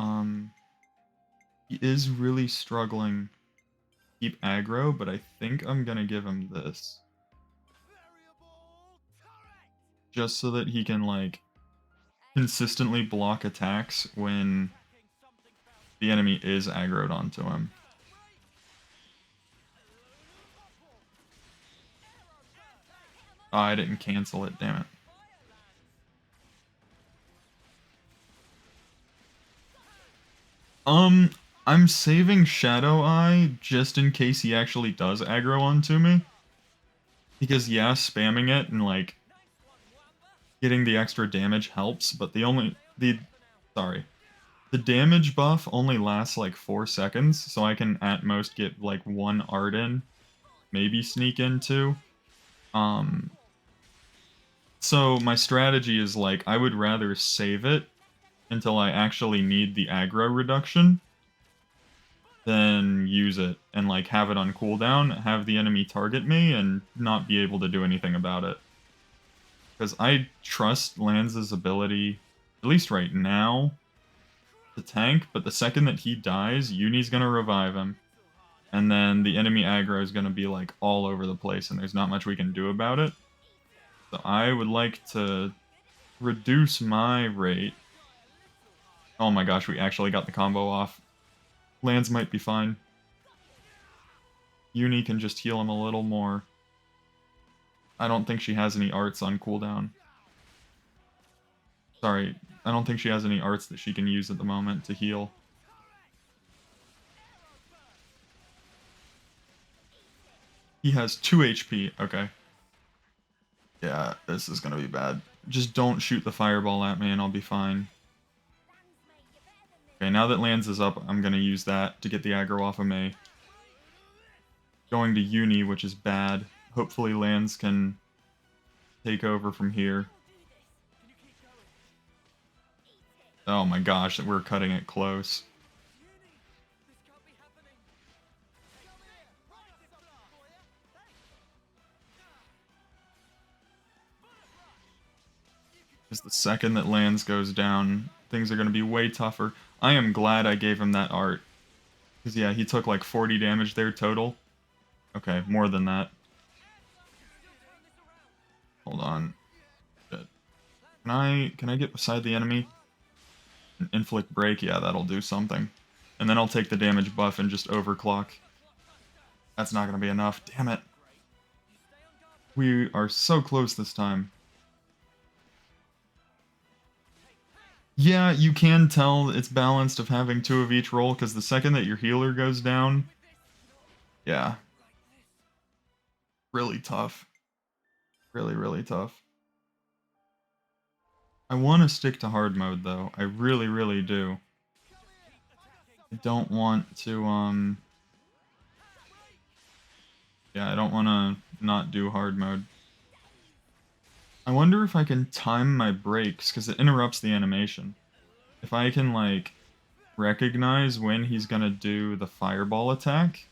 he is really struggling to keep aggro, but I think I'm gonna give him this. Just so that he can, like, consistently block attacks when the enemy is aggroed onto him. Oh, I didn't cancel it, damn it. I'm saving Shadow Eye just in case he actually does aggro onto me. Because yeah, spamming it and like getting the extra damage helps, but the damage buff only lasts like 4 seconds, so I can at most get like 1 art in, maybe sneak in 2. So my strategy is like I would rather save it until I actually need the aggro reduction than use it and like have it on cooldown, have the enemy target me and not be able to do anything about it. Because I trust Lanz's ability, at least right now, to tank, but the second that he dies, Uni's gonna revive him. And then the enemy aggro is gonna be like all over the place and there's not much we can do about it. So I would like to reduce my rate. Oh my gosh, we actually got the combo off. Lanz might be fine. Uni can just heal him a little more. I don't think she has any arts on cooldown. Sorry, I don't think she has any arts that she can use at the moment to heal. He has 2 HP, okay. Yeah, this is gonna be bad. Just don't shoot the fireball at me and I'll be fine. Okay, now that Lanz is up, I'm gonna use that to get the aggro off of me. Going to Uni, which is bad. Hopefully Lanz can take over from here. Oh my gosh, we're cutting it close. Because the second that Lanz goes down, things are going to be way tougher. I am glad I gave him that art. Because yeah, he took like 40 damage there total. Okay, more than that. Hold on. Shit. Can I get beside the enemy? And inflict break? Yeah, that'll do something. and then I'll take the damage buff and just overclock. That's not going to be enough. Damn it. We are so close this time. Yeah, you can tell it's balanced of having 2 of each roll, because the second that your healer goes down, yeah. Really tough. Really, really tough. I want to stick to hard mode, though. I really, really do. I don't want to, yeah, I don't want to not do hard mode. I wonder if I can time my breaks, because it interrupts the animation. If I can, like, recognize when he's gonna do the fireball attack,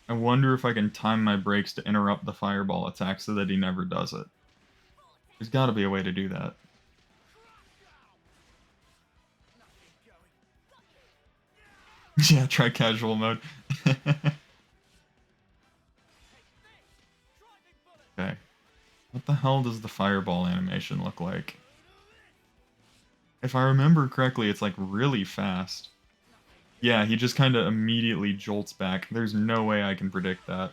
I wonder if I can time my breaks to interrupt the fireball attack so that he never does it. There's gotta be a way to do that. Yeah, try casual mode. Okay. What the hell does the fireball animation look like? If I remember correctly, it's like really fast. Yeah, he just kind of immediately jolts back. There's no way I can predict that.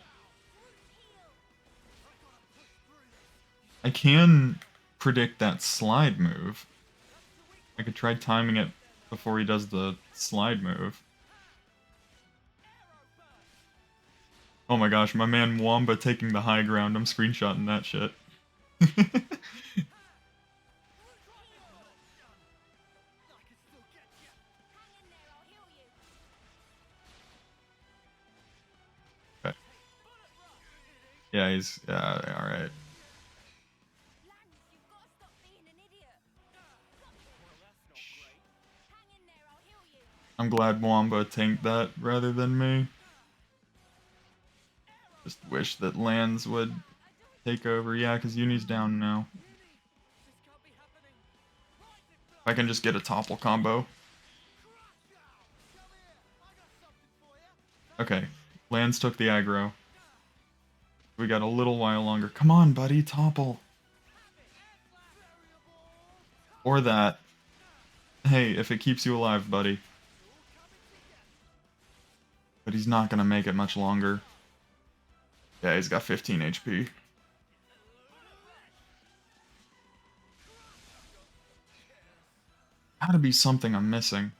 I can predict that slide move. I could try timing it before he does the slide move. Oh my gosh, my man Wamba taking the high ground. I'm screenshotting that shit. Okay. Yeah, he's... Yeah, alright. I'm glad Wamba tanked that rather than me. Just wish that Lands would take over. Yeah, because Uni's down now. If I can just get a topple combo. Okay, Lands took the aggro. We got a little while longer. Come on, buddy, topple. Or that. Hey, if it keeps you alive, buddy. But he's not gonna make it much longer. Yeah, he's got 15 HP. Gotta be something I'm missing.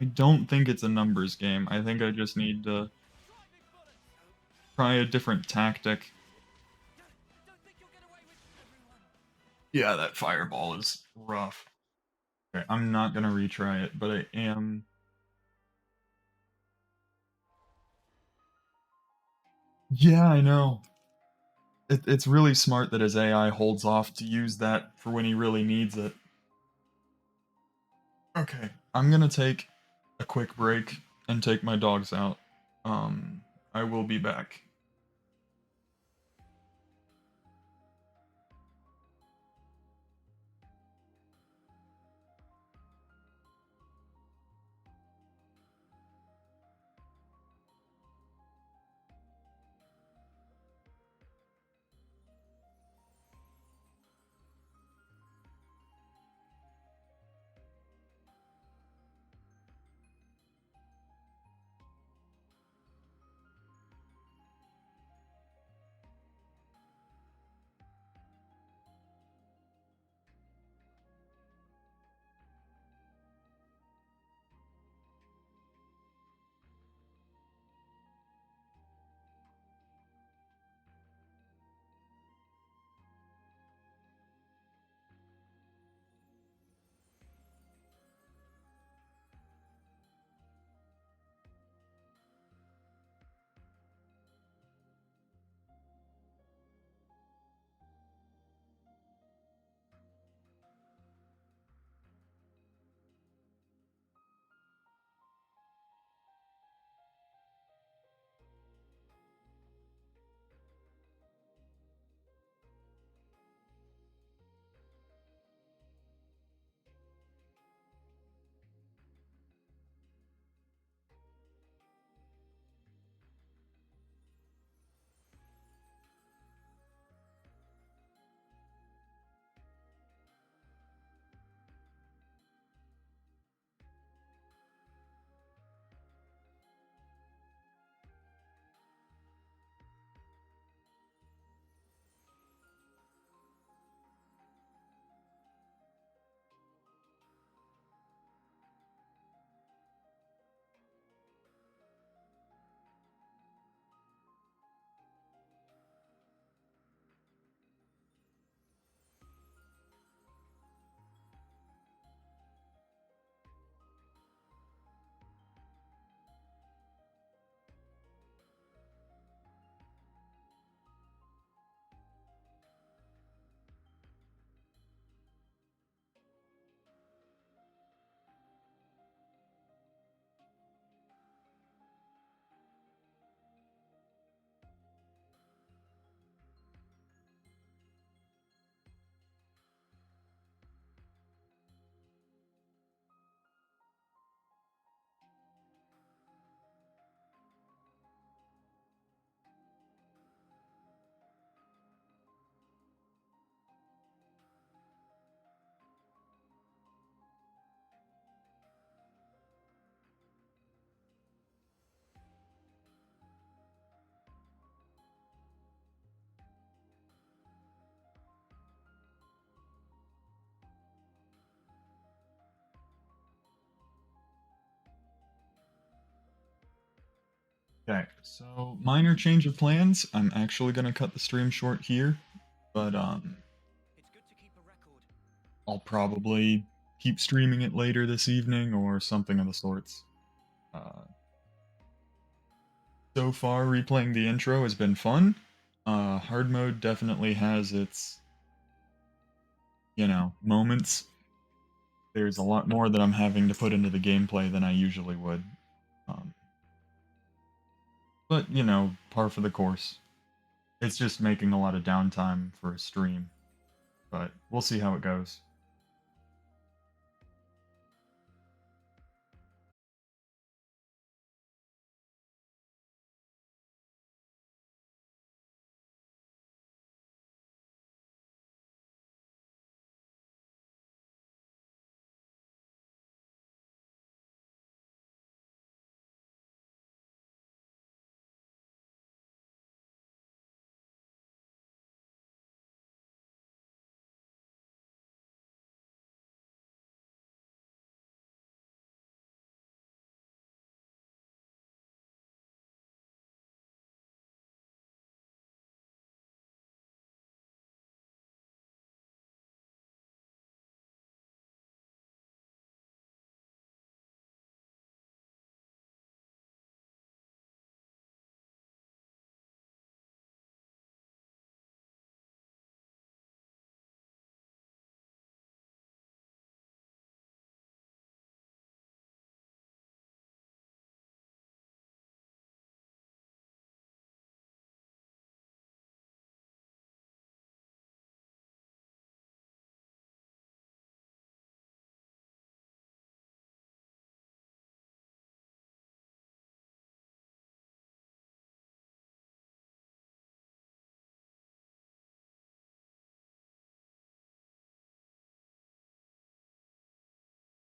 I don't think it's a numbers game. I think I just need to try a different tactic. Yeah, that fireball is rough. Okay, I'm not gonna retry it, but I am... Yeah, I know. It's really smart that his AI holds off to use that for when he really needs it. Okay, I'm gonna take a quick break and take my dogs out. I will be back. Okay, so minor change of plans. I'm actually gonna cut the stream short here, but
It's good to keep a record.
I'll probably keep streaming it later this evening or something of the sorts. Uh, so far, replaying the intro has been fun. Hard mode definitely has its, moments. There's a lot more that I'm having to put into the gameplay than I usually would. Um, but, par for the course. It's just making a lot of downtime for a stream. But we'll see how it goes.